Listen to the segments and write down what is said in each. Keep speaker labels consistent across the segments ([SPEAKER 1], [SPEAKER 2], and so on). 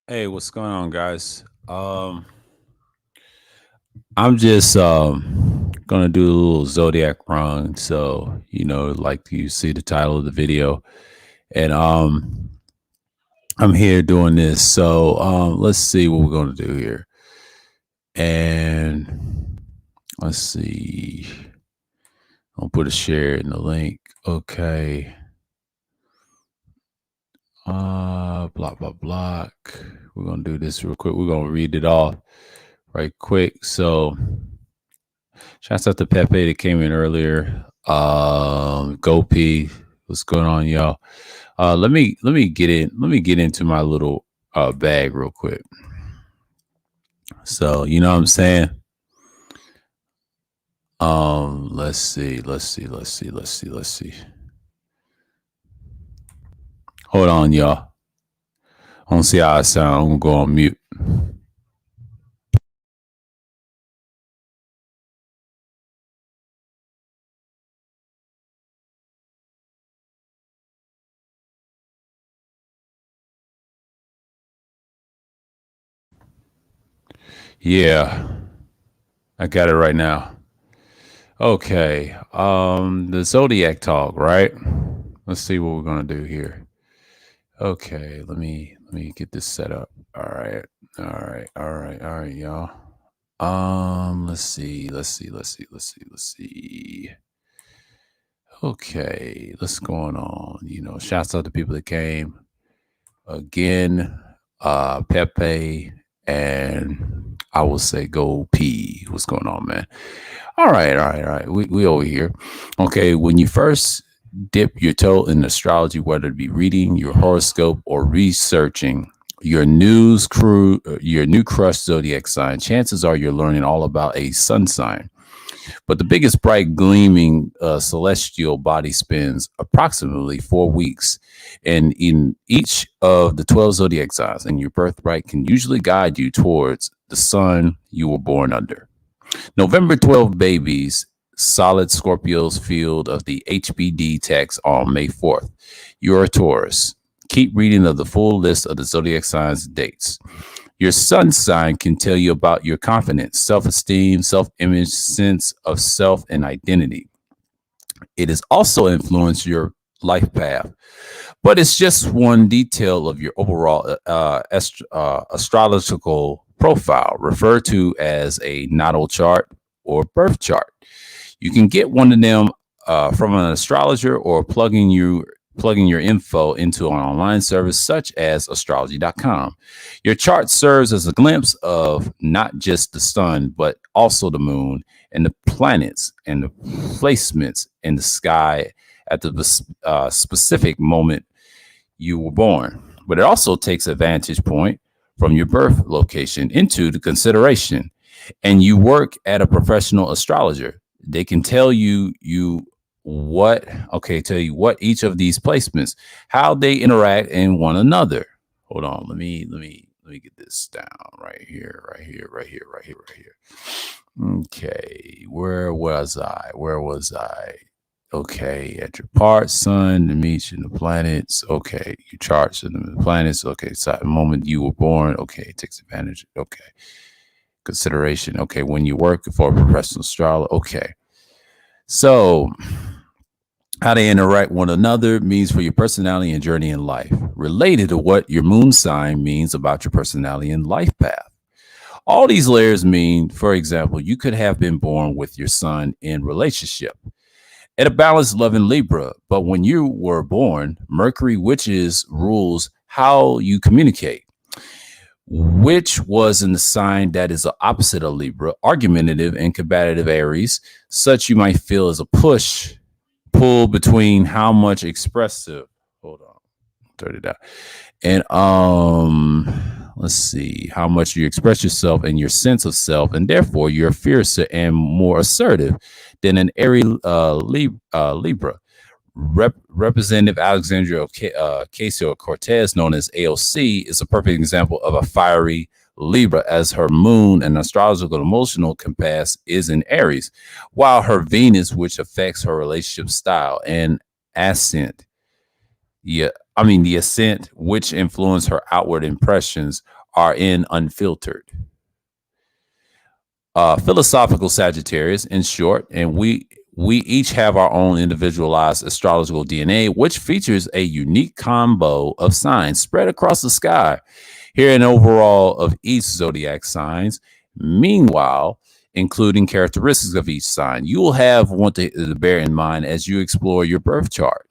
[SPEAKER 1] Hey, what's going on, guys? I'm just gonna do a little Zodiac run. So, like you see the title of the video. And I'm here doing this. So let's see what we're gonna do here. And let's see. I'll put a share in the link. Okay. Block, block, block. We're gonna do this real quick. We're gonna read it off right quick. So shouts out to Pepe that came in earlier. Go P, what's going on, y'all? Let me get in. Let me get into my little bag real quick. So you know what I'm saying. Let's see. Let's see. Hold on, y'all. I don't see how I sound. I'm gonna go on mute. Yeah, I got it right now. Okay. The Zodiac talk, right? Let's see what we're gonna do here. Okay, let me get this set up. All right. All right, y'all. Let's see. Okay, what's going on? Shouts out to people that came again. Pepe and I will say Go P. What's going on, man? All right. We over here. Okay, when you first dip your toe in astrology, whether it be reading your horoscope or researching your new crush zodiac sign, chances are you're learning all about a sun sign. But the biggest bright gleaming celestial body spends approximately 4 weeks. And in each of the 12 zodiac signs, and your birthright can usually guide you towards the sun you were born under. November 12 babies, solid Scorpio's field of the HBD text on May 4th. You're a Taurus. Keep reading of the full list of the zodiac signs dates. Your sun sign can tell you about your confidence, self esteem, self image, sense of self, and identity. It has also influenced your life path, but it's just one detail of your overall astrological profile, referred to as a natal chart or birth chart. You can get one of them from an astrologer or plugging your info into an online service such as astrology.com. Your chart serves as a glimpse of not just the sun, but also the moon and the planets and the placements in the sky at the specific moment you were born. But it also takes a vantage point from your birth location into the consideration. And you work at a professional astrologer. They can tell you what each of these placements, how they interact in one another. Hold on, let me get this down right here. Okay, where was I? Okay, at your part, sun, the meets and the planets. Okay, your charts and the planets. Okay, so the moment you were born. Okay, it takes advantage. Okay, consideration. Okay, when you work for a professional astrologer. Okay, so how they interact one another means for your personality and journey in life, related to what your moon sign means about your personality and life path. All these layers mean, for example, you could have been born with your sun in relationship at a balanced love in Libra, but when you were born, Mercury, which is rules how you communicate, which was in the sign that is the opposite of Libra, argumentative and combative Aries, such you might feel as a push pull between how much expressive. Hold on, turn it out. And let's see how much you express yourself and your sense of self, and therefore you're fiercer and more assertive than an Aries Libra. Representative Alexandria Ocasio Cortez, known as AOC, is a perfect example of a fiery Libra, as her moon and astrological emotional compass is in Aries, while her Venus, which affects her relationship style and ascent, yeah, the ascent, which influence her outward impressions, are in unfiltered. Philosophical Sagittarius, in short, and we each have our own individualized astrological DNA, which features a unique combo of signs spread across the sky. Here, an overall of each zodiac signs. Meanwhile, including characteristics of each sign, you will have one to bear in mind as you explore your birth chart.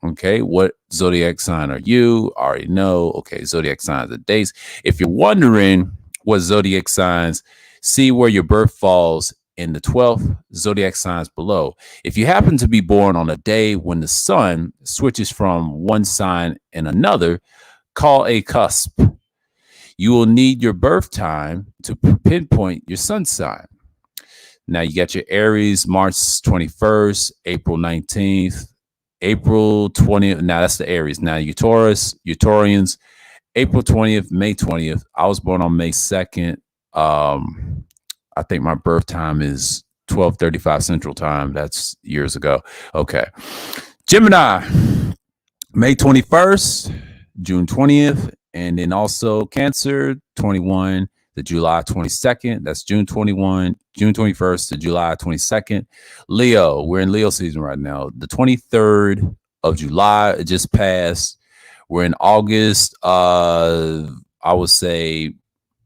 [SPEAKER 1] Okay, what zodiac sign are you? Already know. Okay, zodiac signs and dates. If you're wondering what zodiac signs, see where your birth falls in the 12th zodiac signs below. If you happen to be born on a day when the sun switches from one sign and another, call a cusp. You will need your birth time to pinpoint your sun sign. Now you got your Aries, March 21st, April 19th, April 20th. Now that's the Aries. Now your Taurus, your Taurians, April 20th, May 20th. I was born on May 2nd. I think my birth time is 12:35 Central Time. That's years ago. Okay. Gemini, May 21st, June 20th, and then also Cancer, 21 to July 22nd. That's June 21, June 21st to July 22nd. Leo, we're in Leo season right now. The 23rd of July, it just passed. We're in August. I would say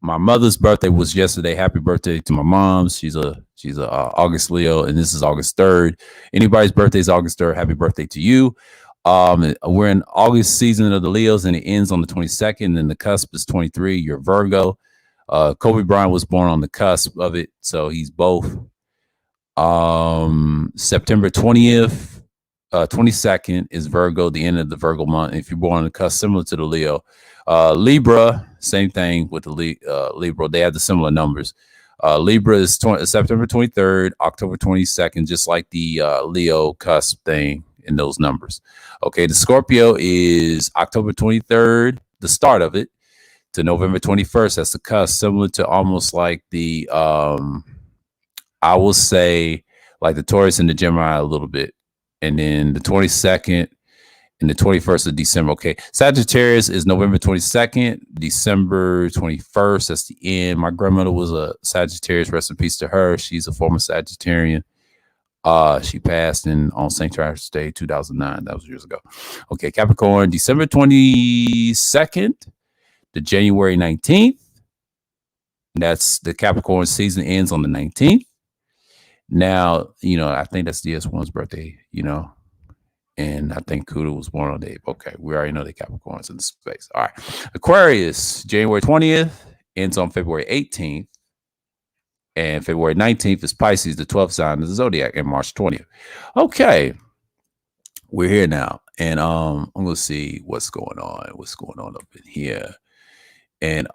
[SPEAKER 1] my mother's birthday was yesterday. Happy birthday to my mom. She's a August Leo, and this is August 3rd. Anybody's birthday is August 3rd. Happy birthday to you. We're in August season of the Leos, and it ends on the 22nd, and the cusp is 23. You're Virgo. Kobe Bryant was born on the cusp of it, so he's both. September 20th, 22nd is Virgo, the end of the Virgo month. If you're born on the cusp, similar to the Leo. Libra, same thing with the Libra. They have the similar numbers. Libra is September 23rd, October 22nd, just like the Leo cusp thing in those numbers. Okay, the Scorpio is October 23rd, the start of it, to November 21st. That's the cusp, similar to almost like the, I will say, like the Taurus and the Gemini a little bit. And then the 22nd and the 21st of December. Okay, Sagittarius is November 22nd, December 21st. That's the end. My grandmother was a Sagittarius. Rest in peace to her. She's a former Sagittarian. She passed on St. Patrick's Day, 2009. That was years ago. Okay, Capricorn, December 22nd to January 19th. That's the Capricorn season ends on the 19th. Now, I think that's DS1's birthday, and I think Kuda was born on the 8th. Okay, we already know the Capricorns in the space. All right. Aquarius, January 20th, ends on February 18th. And February 19th is Pisces, the 12th sign of the Zodiac, and March 20th. Okay. We're here now. And I'm gonna see what's going on. What's going on up in here. And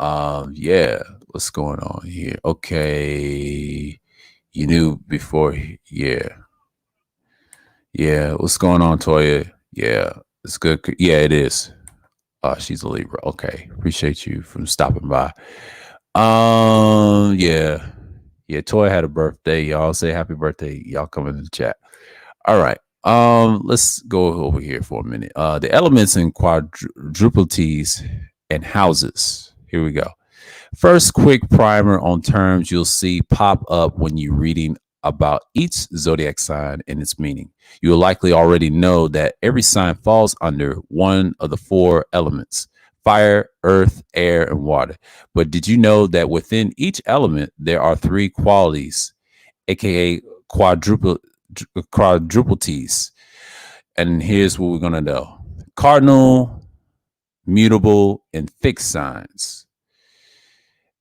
[SPEAKER 1] yeah, what's going on here? Okay. You knew before, yeah. Yeah, what's going on, Toya? Yeah, it's good. Yeah, it is. She's a Libra. Okay, appreciate you from stopping by. Yeah, Toya had a birthday. Y'all say happy birthday. Y'all come in the chat. All right. Let's go over here for a minute. The elements in quadruplets and houses. Here we go. First, quick primer on terms you'll see pop up when you're reading about each zodiac sign and its meaning. You'll likely already know that every sign falls under one of the four elements: fire, earth, air, and water. But did you know that within each element, there are three qualities, aka quadruplets? And here's what we're going to know: cardinal, mutable, and fixed signs.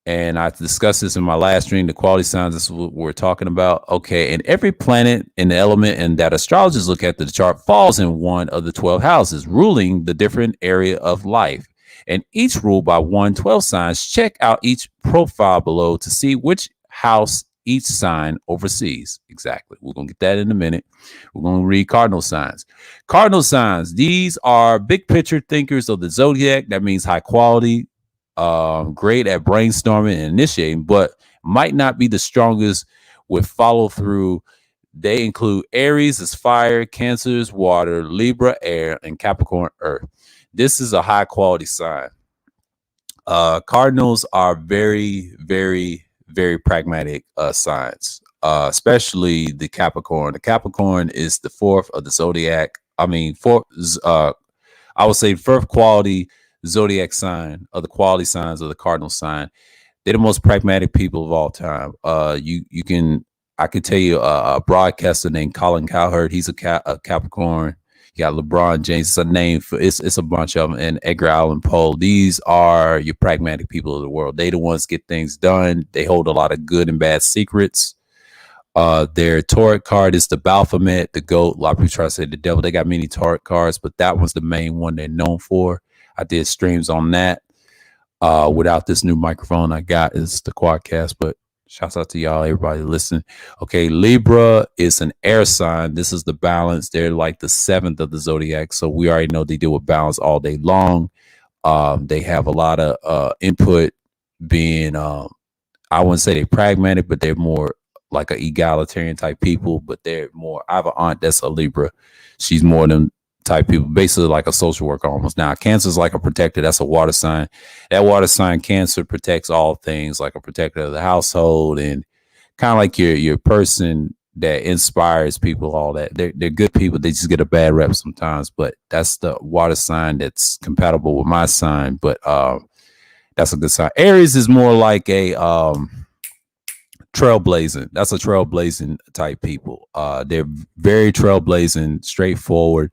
[SPEAKER 1] And I discussed this in my last stream, the quality signs. This is what we're talking about. Okay, and every planet in the element and that astrologers look at the chart falls in one of the 12 houses, ruling the different area of life. And each ruled by 12 signs. Check out each profile below to see which house each sign oversees. Exactly. We're going to get that in a minute. We're going to read cardinal signs. Cardinal signs, these are big picture thinkers of the zodiac. That means high quality, great at brainstorming and initiating, but might not be the strongest with follow through. They include Aries as fire, Cancer as water, Libra air, and Capricorn earth. This is a high quality sign. Cardinals are very, very, very pragmatic signs, especially the Capricorn. The Capricorn is the fourth of the zodiac. I mean, fourth. I would say first quality zodiac sign of the quality signs of the cardinal sign. They're the most pragmatic people of all time. You can I could tell you a broadcaster named Colin Cowherd. He's a Capricorn. You got LeBron James. It's a name for it's a bunch of them. And Edgar Allan Poe. These are your pragmatic people of the world. They the ones get things done. They hold a lot of good and bad secrets. Their tarot card is the Baphomet, the goat. A lot of people try to say the devil. They got many tarot cards, but that one's the main one they're known for. I did streams on that. Without this new microphone I got, is the Quadcast, but shouts out to y'all, everybody listen. Okay, Libra is an air sign. This is the balance. They're like the seventh of the zodiac, so we already know they deal with balance all day long. They have a lot of input, being I wouldn't say they're pragmatic, but they're more like an egalitarian type people. But they're more. I have an aunt that's a Libra. She's more than type people, basically like a social worker almost. Now, Cancer is like a protector. That's a water sign. That water sign, Cancer, protects all things, like a protector of the household, and kind of like your person that inspires people. All that they're good people. They just get a bad rep sometimes. But that's the water sign that's compatible with my sign. But that's a good sign. Aries is more like a trailblazing. That's a trailblazing type people. They're very trailblazing, straightforward.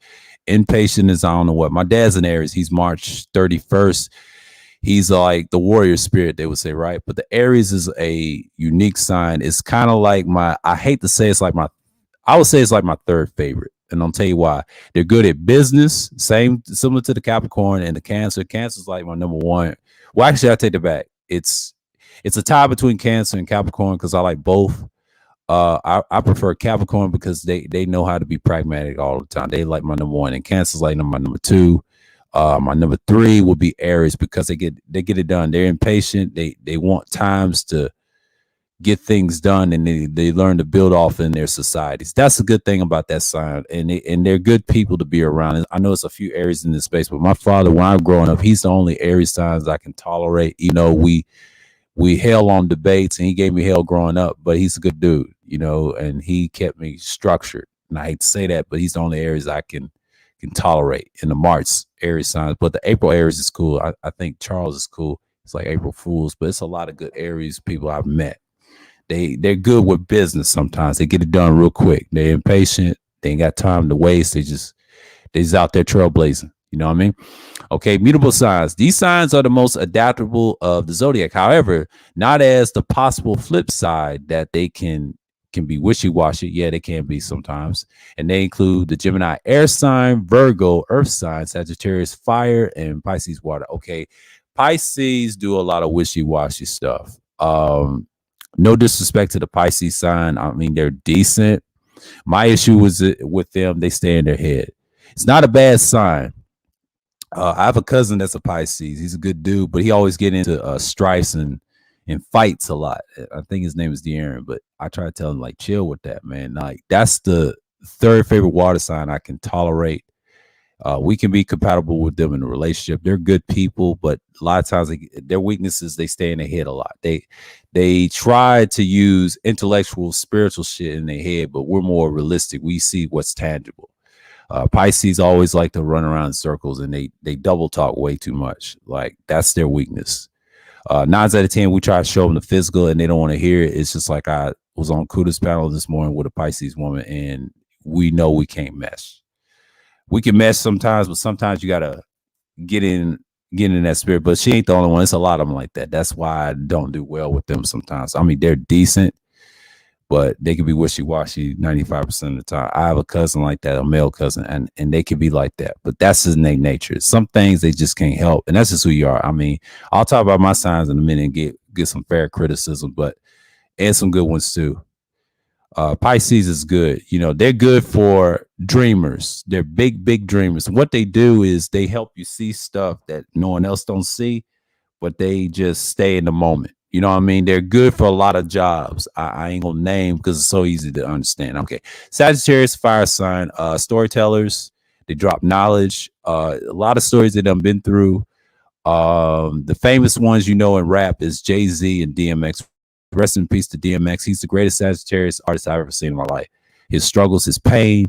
[SPEAKER 1] Impatient is I don't know what. My dad's an Aries. He's March 31st. He's like the warrior spirit, they would say, right? But the Aries is a unique sign. It's kind of like I hate to say I would say it's like my third favorite. And I'll tell you why. They're good at business, similar to the Capricorn and the Cancer. Cancer's like my number one. Well, actually, I take it back. It's a tie between Cancer and Capricorn because I like both. I prefer Capricorn because they know how to be pragmatic all the time. They like my number one, and Cancer's like my number two. My number three would be Aries because they get it done. They're impatient. They want times to get things done, and they learn to build off in their societies. That's a good thing about that sign, and they're good people to be around. I know it's a few Aries in this space, but my father, when I'm growing up, he's the only Aries signs I can tolerate. You know, we hell on debates, and he gave me hell growing up, but he's a good dude, you know, and he kept me structured. And I hate to say that, but he's the only Aries I can tolerate in the March Aries signs. But the April Aries is cool. I think Charles is cool. It's like April Fools, but it's a lot of good Aries people I've met. They're good with business sometimes. They get it done real quick. They're impatient. They ain't got time to waste. They just out there trailblazing. You know what I mean? Okay, mutable signs. These signs are the most adaptable of the zodiac. However, not as the possible flip side that they can be wishy-washy. Yeah, they can be sometimes. And they include the Gemini air sign, Virgo earth sign, Sagittarius fire, and Pisces water. Okay, Pisces do a lot of wishy-washy stuff. No disrespect to the Pisces sign. I mean, they're decent. My issue was with them, they stay in their head. It's not a bad sign. I have a cousin that's a Pisces. He's a good dude, but he always get into strifes and fights a lot. I think his name is De'Aaron, but I try to tell him, like, chill with that, man. Like, that's the third favorite water sign I can tolerate. We can be compatible with them in a relationship. They're good people, but a lot of times their weaknesses, they stay in their head a lot. They try to use intellectual, spiritual shit in their head, but we're more realistic. We see what's tangible. Pisces always like to run around in circles, and they double talk way too much. Like, that's their weakness. 9 out of 10, we try to show them the physical, and they don't want to hear it. It's just like I was on Kuda's panel this morning with a Pisces woman, and we know we can't mesh. We can mesh sometimes, but sometimes you gotta get in that spirit. But she ain't the only one. It's a lot of them like that. That's why I don't do well with them sometimes. I mean, they're decent, but they can be wishy-washy 95% of the time. I have a cousin like that, a male cousin, and they can be like that. But that's his nature. Some things they just can't help, and that's just who you are. I mean, I'll talk about my signs in a minute and get some fair criticism, but and some good ones too. Pisces is good. You know, they're good for dreamers. They're big dreamers. What they do is they help you see stuff that no one else don't see, but they just stay in the moment. You know what I mean? They're good for a lot of jobs. I ain't gonna name because it's so easy to understand. Okay. Sagittarius fire sign, storytellers. They drop knowledge. A lot of stories they done been through. The famous ones, in rap is Jay-Z and DMX. Rest in peace to DMX. He's the greatest Sagittarius artist I've ever seen in my life. His struggles, his pain.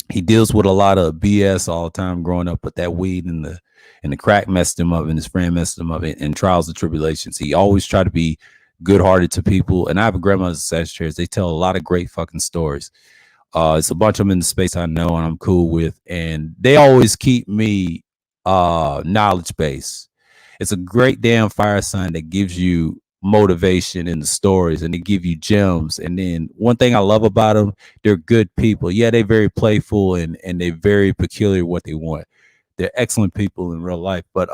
[SPEAKER 1] He deals with a lot of BS all the time growing up, but that weed and the crack messed him up, and his friend messed him up, and trials and tribulations. He always tried to be good-hearted to people. And I have a grandmother Sagittarius. They tell a lot of great fucking stories. It's a bunch of them in the space I know and I'm cool with, and they always keep me knowledge base. It's a great damn fire sign that gives you motivation in the stories, and they give you gems. And then one thing I love about them, they're good people. Yeah, they're very playful and they're very peculiar what they want. They're excellent people in real life. But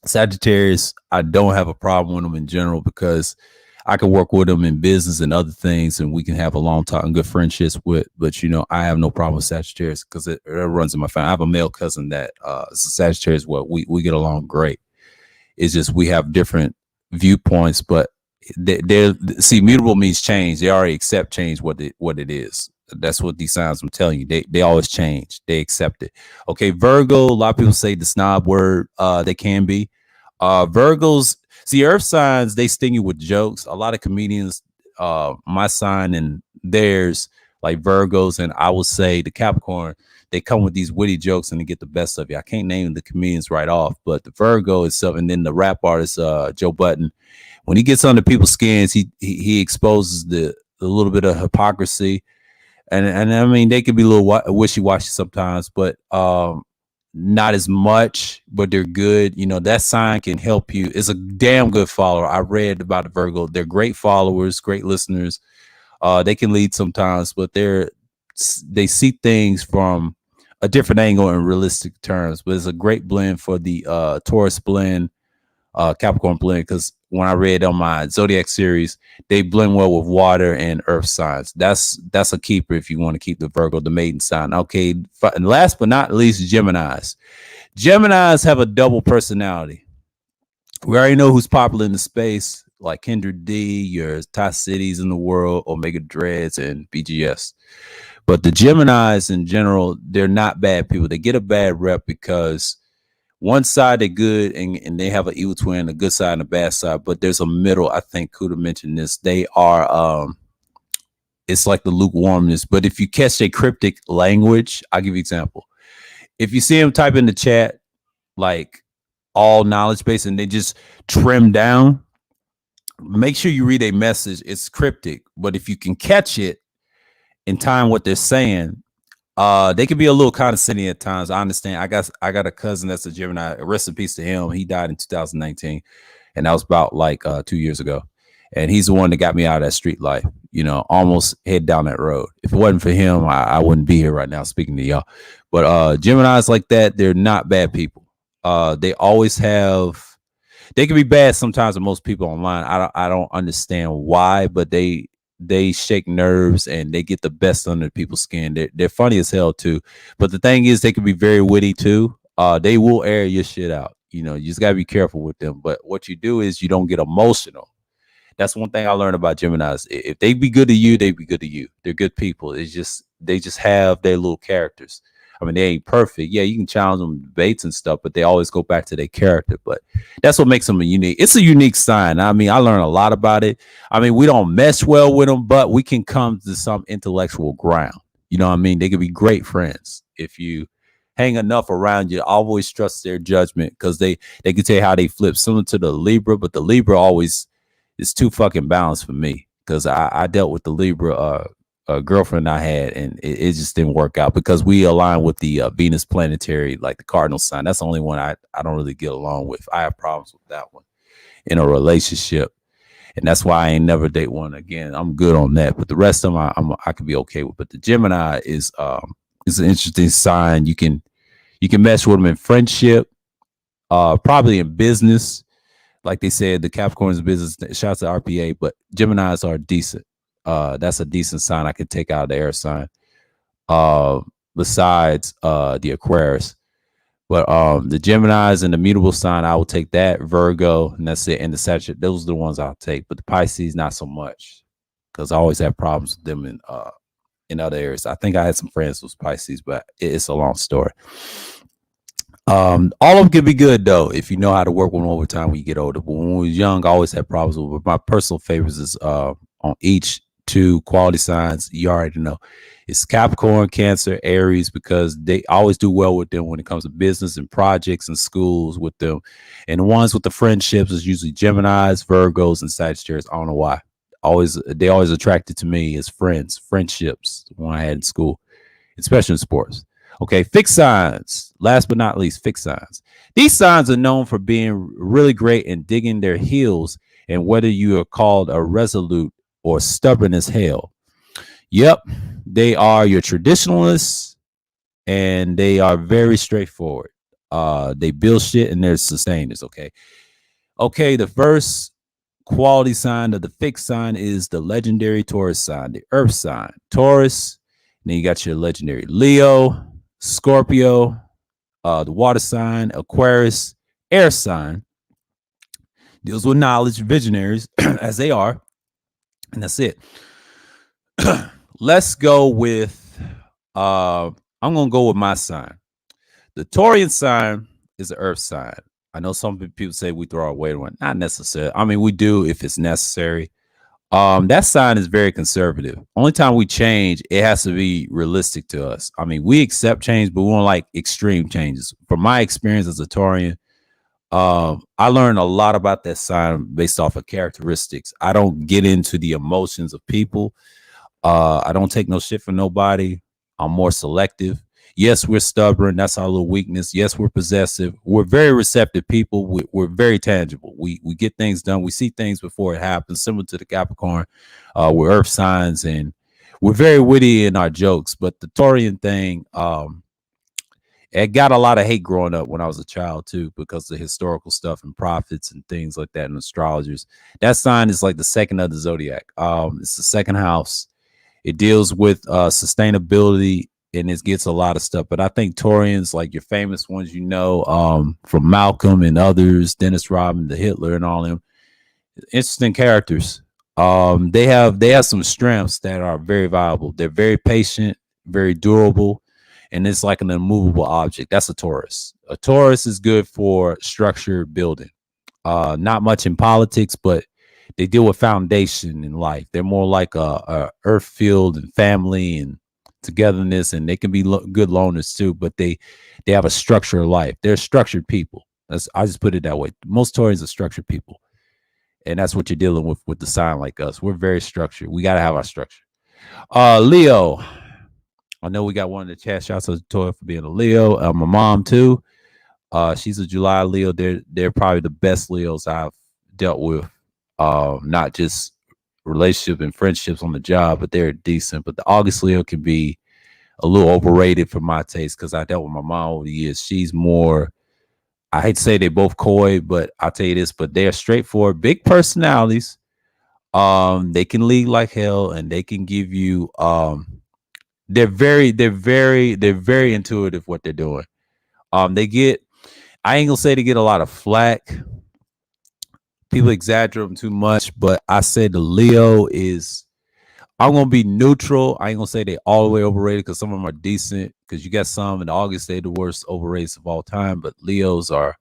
[SPEAKER 1] Sagittarius, I don't have a problem with them in general because I can work with them in business and other things, and we can have a long talk and good friendships with. But I have no problem with Sagittarius because it runs in my family. I have a male cousin that is a Sagittarius. We get along great. It's just we have different viewpoints, but they're mutable means change. They already accept change what it is. That's what these signs I'm telling you. They always change. They accept it. Okay, Virgo. A lot of people say the snob word. They can be. Virgos. See, earth signs, they sting you with jokes. A lot of comedians, my sign and theirs, like Virgos, and I would say the Capricorn, they come with these witty jokes and they get the best of you. I can't name the comedians right off, but the Virgo itself, and then the rap artist, Joe Budden, when he gets under people's skins, he exposes the little bit of hypocrisy. And I mean, they could be a little wishy-washy sometimes, but not as much, but they're good. That sign can help you. It's a damn good follower. I read about the Virgo. They're great followers, great listeners. They can lead sometimes, but they see things from a different angle in realistic terms. But it's a great blend for the Taurus blend, Capricorn blend, because when I read on my Zodiac series, they blend well with water and earth signs. That's a keeper if you want to keep the Virgo, the maiden sign. Okay, and last but not least, Geminis. Geminis have a double personality. We already know who's popular in the space, like Kendra D, your top cities in the world, Omega Dreads, and BGS. But the Geminis in general, they're not bad people. They get a bad rep because one side they're good and they have an evil twin, a good side and a bad side, but there's a middle. I think Kuda mentioned this. They are it's like the lukewarmness. But if you catch a cryptic language, I'll give you an example. If you see them type in the chat like all knowledge base and they just trim down, make sure you read a message. It's cryptic, but if you can catch it in time what they're saying, they can be a little condescending at times. I understand. I got a cousin that's a Gemini. Rest in peace to him. He died in 2019, and that was about like 2 years ago. And he's the one that got me out of that street life. Almost head down that road. If it wasn't for him, I wouldn't be here right now speaking to y'all. But Geminis like that, they're not bad people. They always have. They can be bad sometimes to most people online. I don't understand why, but they shake nerves and they get the best under people's skin. They're funny as hell too. But the thing is, they can be very witty too. They will air your shit out. You just gotta be careful with them. But what you do is you don't get emotional. That's one thing I learned about Geminis. If they be good to you, they be good to you. They're good people. They just have their little characters. I mean, they ain't perfect. Yeah, you can challenge them in debates and stuff, but they always go back to their character. But that's what makes them a unique. It's a unique sign. I mean, I learned a lot about it. I mean, we don't mesh well with them, but we can come to some intellectual ground. You know what I mean? They could be great friends if you hang enough around you. Always trust their judgment because they can tell you how they flip. Similar to the Libra, but the Libra always is too fucking balanced for me because I dealt with the Libra a girlfriend I had, and it just didn't work out because we align with the Venus planetary, like the cardinal sign. That's the only one I don't really get along with. I have problems with that one in a relationship, and that's why I ain't never date one again. I'm good on that, but the rest of them I could be okay with. But the Gemini is an interesting sign. You can mess with them in friendship, probably in business. Like they said, the Capricorn's business. Shouts to RPA, but Geminis are decent. That's a decent sign I could take out of the air sign. Besides the Aquarius. But the Geminis and the mutable sign, I will take that. Virgo, and that's it. And the Sagittarius, those are the ones I'll take. But the Pisces, not so much. Because I always have problems with them in in other areas. I think I had some friends with Pisces, but it's a long story. All of them can be good though if you know how to work with them over time when you get older. But when we were young, I always had problems with. But my personal favorites is on each two quality signs. You already know it's Capricorn, Cancer, Aries, because they always do well with them when it comes to business and projects and schools with them. And the ones with the friendships is usually Gemini's, Virgos, and Sagittarius. I don't know why. They always attracted to me as friendships when I had in school, especially in sports. Okay, fixed signs. Last but not least, fixed signs. These signs are known for being really great in digging their heels, and whether you are called a resolute or stubborn as hell. Yep, they are your traditionalists, and they are very straightforward. They build shit and they're sustainers. Okay. The first quality sign of the fixed sign is the legendary Taurus sign, the Earth sign, Taurus. And then you got your legendary Leo, Scorpio, the water sign, Aquarius, air sign. Deals with knowledge, visionaries, as they are. And that's it. Let's go with, I'm going to go with my sign. The Taurian sign is the earth sign. I know some people say we throw our weight on. Not necessarily. I mean, we do if it's necessary. That sign is very conservative. Only time we change, it has to be realistic to us. I mean, we accept change, but we don't like extreme changes. From my experience as a Taurian, I learned a lot about that sign based off of characteristics. I don't get into the emotions of people. I don't take no shit from nobody. I'm more selective. Yes, we're stubborn. That's our little weakness. Yes, we're possessive. We're very receptive people. We're very tangible. We get things done. We see things before it happens, similar to the Capricorn. We're earth signs, and we're very witty in our jokes. But the Taurian thing, it got a lot of hate growing up when I was a child too, because of the historical stuff and prophets and things like that, and astrologers. That sign is like the second of the Zodiac. It's the second house. It deals with sustainability, and it gets a lot of stuff. But I think Taurians, like your famous ones, from Malcolm and others, Dennis Rodman, the Hitler, and all them, interesting characters. They have some strengths that are very valuable. They're very patient, very durable, and it's like an immovable object. That's a Taurus. A Taurus is good for structured building. Not much in politics, but they deal with foundation in life. They're more like a earth field and family and togetherness, and they can be good loners too. But they have a structure of life. They're structured people. I just put it that way. Most Taurians are structured people, and that's what you're dealing with the sign like us. We're very structured. We got to have our structure. Leo. I know we got one in the chat. Shouts out to Toy for being a Leo. My mom too. She's a July Leo. They're probably the best Leos I've dealt with. Not just relationship and friendships on the job, but they're decent. But the August Leo can be a little overrated for my taste, because I dealt with my mom over the years. She's more, I hate to say they both coy, but I'll tell you this, but they're straightforward, big personalities. They can lead like hell, and they can give you they're very intuitive what they're doing. They get, I ain't gonna say they get a lot of flack. People exaggerate them too much, but I say the Leo is, I'm gonna be neutral. I ain't gonna say they all the way overrated, because some of them are decent. Because you got some in August, they're the worst overrated of all time. But Leos are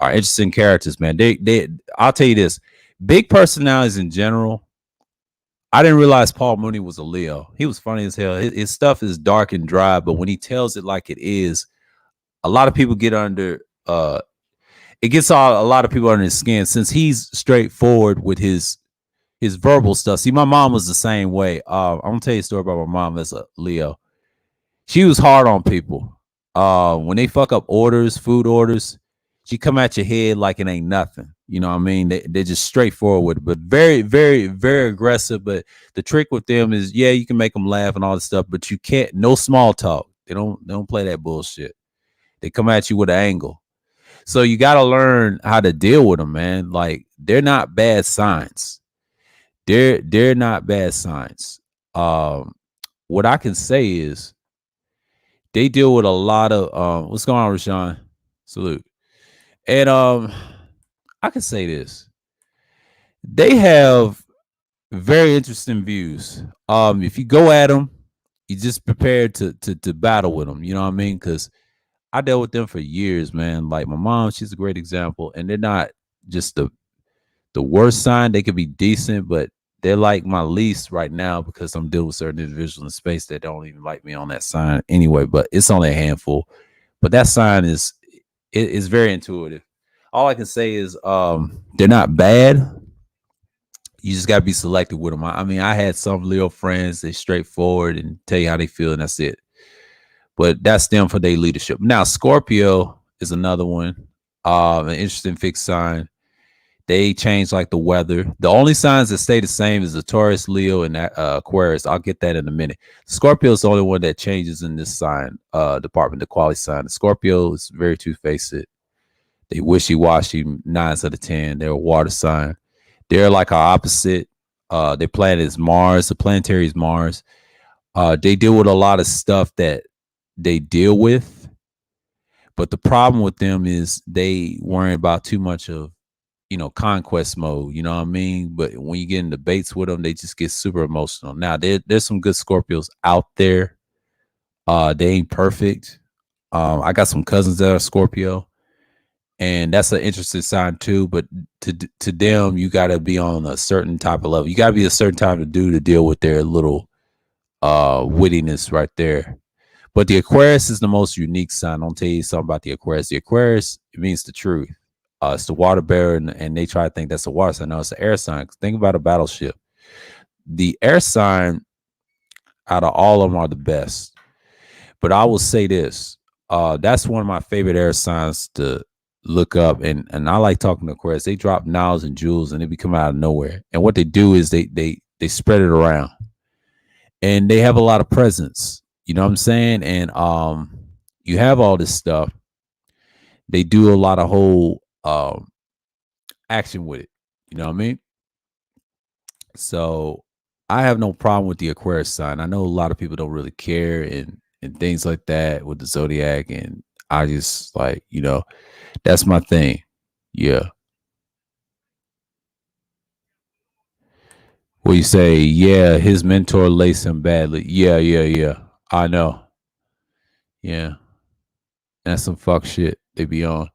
[SPEAKER 1] interesting characters, man. They I'll tell you this: big personalities in general. I didn't realize Paul Mooney was a Leo. He was funny as hell. His stuff is dark and dry, but when he tells it like it is, a lot of people get under. It gets a lot of people under his skin, since he's straightforward with his verbal stuff. See, my mom was the same way. I'm gonna tell you a story about my mom as a Leo. She was hard on people. When they fuck up food orders, she come at your head like it ain't nothing. You know what I mean? They're just straightforward, but very, very, very aggressive. But the trick with them is, yeah, you can make them laugh and all this stuff, but you can't. No small talk. They don't play that bullshit. They come at you with an angle. So you got to learn how to deal with them, man. Like, they're not bad signs. They're not bad signs. What I can say is they deal with a lot of what's going on, Rashawn? Salute. And I can say this. They have very interesting views. If you go at them, You just prepared to battle with them. You know what I mean? Because I dealt with them for years, man. Like my mom, she's a great example, and they're not just the worst sign. They could be decent, but they're like my least right now because I'm dealing with certain individuals in space that don't even like me on that sign anyway. But it's only a handful. But that sign is very intuitive. All I can say is they're not bad. You just gotta be selective with them. I mean, I had some Leo friends, they straightforward and tell you how they feel, and that's it. But that's them for their leadership. Now, Scorpio is another one. An interesting fixed sign. They change like the weather. The only signs that stay the same is the Taurus, Leo, and Aquarius. I'll get that in a minute. Scorpio is the only one that changes in this sign department, the quality sign. The Scorpio is very two-faced. They wishy-washy 9 out of 10. They're a water sign. They're like our opposite. Their planet is Mars. The planetary is Mars. They deal with a lot of stuff that they deal with, but the problem with them is they worry about too much of conquest mode. You know what I mean? But when you get in debates with them, they just get super emotional. Now there's some good Scorpios out there. They ain't perfect. I got some cousins that are Scorpio, and that's an interesting sign too. But to them, you got to be on a certain type of level. You got to be a certain type of dude to deal with their little wittiness right there. But the Aquarius is the most unique sign. I'll tell you something about the Aquarius. The Aquarius, it means the truth. It's the water bearer, and they try to think that's a water sign. No, it's an air sign. Think about a battleship. The air sign out of all of them are the best. But I will say this. That's one of my favorite air signs to look up. And I like talking to Aquarius. They drop knowledge and jewels, and they become out of nowhere. And what they do is they spread it around. And they have a lot of presence. You know what I'm saying? And you have all this stuff. They do a lot of whole action with it. You know what I mean? So I have no problem with the Aquarius sign. I know a lot of people don't really care and things like that with the Zodiac. And I just like, that's my thing. Yeah. Well, you say, yeah, his mentor laced him badly. Yeah, yeah, yeah. I know. Yeah. That's some fuck shit they be on.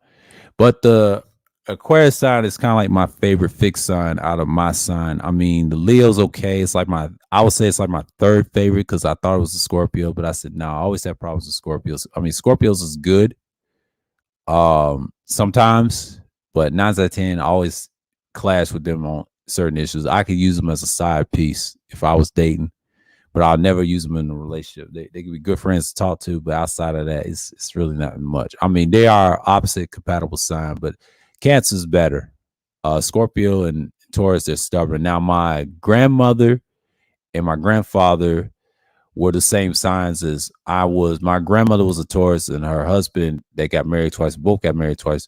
[SPEAKER 1] But the Aquarius sign is kind of like my favorite fixed sign out of my sign. I mean, the Leo's okay. It's like I would say it's like my third favorite because I thought it was a Scorpio, but I said no. I always have problems with Scorpios. I mean, Scorpios is good sometimes, but 9 out of 10 I always clash with them on certain issues. I could use them as a side piece if I was dating, but I'll never use them in a relationship. They can be good friends to talk to, but outside of that, it's really not much. I mean, they are opposite compatible sign, but Cancer's better. Scorpio and Taurus, they're stubborn. Now, my grandmother and my grandfather were the same signs as I was. My grandmother was a Taurus, and her husband, they got married twice. Both got married twice.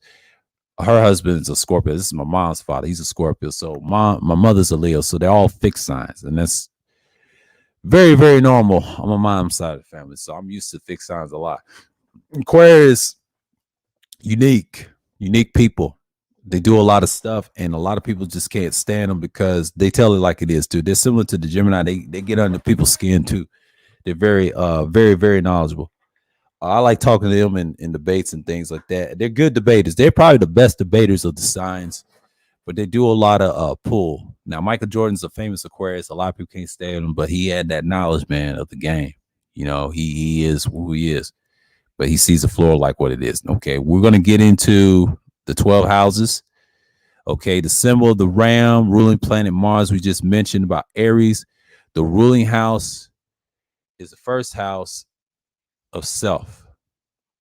[SPEAKER 1] Her husband's a Scorpio. This is my mom's father. He's a Scorpio. So my mother's a Leo. So they're all fixed signs, and that's very, very normal on my mom's side of the family. So I'm used to fixed signs a lot. Aquarius, unique people. They do a lot of stuff, and a lot of people just can't stand them because they tell it like it is too. They're similar to the Gemini. They get under people's skin too. They're very, very, very knowledgeable. I like talking to them in debates and things like that. They're good debaters. They're probably the best debaters of the signs, but they do a lot of pull. Now, Michael Jordan's a famous Aquarius. A lot of people can't stand him, but he had that knowledge, man, of the game. He is who he is, but he sees the floor like what it is. Okay, we're going to get into the 12 houses. Okay, the symbol of the ram, ruling planet Mars, we just mentioned about Aries. The ruling house is the first house of self.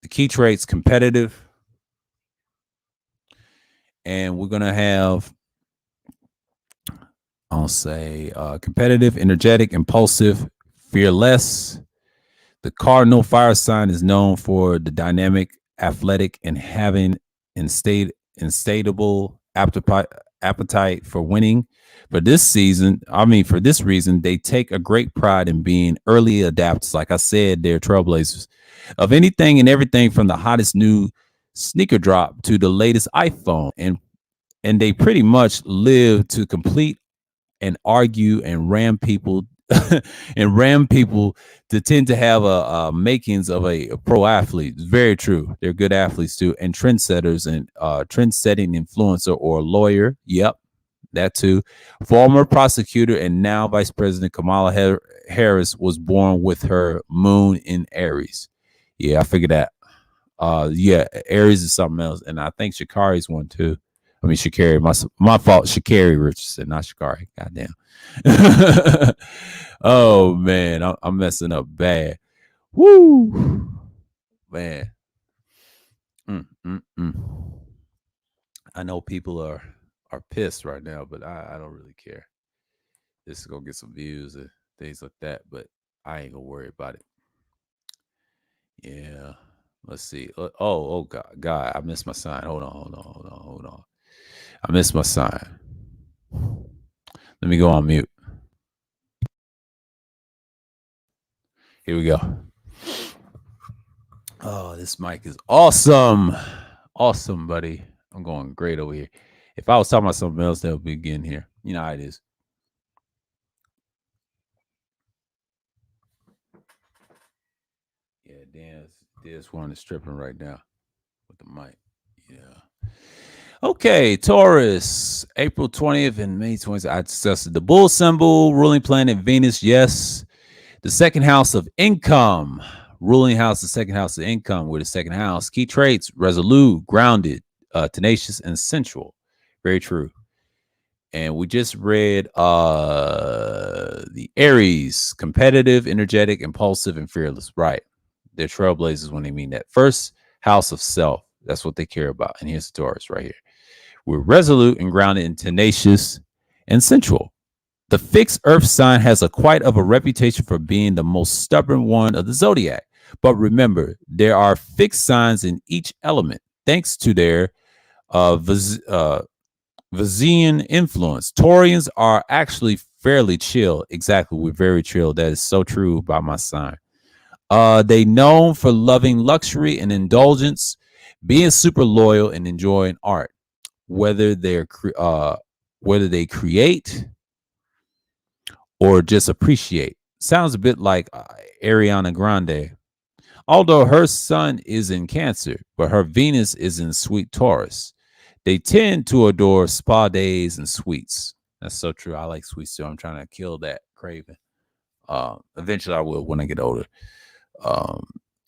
[SPEAKER 1] The key traits, competitive. And we're going to have, I'll say, competitive, energetic, impulsive, fearless. The cardinal fire sign is known for the dynamic, athletic, and having insatiable appetite for winning. For this reason, they take a great pride in being early adapters. Like I said, they're trailblazers of anything and everything from the hottest new sneaker drop to the latest iPhone. And they pretty much live to complete and argue and ram people and ram people to tend to have a makings of a pro athlete. It's very true. They're good athletes too, and trendsetters and trend-setting influencer or lawyer. Yep, that too. Former prosecutor and now Vice President Kamala Harris was born with her moon in Aries. Yeah, I figured that. Yeah, Aries is something else, and I think Shakari's one too. I mean, Shakari, my fault. Shakari Richardson, not Shakari. Goddamn. Oh man, I'm messing up bad. Woo, man. Mm, mm, mm. I know people are pissed right now, but I don't really care. This is gonna get some views and things like that, but I ain't gonna worry about it. Yeah. Let's see. Oh God, I missed my sign. Hold on. I missed my sign. Let me go on mute. Here we go. Oh, this mic is awesome. Awesome, buddy. I'm going great over here. If I was talking about something else, that would be getting here. You know how it is. Yeah, Dan's one is stripping right now with the mic. Yeah. Okay, Taurus, April 20th and May 20th. I discussed the bull symbol, ruling planet Venus. Yes. The second house of income, ruling house, the second house of income with the second house. Key traits: resolute, grounded, tenacious, and sensual. Very true. And we just read the Aries, competitive, energetic, impulsive, and fearless. Right. They're trailblazers when they mean that. First house of self. That's what they care about. And here's the Taurus right here. We're resolute and grounded and tenacious and sensual. The fixed earth sign has quite of a reputation for being the most stubborn one of the zodiac. But remember, there are fixed signs in each element, thanks to their Vezian influence. Taurians are actually fairly chill. Exactly, we're very chill. That is so true about my sign. They known for loving luxury and indulgence, being super loyal and enjoying art. Whether whether they create or just appreciate. Sounds a bit like Ariana Grande. Although her sun is in Cancer, but her Venus is in sweet Taurus. They tend to adore spa days and sweets. That's so true. I like sweets too. I'm trying to kill that craving. Eventually I will when I get older. I'm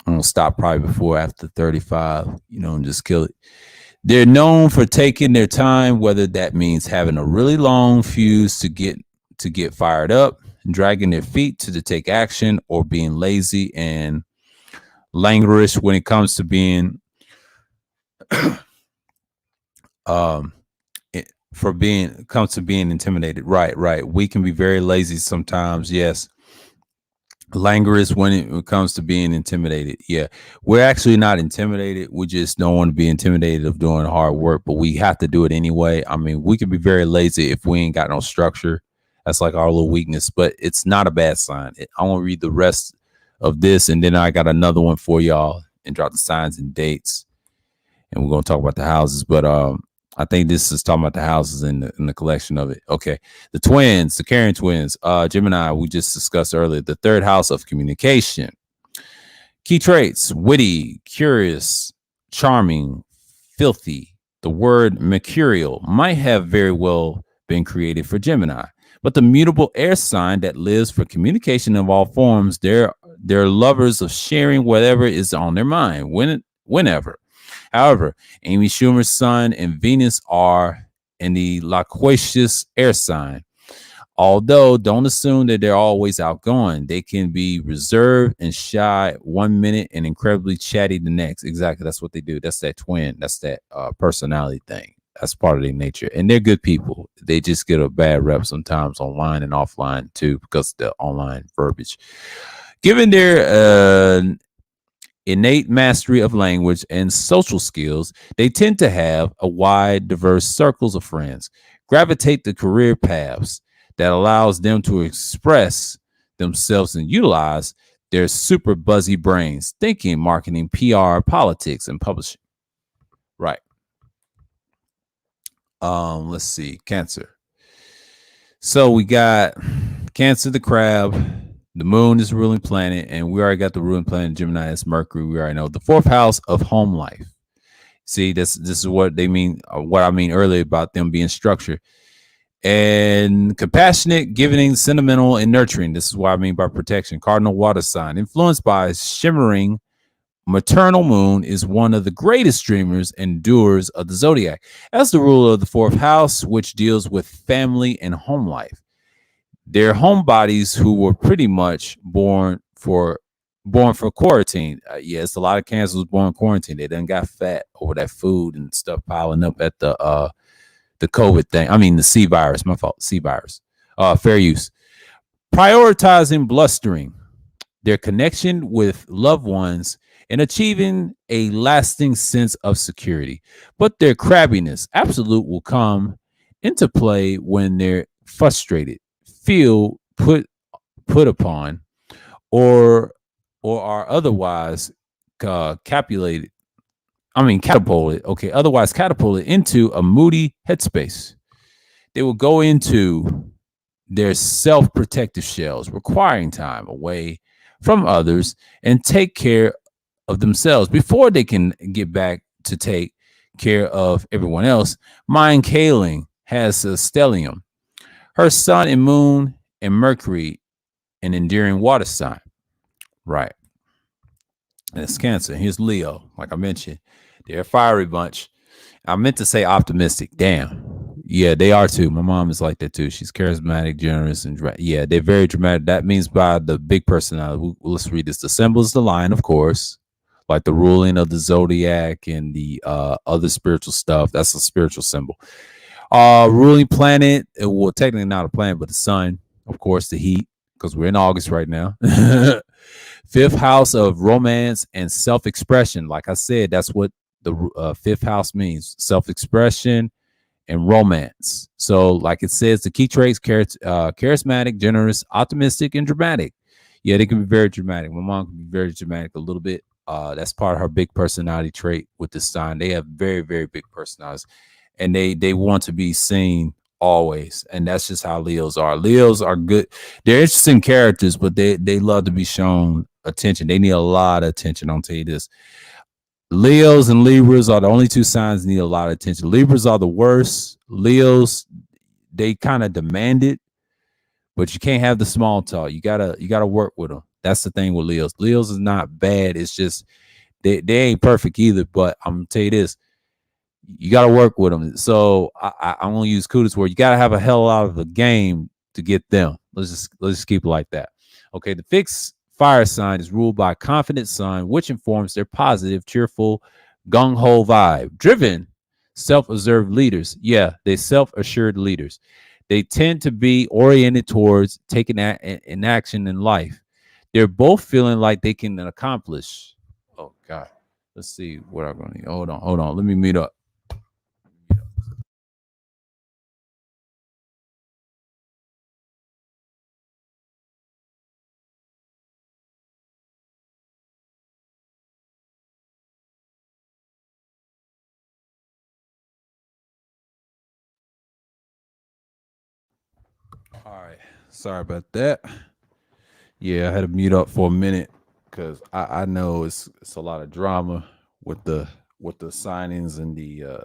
[SPEAKER 1] gonna stop probably before after 35, and just kill it. They're known for taking their time, whether that means having a really long fuse to get fired up, dragging their feet to take action, or being lazy and languorous when it comes to being comes to being intimidated. Right. We can be very lazy sometimes. Yes. Languorous when it comes to being intimidated. Yeah, we're actually not intimidated. We just don't want to be intimidated of doing hard work, but we have to do it anyway. I mean, we can be very lazy if we ain't got no structure. That's like our little weakness, but it's not a bad sign. I want to read the rest of this, and then I got another one for y'all and drop the signs and dates, and we're gonna talk about the houses. But I think this is talking about the houses in the collection of it. Okay. The twins, the Carrion twins, Gemini, we just discussed earlier, the third house of communication. Key traits: witty, curious, charming, filthy. The word mercurial might have very well been created for Gemini, but the mutable air sign that lives for communication of all forms, they're lovers of sharing whatever is on their mind, whenever. However, Amy Schumer's Sun and Venus are in the loquacious air sign. Although, don't assume that they're always outgoing. They can be reserved and shy 1 minute and incredibly chatty the next. Exactly. That's what they do. That's that twin. That's that personality thing. That's part of their nature. And they're good people. They just get a bad rep sometimes online and offline too because of the online verbiage. Given their innate mastery of language and social skills, they tend to have a wide, diverse circles of friends, gravitate to career paths that allows them to express themselves and utilize their super buzzy brains, thinking, marketing, PR, politics, and publishing. Right. Let's see, Cancer. So we got Cancer, the crab. The moon is a ruling planet, and we already got the ruling planet Gemini as Mercury. We already know the fourth house of home life. See, this is what they mean. What I mean earlier about them being structured and compassionate, giving, sentimental, and nurturing. This is what I mean by protection. Cardinal water sign, influenced by shimmering maternal moon, is one of the greatest dreamers and doers of the zodiac. As the ruler of the fourth house, which deals with family and home life. They're homebodies who were pretty much born for quarantine. Yes, a lot of cancers was born in quarantine. They done got fat over that food and stuff piling up at the COVID thing. I mean the C virus. My fault. C virus. Fair use. Prioritizing blustering, their connection with loved ones, and achieving a lasting sense of security. But their crabbiness, absolute, will come into play when they're frustrated, feel put upon, or are otherwise capulated. I mean catapulted. Okay, otherwise catapulted into a moody headspace. They will go into their self-protective shells, requiring time away from others and take care of themselves before they can get back to take care of everyone else. Mind Kaling has a stellium. Her sun and moon and Mercury, an enduring water sign. Right. And it's Cancer. Here's Leo. Like I mentioned, they're a fiery bunch. I meant to say optimistic. Damn. Yeah, they are too. My mom is like that too. She's charismatic, generous, and yeah, they're very dramatic. That means by the big personality. Let's read this. The symbol is the lion, of course, like the ruling of the zodiac and the other spiritual stuff. That's a spiritual symbol. Ruling planet. Well, technically not a planet, but the sun, of course, the heat, because we're in August right now. Fifth house of romance and self-expression. Like I said, that's what the fifth house means: self-expression and romance. So, like it says, the key traits: charismatic, generous, optimistic, and dramatic. Yeah, they can be very dramatic. My mom can be very dramatic a little bit. That's part of her big personality trait with this sign. They have very, very big personalities, and they want to be seen always. And that's just how Leos are. Leos are good. They're interesting characters, but they love to be shown attention. They need a lot of attention. I'll tell you this. Leos and Libras are the only two signs that need a lot of attention. Libras are the worst. Leos, they kind of demand it, but you can't have the small talk. You gotta work with them. That's the thing with Leos. Leos is not bad. It's just they ain't perfect either. But I'm gonna tell you this: you gotta work with them. So I'm gonna use kudos word. You gotta have a hell out of a game to get them. Let's just keep it like that. Okay, the fixed fire sign is ruled by a confident sun, which informs their positive, cheerful, gung-ho vibe. Driven, self-observed leaders. Yeah, they self-assured leaders. They tend to be oriented towards taking an action in life. They're both feeling like they can accomplish. Oh, God. Let's see what I'm going to need. Hold on. Let me meet up. All right. Sorry about that. Yeah, I had to mute up for a minute because I know it's a lot of drama with the signings and the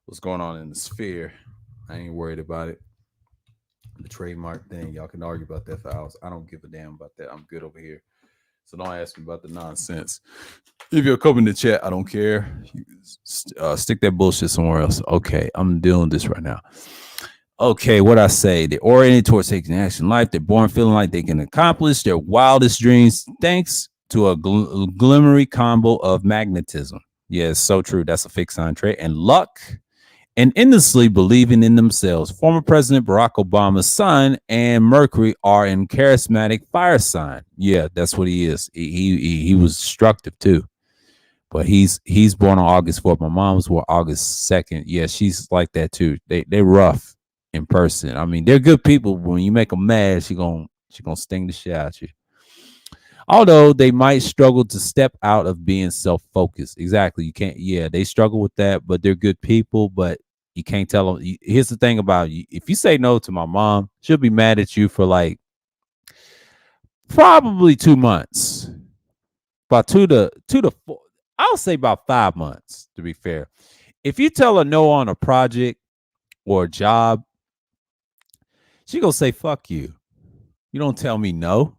[SPEAKER 1] what's going on in the sphere. I ain't worried about it. The trademark thing, y'all can argue about that for hours. I don't give a damn about that. I'm good over here. So don't ask me about the nonsense. If you're coming to chat, I don't care. Stick that bullshit somewhere else. Okay, I'm doing this right now. Okay, what I say, they're oriented towards taking action in life. They're born feeling like they can accomplish their wildest dreams thanks to a glimmery combo of magnetism. Yeah, it's so true. That's a fixed sign trait. And luck, and endlessly believing in themselves. Former President Barack Obama's son and Mercury are in charismatic fire sign. Yeah, that's what he is. He was destructive too. But he's born on August 4th. My mom was born August 2nd. Yeah, she's like that too. They're rough in person. I mean, they're good people. But when you make them mad, she gonna sting the shit out you. Although they might struggle to step out of being self-focused. Exactly. You can't. Yeah, they struggle with that, but they're good people. But you can't tell them. Here's the thing about you: if you say no to my mom, she'll be mad at you for like Probably 2 months. About 2 to 4. I'll say about 5 months, to be fair. If you tell her no on a project or a job, she gonna say fuck you. You don't tell me no.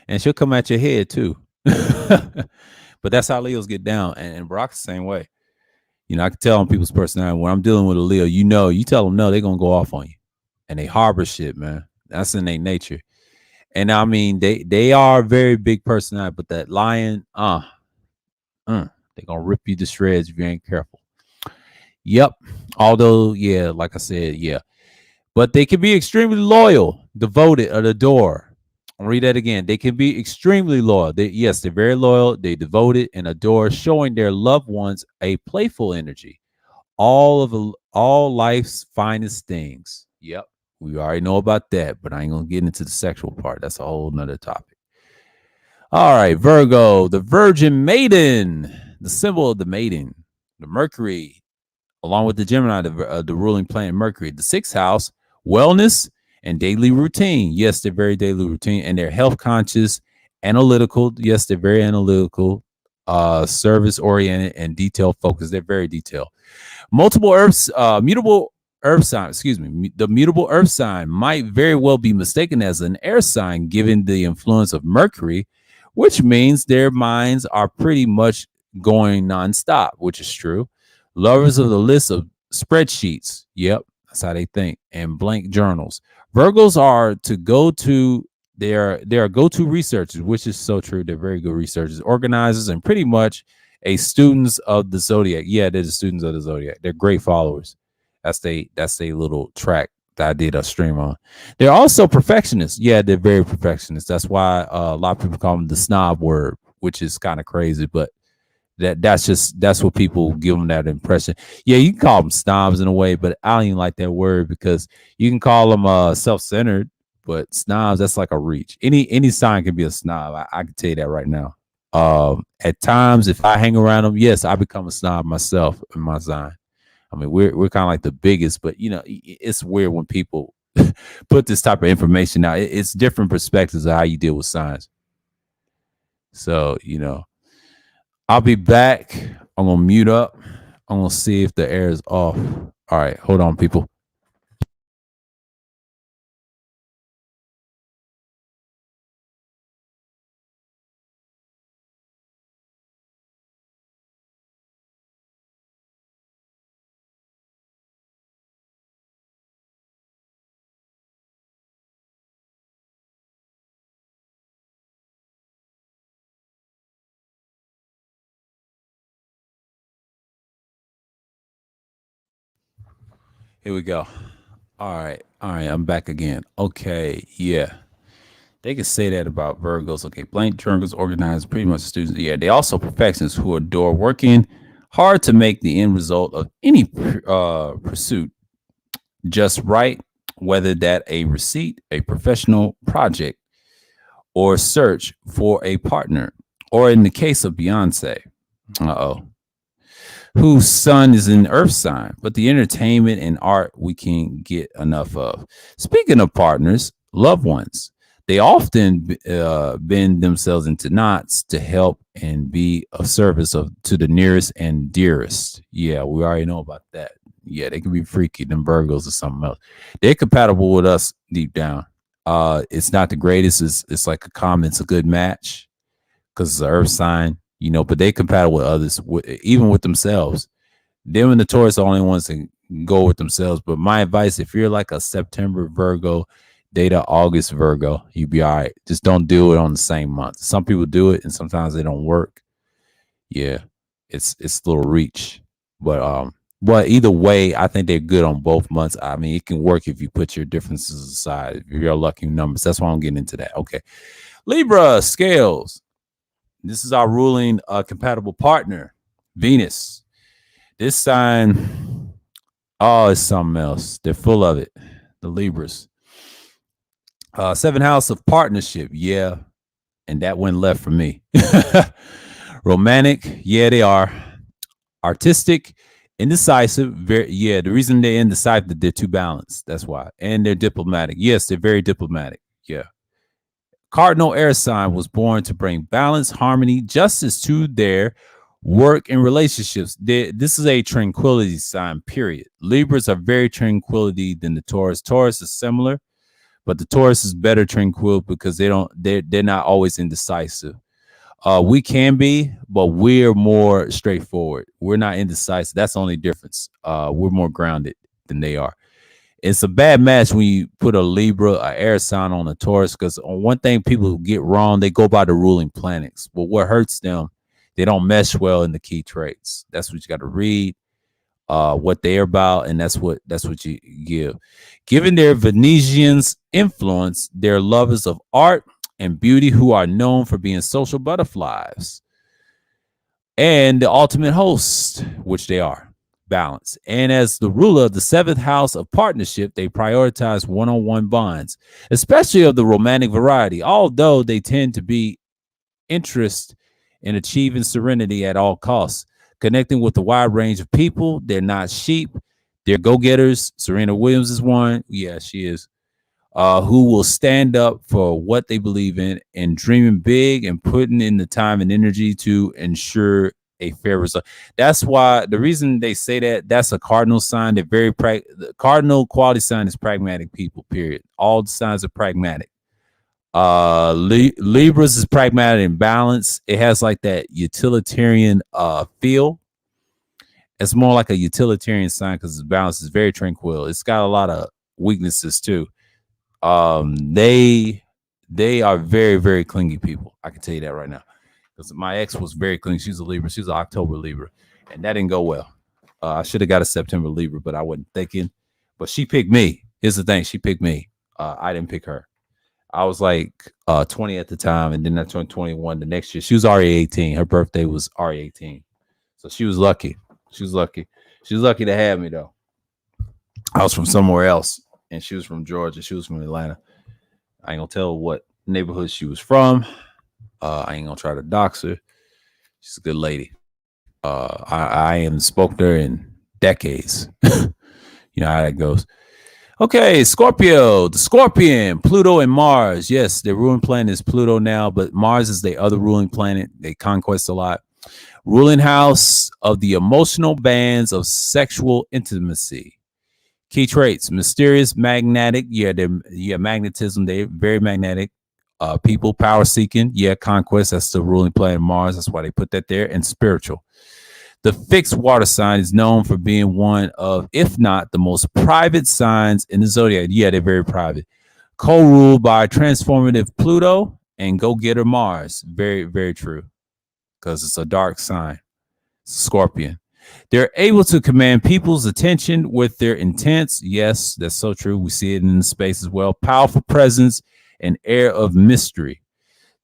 [SPEAKER 1] And she'll come at your head too. But that's how Leos get down. And Barack's the same way. I can tell on people's personality. When I'm dealing with a Leo, you tell them no, they're gonna go off on you. And they harbor shit, man. That's in their nature. And I mean, they are a very big personality, but that lion, they're gonna rip you to shreds if you ain't careful. Yep. Although, yeah, like I said, yeah. But they can be extremely loyal, devoted, or adore. I'll read that again. They can be extremely loyal. Yes, they're very loyal, they devoted and adore, showing their loved ones a playful energy. All life's finest things. Yep. We already know about that, but I ain't gonna get into the sexual part. That's a whole nother topic. All right, Virgo, the Virgin Maiden, the symbol of the maiden, the Mercury, along with the Gemini, the ruling planet Mercury. The sixth house, wellness and daily routine. Yes, they're very daily routine, and they're health conscious, analytical. Yes, they're very analytical, service oriented, and detail focused. They're very detailed. Multiple Earths, mutable Earth sign. Excuse me, the mutable Earth sign might very well be mistaken as an air sign, given the influence of Mercury, which means their minds are pretty much going nonstop, which is true. Lovers of the list of spreadsheets. Yep, that's how they think. And blank journals. Virgos are to go to they are go-to researchers, which is so true. They're very good researchers, organizers, and pretty much a students of the Zodiac. Yeah, they're the students of the Zodiac. They're great followers. That's a little track that I did a stream on. They're also perfectionists. Yeah, they're very perfectionists. That's why a lot of people call them the snob word, which is kind of crazy, but that's what people give them that impression. Yeah, you can call them snobs in a way, but I don't even like that word because you can call them self-centered, but snobs, that's like a reach. Any sign can be a snob. I can tell you that right now. At times, if I hang around them, yes, I become a snob myself in my sign. I mean, we're kind of like the biggest, but it's weird when people put this type of information out. It's different perspectives of how you deal with signs. So I'll be back. I'm gonna mute up. I'm gonna see if the air is off. All right, hold on, people. Here we go. All right, I'm back again. Okay, yeah. They can say that about Virgos. Okay, blank journals organized pretty much students. Yeah, they also perfectionists who adore working hard to make the end result of any pursuit just right, whether that a receipt, a professional project, or search for a partner, or in the case of Beyonce, whose sun is an earth sign, but the entertainment and art we can't get enough of. Speaking of partners, loved ones, they often bend themselves into knots to help and be of service to the nearest and dearest. Yeah, we already know about that. Yeah, they can be freaky. Them Virgos or something else. They're compatible with us deep down. It's not the greatest. It's like a common. It's a good match because it's an earth sign, but they compatible with others, even with themselves. Them and the Taurus are the only ones that go with themselves. But my advice, if you're like a September Virgo, date a August Virgo, you'll be all right. Just don't do it on the same month. Some people do it and sometimes they don't work. Yeah, it's a little reach. But either way, I think they're good on both months. I mean, it can work if you put your differences aside. If you're lucky numbers, that's why I'm getting into that. Okay, Libra scales. This is our ruling compatible partner, Venus. This sign, oh, it's something else. They're full of it. The Libras. Seventh house of partnership. Yeah. And that went left for me. Romantic. Yeah, they are. Artistic. Indecisive. The reason they're indecisive, they're too balanced. That's why. And they're diplomatic. Yes, they're very diplomatic. Yeah. Cardinal air sign was born to bring balance, harmony, justice to their work and relationships. This is a tranquility sign, period. Libras are very tranquility than the Taurus. Taurus is similar, but the Taurus is better tranquil because they're not always indecisive. We can be, but we're more straightforward. We're not indecisive. That's the only difference. We're more grounded than they are. It's a bad match when you put a Libra, a air sign on a Taurus, because on one thing people get wrong, they go by the ruling planets. But what hurts them, they don't mesh well in the key traits. That's what you got to read, what they're about, and that's what you give. Given their Venetians influence, they're lovers of art and beauty who are known for being social butterflies. And the ultimate host, which they are. Balance. And as the ruler of the seventh house of partnership, they prioritize one-on-one bonds, especially of the romantic variety, although they tend to be interested in achieving serenity at all costs. Connecting with a wide range of people, they're not sheep, they're go-getters. Serena Williams is one. Yeah, she is. Who will stand up for what they believe in and dreaming big and putting in the time and energy to ensure a fair result. That's why the reason they say that's a cardinal sign. They're the cardinal quality sign is pragmatic people, period. All the signs are pragmatic. Libras is pragmatic and balanced. It has like that utilitarian feel. It's more like a utilitarian sign because its balance is very tranquil. It's got a lot of weaknesses too. They are very, very clingy people. I can tell you that right now. Because my ex was very clingy. She's a Libra. She's an October Libra. And that didn't go well. I should have got a September Libra, but I wasn't thinking. But she picked me. Here's the thing. She picked me. I didn't pick her. I was like 20 at the time. And then I turned 21 the next year. She was already 18. Her birthday was already 18. So she was lucky. She was lucky. She was lucky to have me, though. I was from somewhere else. And she was from Georgia. She was from Atlanta. I ain't gonna tell what neighborhood she was from. I ain't gonna try to dox her. She's a good lady. I haven't spoke to her in decades. You know how that goes. Okay, Scorpio, the Scorpion, Pluto and Mars. Yes, their ruling planet is Pluto now, but Mars is their other ruling planet. They conquest a lot. Ruling house of the emotional bands of sexual intimacy. Key traits: mysterious, magnetic. Yeah, magnetism. They're very magnetic. People, power seeking. Yeah, conquest. That's the ruling planet Mars. That's why they put that there. And spiritual. The fixed water sign is known for being one of, if not the most private signs in the zodiac. Yeah, they're very private. Co-ruled by transformative Pluto and go-getter Mars. Very, very true. Because it's a dark sign. Scorpion. They're able to command people's attention with their intents. Yes, that's so true. We see it in the space as well. Powerful presence and air of mystery.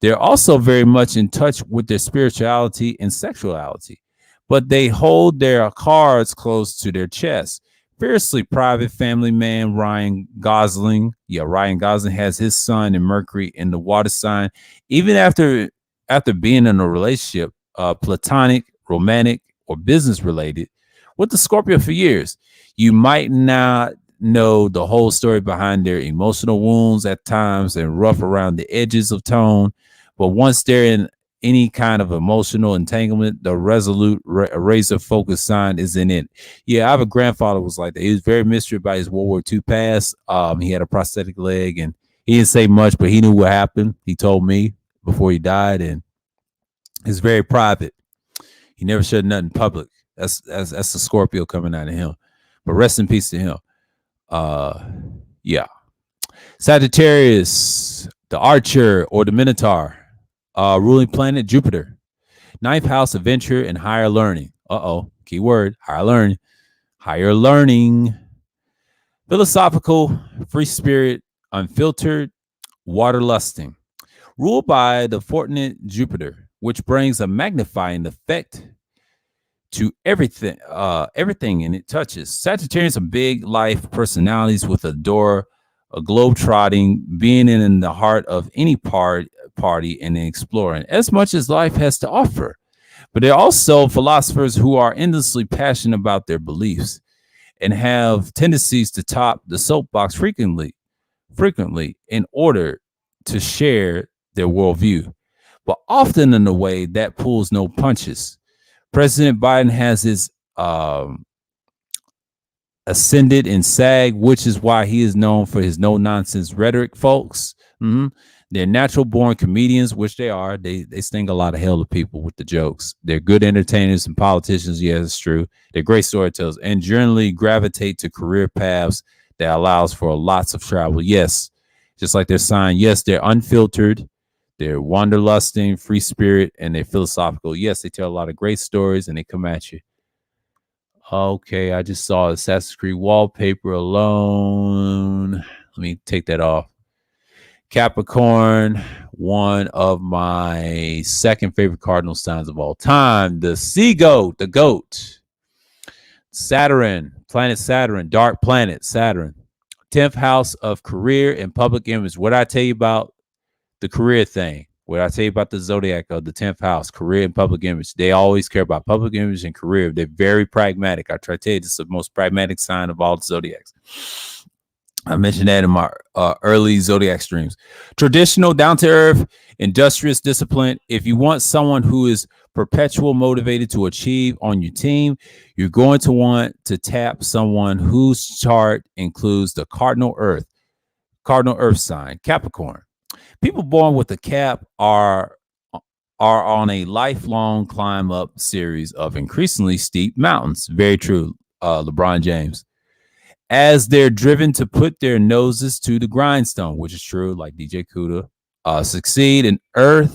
[SPEAKER 1] They're also very much in touch with their spirituality and sexuality, but they hold their cards close to their chest. Fiercely private family man Ryan Gosling. Yeah, Ryan Gosling has his sun and Mercury in the water sign. Even after being in a relationship, platonic, romantic, or business related with the Scorpio for years, you might not know the whole story behind their emotional wounds at times and rough around the edges of tone. But once they're in any kind of emotional entanglement, the resolute razor focused sign is in it. Yeah, I have a grandfather was like that. He was very mystery about his World War II past. He had a prosthetic leg and he didn't say much, but he knew what happened. He told me before he died, and it's very private. He never shared nothing public. That's the Scorpio coming out of him. But rest in peace to him. Yeah. Sagittarius, the Archer or the Minotaur, ruling planet Jupiter. Ninth house, adventure and higher learning. Keyword, higher learning. Higher learning. Philosophical, free spirit, unfiltered, water lusting. Ruled by the fortunate Jupiter, which brings a magnifying effect to everything in it touches. Sagittarians are big life personalities with a globe-trotting, being in the heart of any party and exploring as much as life has to offer. But they're also philosophers who are endlessly passionate about their beliefs and have tendencies to top the soapbox frequently in order to share their worldview, but often in a way that pulls no punches. President Biden has his ascended in SAG, which is why he is known for his no nonsense rhetoric, folks. Mm-hmm. They're natural born comedians, which they are. They sting a lot of hell to people with the jokes. They're good entertainers and politicians. Yes, it's true. They're great storytellers and generally gravitate to career paths that allows for lots of travel. Yes, just like their sign. Yes, they're unfiltered. They're wanderlusting, free spirit, and they're philosophical. Yes, they tell a lot of great stories and they come at you. Okay, I just saw Assassin's Creed wallpaper alone. Let me take that off. Capricorn, one of my second favorite cardinal signs of all time. The sea goat, the goat. Saturn, planet Saturn, dark planet Saturn. 10th house of career and public image. What did I tell you about the career thing? What I tell you about the Zodiac of the 10th house, career and public image. They always care about public image and career. They're very pragmatic. I try to tell you, this is the most pragmatic sign of all the Zodiacs. I mentioned that in my early Zodiac streams. Traditional, down to earth, industrious, disciplined. If you want someone who is perpetual motivated to achieve on your team, you're going to want to tap someone whose chart includes the cardinal earth sign, Capricorn. People born with a cap are on a lifelong climb up series of increasingly steep mountains. Very true, LeBron James. As they're driven to put their noses to the grindstone, which is true, like DJ Kuda, succeed in earn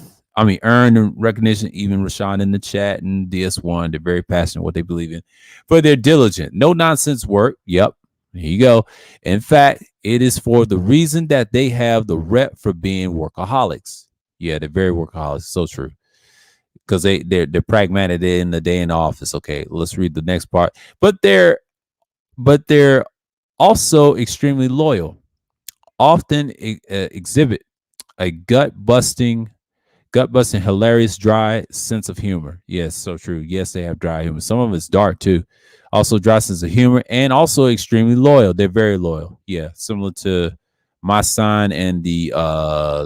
[SPEAKER 1] recognition, even Rashawn in the chat and DS1. They're very passionate what they believe in. For their diligent, no nonsense work. Yep. Here you go. In fact, it is for the reason that they have the rep for being workaholics. Yeah, they're very workaholics. So true. Because they're pragmatic. They're in the day in the office. Okay, let's read the next part. But they're also extremely loyal. Often exhibit a gut busting, hilarious, dry sense of humor. Yes, so true. Yes, they have dry humor. Some of it's dark too. Also, dry sense of humor and also extremely loyal. They're very loyal. Yeah, similar to my sign and the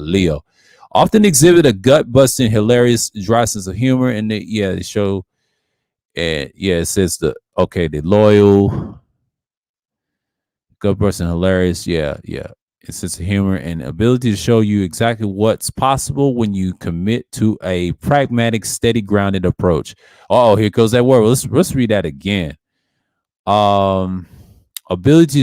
[SPEAKER 1] Leo. Often exhibit a gut busting, hilarious, dry sense of humor, and they show. And yeah, it says they're loyal, gut busting, hilarious. Yeah, yeah. It's sense of humor and ability to show you exactly what's possible when you commit to a pragmatic, steady, grounded approach. Oh, here goes that word. Let's read that again. Ability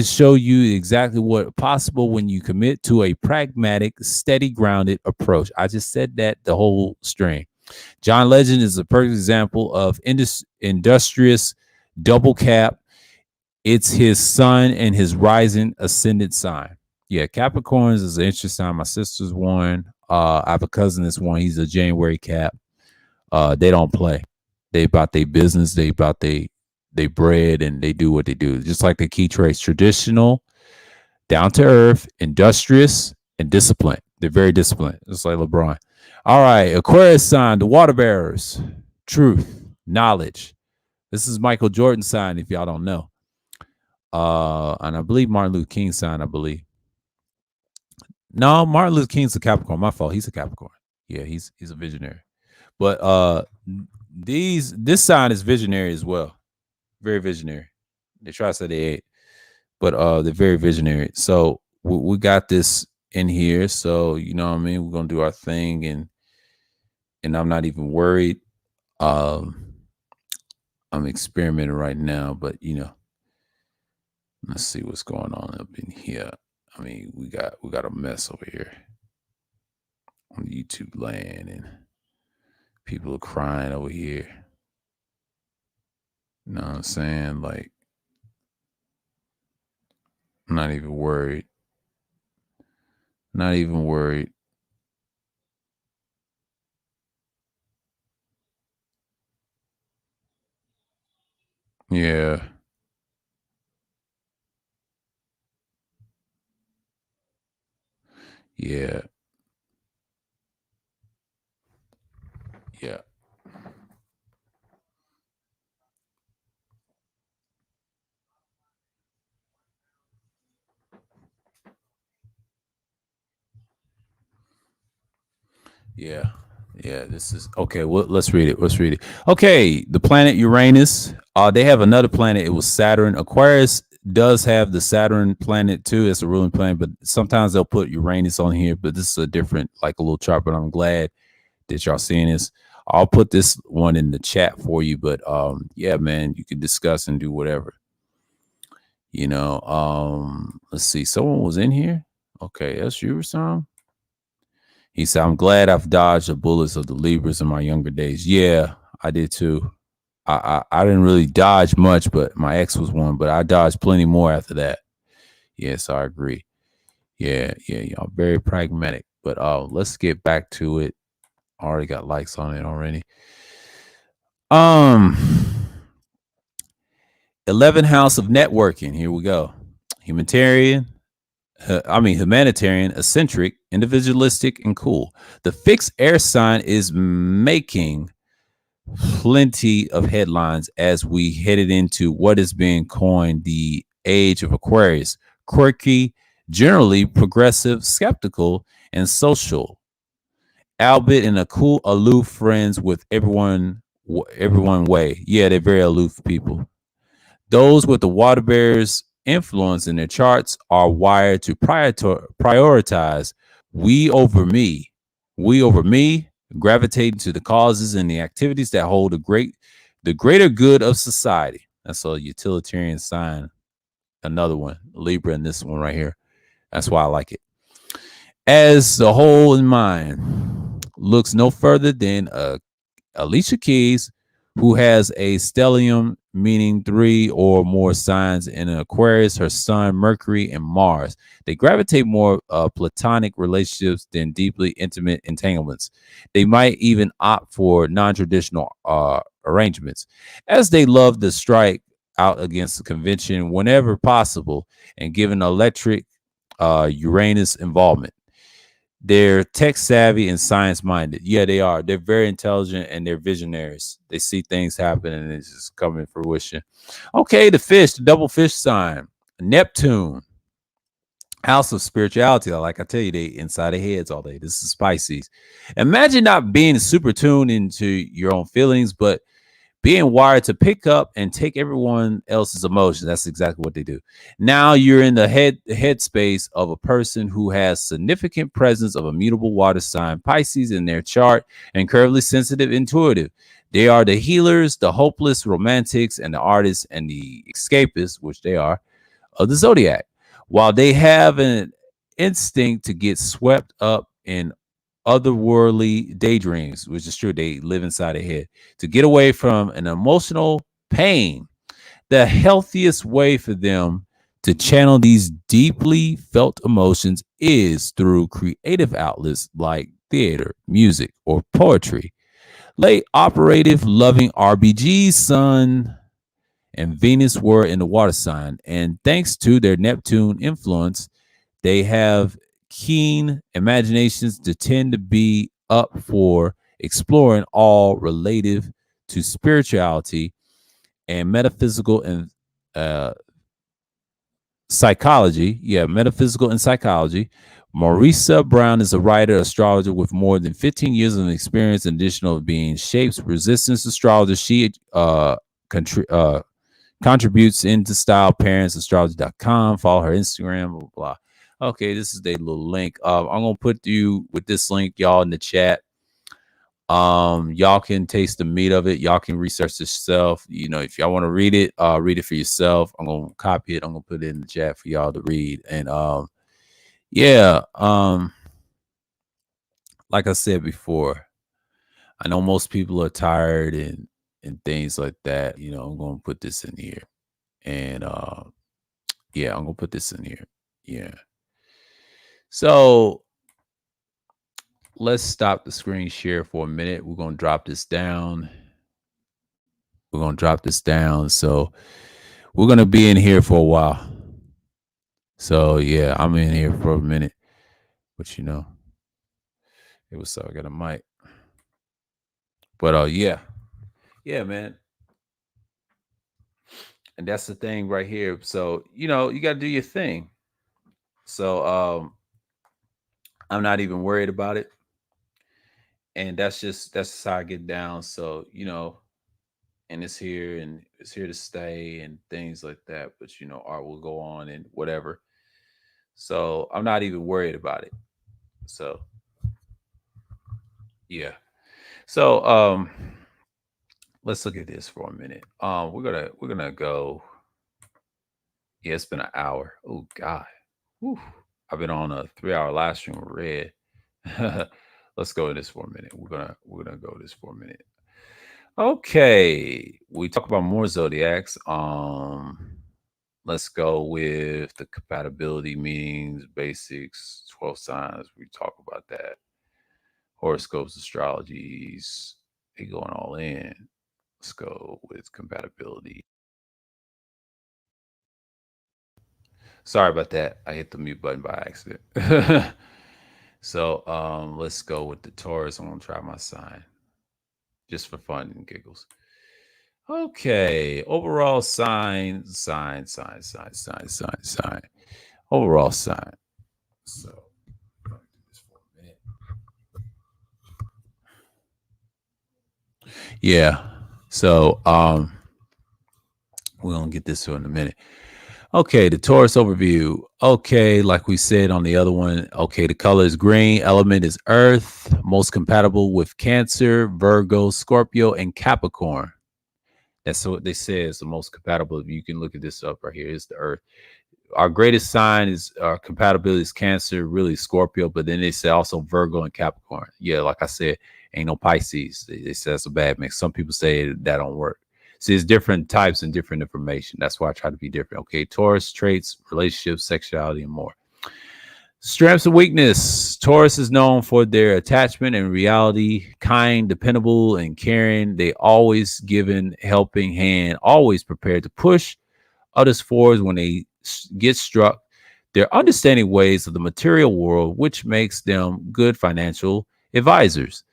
[SPEAKER 1] to show you exactly what possible when you commit to a pragmatic, steady, grounded approach. I just said that the whole string. John Legend is a perfect example of industrious double cap. It's his sun and his rising ascendant sign. Yeah, Capricorns is an interesting sign. My sister's one. I have a cousin that's one. He's a January cap. They don't play. They about their business. They about they bread and they do what they do. Just like the key traits: traditional, down to earth, industrious, and disciplined. They're very disciplined, just like LeBron. All right, Aquarius sign, the water bearers, truth, knowledge. This is Michael Jordan's sign, if y'all don't know. And I believe Martin Luther King's sign, I believe. No, Martin Luther King's a Capricorn. My fault. He's a Capricorn. Yeah, he's a visionary. But this sign is visionary as well. Very visionary. They try to say they ate, but they're very visionary. So we got this in here. So you know what I mean. We're gonna do our thing, and I'm not even worried. Um, I'm experimenting right now, but let's see what's going on up in here. I mean, we got a mess over here on YouTube land, and people are crying over here. You know what I'm saying? Like, I'm not even worried. Not even worried. Yeah. Yeah. Yeah. Yeah. Yeah, this is okay. Well, let's read it. Let's read it. Okay, the planet Uranus. They have another planet. It was Saturn. Aquarius does have the Saturn planet too as a ruling planet, but sometimes they'll put Uranus on here. But this is a different, like a little chart. But I'm glad that y'all seeing this. I'll put this one in the chat for you. But yeah, man, you can discuss and do whatever. Let's see. Someone was in here. Okay, that's you, Sam. He said, I'm glad I've dodged the bullets of the Libras in my younger days. Yeah, I did too. I didn't really dodge much, but my ex was one, but I dodged plenty more after that. Yes, I agree. Yeah, y'all very pragmatic. But let's get back to it. I already got likes on it already. Um 11th house of networking. Here we go. Humanitarian, eccentric, individualistic, and cool. The fixed air sign is making plenty of headlines as we headed into what is being coined the age of Aquarius. Quirky, generally progressive, skeptical, and social. Albeit in a cool, aloof friends with everyone way. Yeah, they're very aloof people. Those with the water bearers influence in their charts are wired to prioritize we over me. We over me, gravitating to the causes and the activities that hold the greater good of society. That's a utilitarian sign. Another one, Libra, and this one right here. That's why I like it. As the whole in mind looks no further than Alicia Keys, who has a stellium, meaning 3 or more signs in an Aquarius, her sun, Mercury, and Mars. They gravitate more platonic relationships than deeply intimate entanglements. They might even opt for non-traditional arrangements, as they love to strike out against the convention whenever possible, and given electric Uranus involvement. They're tech savvy and science minded. Yeah, they are. They're very intelligent and they're visionaries. They see things happen and it's just coming to fruition. Okay, the fish, the double fish sign, Neptune, house of spirituality. Like I tell you, they inside their heads all day. This is Pisces. Imagine not being super tuned into your own feelings, but being wired to pick up and take everyone else's emotions. That's exactly what they do. Now you're in the headspace of a person who has significant presence of a mutable water sign, Pisces, in their chart, and incredibly sensitive, intuitive. They are the healers, the hopeless romantics, and the artists and the escapists, which they are, of the Zodiac. While they have an instinct to get swept up in otherworldly daydreams, which is true. They live inside their head to get away from an emotional pain. The healthiest way for them to channel these deeply felt emotions is through creative outlets like theater, music, or poetry. Late operative loving RBG's Sun and Venus were in the water sign, and thanks to their Neptune influence, they have keen imaginations that tend to be up for exploring all relative to spirituality and metaphysical and uh, psychology. Yeah, metaphysical and psychology. Marisa Brown is a writer, astrologer with more than 15 years of experience in additional being shapes resistance astrologer. She contributes into style parents astrology.com. Follow her Instagram, blah, blah. Okay, this is a little link. I'm gonna put you with this link, y'all, in the chat. Y'all can taste the meat of it. Y'all can research this yourself. If y'all want to read it for yourself. I'm gonna copy it. I'm gonna put it in the chat for y'all to read. And yeah, like I said before, I know most people are tired and things like that. I'm gonna put this in here. And yeah, I'm gonna put this in here. Yeah. So let's stop the screen share for a minute. We're gonna drop this down. So we're gonna be in here for a while. So yeah, I'm in here for a minute. But it was so I got a mic. But yeah. Yeah, man. And that's the thing right here. So, you gotta do your thing. So I'm not even worried about it. And that's how I get down. So, and it's here to stay and things like that. But art will go on and whatever. So I'm not even worried about it. So yeah. So let's look at this for a minute. We're gonna go. Yeah, it's been an hour. Oh God. Whew. I've been on a 3-hour live stream with Red. Let's go with this for a minute. We're gonna go with this for a minute. Okay. We talk about more zodiacs. Let's go with the compatibility meanings, basics, 12 signs. We talk about that. Horoscopes, astrologies, they going all in. Let's go with compatibility. Sorry about that. I hit the mute button by accident. So let's go with the Taurus. I'm gonna try my sign just for fun and giggles. Okay. Overall sign. Overall sign. So do this for a minute. Yeah. So we're gonna get this to in a minute. Okay, the Taurus overview. Okay, like we said on the other one, okay, the color is green, element is earth, most compatible with Cancer, Virgo, Scorpio, and Capricorn. That's what they say is the most compatible. You can look at this up right here. It's the earth. Our greatest sign is our compatibility is Cancer, really Scorpio, but then they say also Virgo and Capricorn. Yeah, like I said, ain't no Pisces. They say that's a bad mix. Some people say that don't work. See, it's different types and different information. That's why I try to be different. Okay, Taurus traits, relationships, sexuality, and more. Strengths and weakness. Taurus is known for their attachment and reality, kind, dependable, and caring. They always given helping hand, always prepared to push others forward when they get struck. Their understanding ways of the material world, which makes them good financial advisors.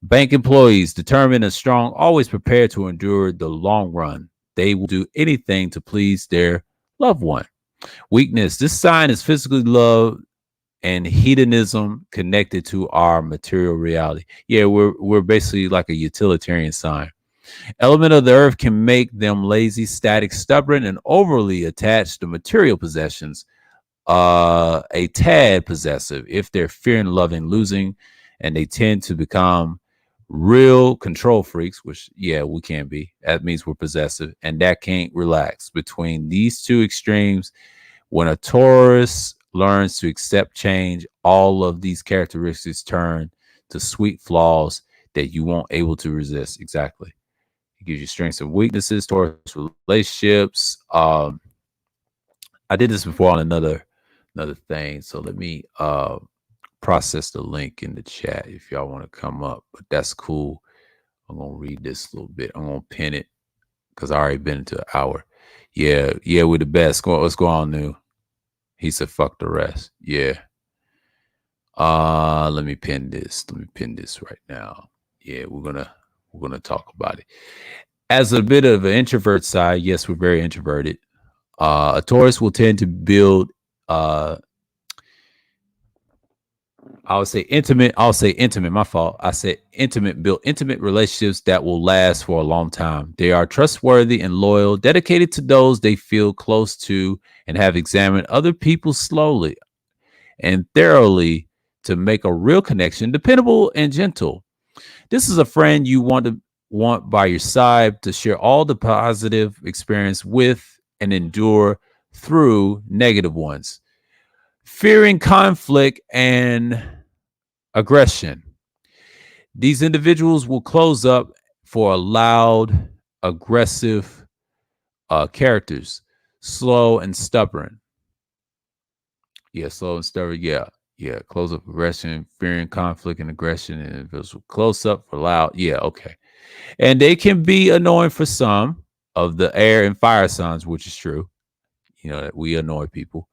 [SPEAKER 1] Bank employees, determined and strong, always prepared to endure the long run. They will do anything to please their loved one. Weakness. This sign is physically love and hedonism connected to our material reality. Yeah, we're basically like a utilitarian sign. Element of the earth can make them lazy, static, stubborn, and overly attached to material possessions. A tad possessive if they're fearing loving losing, and they tend to become real control freaks, which yeah, we can be. That means we're possessive, and that can't relax. Between these two extremes, when a Taurus learns to accept change, all of these characteristics turn to sweet flaws that you won't able to resist. Exactly. It gives you strengths and weaknesses, Taurus relationships. I did this before on another thing. So let me process the link in the chat if y'all want to come up. But that's cool. I'm gonna read this a little bit. I'm gonna pin it because I already been into an hour. Yeah, we're the best. What's going on, new? He said, "Fuck the rest." Yeah. Let me pin this. Let me pin this right now. Yeah, we're gonna talk about it. As a bit of an introvert side, yes, we're very introverted. A Taurus will tend to build I'll say intimate. My fault. I said intimate, build intimate relationships that will last for a long time. They are trustworthy and loyal, dedicated to those they feel close to, and have examined other people slowly and thoroughly to make a real connection, dependable and gentle. This is a friend you want by your side to share all the positive experience with and endure through negative ones. Fearing conflict and aggression. These individuals will close up for a loud, aggressive characters, slow and stubborn. Yeah, slow and stubborn. Yeah. Close up aggression, fearing conflict and aggression, and individuals will close up for loud. Yeah, okay. And they can be annoying for some of the air and fire signs, which is true. That we annoy people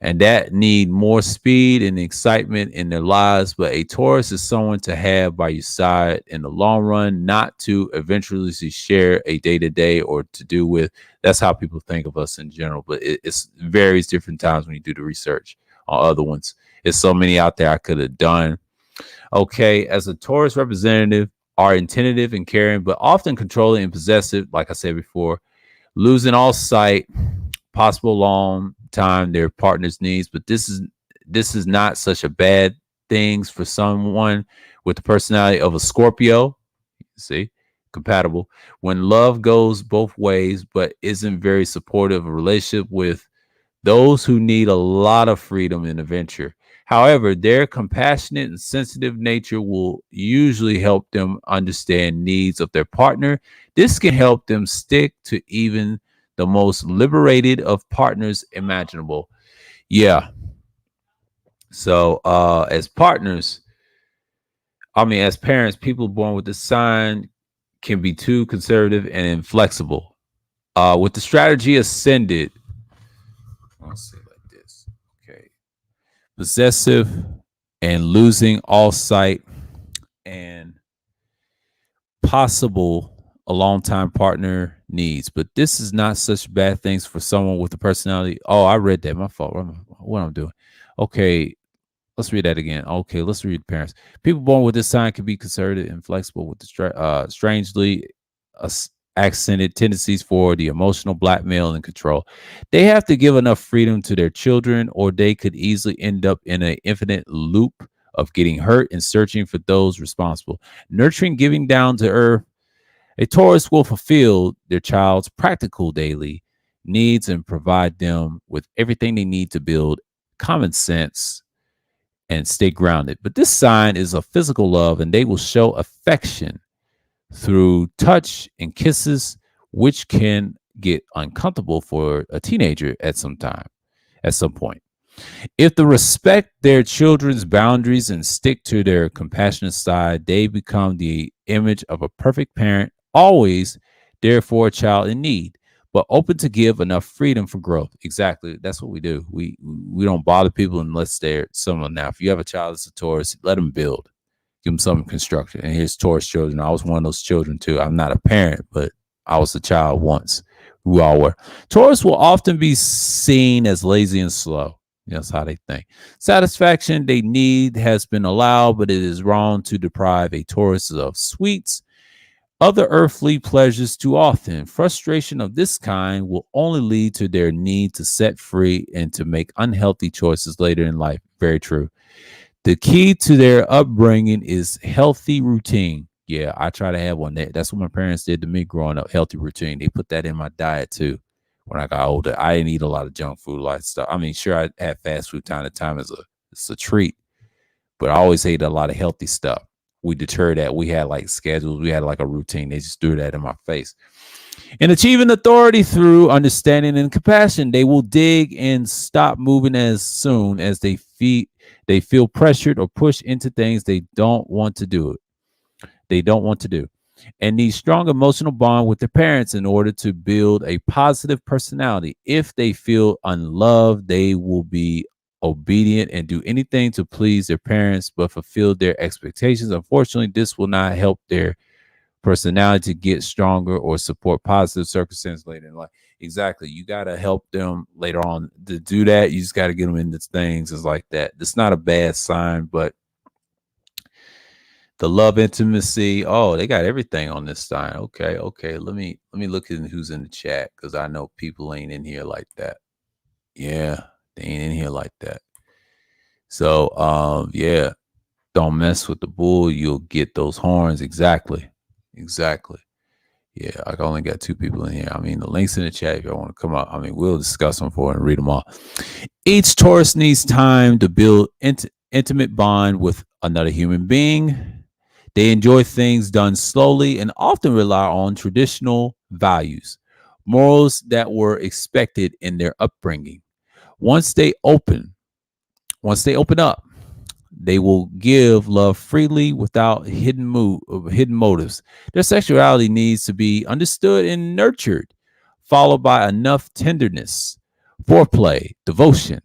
[SPEAKER 1] and that need more speed and excitement in their lives. But a Taurus is someone to have by your side in the long run, not to eventually share a day to day or to do with. That's how people think of us in general. But it's varies different times when you do the research on other ones. There's so many out there I could have done. Okay, as a Taurus representative, are attentive and caring, but often controlling and possessive, like I said before, losing all sight, possible long time their partner's needs. But this is not such a bad things for someone with the personality of a Scorpio. See, compatible. When love goes both ways, but isn't very supportive of a relationship with those who need a lot of freedom and adventure. However, their compassionate and sensitive nature will usually help them understand needs of their partner. This can help them stick to even the most liberated of partners imaginable. Yeah. So as partners, as parents, people born with this sign can be too conservative and inflexible. With the strategy ascended, I'll say it like this. Okay. Possessive and losing all sight and possible a long time partner needs. But this is not such bad things for someone with a personality. Oh, I read that. My fault. What I'm doing. Okay. Let's read that again. Okay, let's read parents. People born with this sign can be conservative and flexible with the strangely accented tendencies for the emotional blackmail and control. They have to give enough freedom to their children, or they could easily end up in an infinite loop of getting hurt and searching for those responsible. Nurturing, giving down to earth, a Taurus will fulfill their child's practical daily needs and provide them with everything they need to build common sense and stay grounded. But this sign is a physical love, and they will show affection through touch and kisses, which can get uncomfortable for a teenager at some point. If they respect their children's boundaries and stick to their compassionate side, they become the image of a perfect parent, always there for a child in need, but open to give enough freedom for growth. Exactly. That's what we do. We don't bother people unless they're someone. Now, if you have a child that's a Taurus, let them build. Give them some construction. And here's Taurus children. I was one of those children too. I'm not a parent, but I was a child once. We all were. Taurus will often be seen as lazy and slow. That's how they think. Satisfaction they need has been allowed, but it is wrong to deprive a Taurus of sweets, other earthly pleasures too often. Frustration of this kind will only lead to their need to set free and to make unhealthy choices later in life. Very true. The key to their upbringing is healthy routine. Yeah, I try to have one. That's what my parents did to me growing up. Healthy routine. They put that in my diet too. When I got older, I didn't eat a lot of junk food like stuff. I mean, sure, I had fast food time to time as a treat, but I always ate a lot of healthy stuff. We deterred that. We had like schedules. We had like a routine. They just threw that in my face. In achieving authority through understanding and compassion, they will dig and stop moving as soon as they feel pressured or pushed into things they don't want to do. They don't want to do. And need strong emotional bond with their parents in order to build a positive personality. If they feel unloved, they will be obedient and do anything to please their parents, but fulfill their expectations. Unfortunately, this will not help their personality to get stronger or support positive circumstances later in life. Exactly. You got to help them later on to do that. You just got to get them into things is like that. It's not a bad sign, but the love intimacy. Oh, they got everything on this sign. Okay, okay. Let me look at who's in the chat because I know people ain't in here like that. Yeah, they ain't in here like that. So yeah, don't mess with the bull. You'll get those horns. Exactly. Exactly. Yeah, I only got two people in here. I mean, the links in the chat if y'all want to come up. I mean, we'll discuss them for and read them all. Each Taurus needs time to build intimate bond with another human being. They enjoy things done slowly and often rely on traditional values, morals that were expected in their upbringing. Once they open, once they open up, they will give love freely without hidden motives. Their sexuality needs to be understood and nurtured, followed by enough tenderness, foreplay, devotion.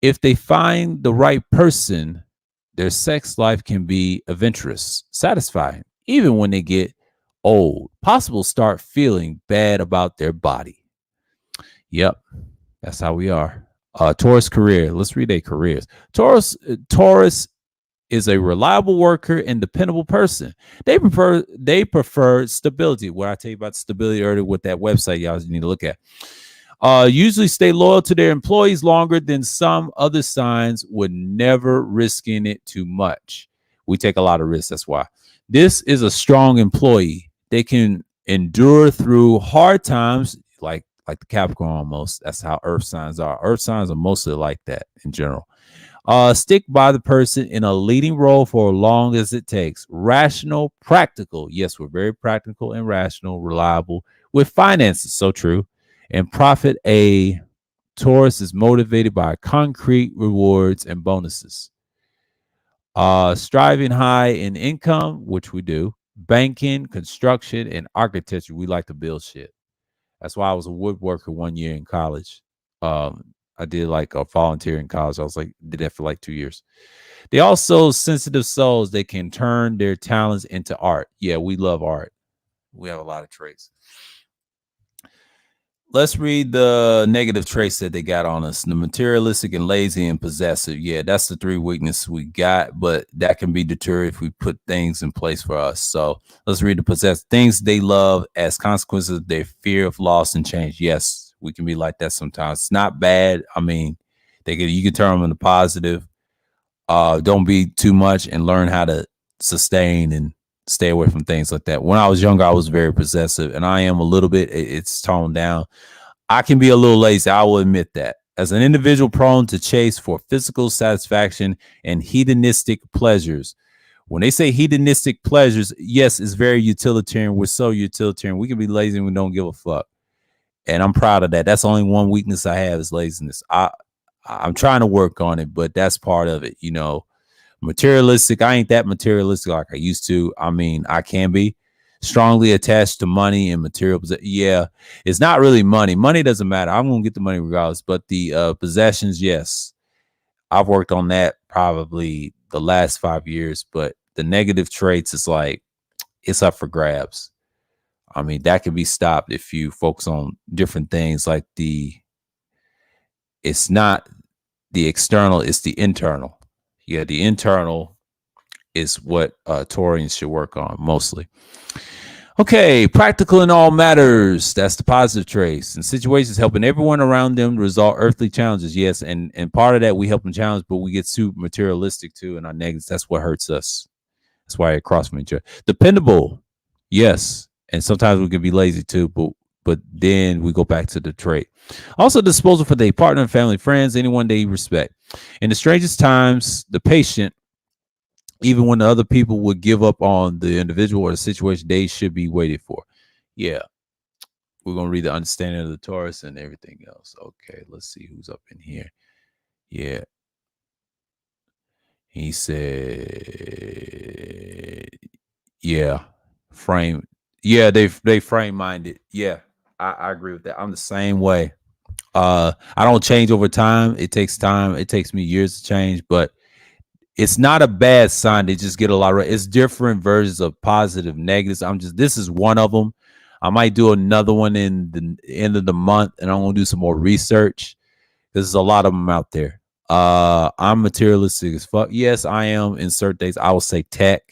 [SPEAKER 1] If they find the right person, their sex life can be adventurous, satisfying, even when they get old. Possible start feeling bad about their body. Yep, that's how we are. Taurus career. Let's read their careers. Taurus is a reliable worker and dependable person. They prefer stability. What I tell you about stability earlier with that website, y'all need to look at. Usually stay loyal to their employees longer than some other signs, would never risking it too much. We take a lot of risks. That's why. This is a strong employee. They can endure through hard times, like the Capricorn almost. That's how Earth signs are. Earth signs are mostly like that in general. Stick by the person in a leading role for as long as it takes. Rational, practical. Yes, we're very practical and rational, reliable with finances. So true. And profit. A Taurus is motivated by concrete rewards and bonuses. Striving high in income, which we do. Banking, construction, and architecture. We like to build shit. That's why I was a woodworker 1 year in college. I did like a volunteer in college. I was like, did that for like 2 years. They also sensitive souls. They can turn their talents into art. Yeah, we love art. We have a lot of traits. Let's read the negative traits that they got on us. The materialistic and lazy and possessive. Yeah, that's the three weaknesses we got, but that can be deterred if we put things in place for us. So let's read the possessive. Things they love as consequences of their fear of loss and change. Yes, we can be like that sometimes. It's not bad. I mean, you can turn them into positive. Don't be too much and learn how to sustain and stay away from things like that. When I was younger, I was very possessive, and I am a little bit. It's toned down. I can be a little lazy. I will admit that. As an individual prone to chase for physical satisfaction and hedonistic pleasures. When they say hedonistic pleasures, yes, it's very utilitarian. We're so utilitarian. We can be lazy and we don't give a fuck. And I'm proud of that. That's only one weakness I have is laziness. I'm trying to work on it, but that's part of it, Materialistic. I ain't that materialistic like I used to. I mean, I can be strongly attached to money and material. Yeah, it's not really money. Money doesn't matter. I'm going to get the money regardless. But the possessions, yes. I've worked on that probably the last 5 years. But the negative traits is like, it's up for grabs. I mean, that can be stopped if you focus on different things like it's not the external, it's the internal. Yeah, the internal is what Taurians should work on mostly. Okay, practical in all matters. That's the positive traits. And situations helping everyone around them resolve earthly challenges. Yes, and part of that we help them challenge, but we get super materialistic too in our negatives. That's what hurts us. That's why it crossed from each other. Dependable. Yes. And sometimes we can be lazy too, but then we go back to the trait. Also disposal for their partner, family, friends, anyone they respect. In the strangest times, the patient, even when the other people would give up on the individual or the situation, they should be waited for. Yeah. We're going to read the understanding of the Taurus and everything else. Okay, let's see who's up in here. Yeah. He said, yeah, frame. Yeah, they frame minded. Yeah, I agree with that. I'm the same way. I don't change over time. It takes time. It takes me years to change, but it's not a bad sign. They just get a lot of. It's different versions of positive, negatives. This is one of them. I might do another one in the end of the month, and I'm gonna do some more research. There's a lot of them out there. I'm materialistic as fuck. Yes, I am in certain things. I will say tech,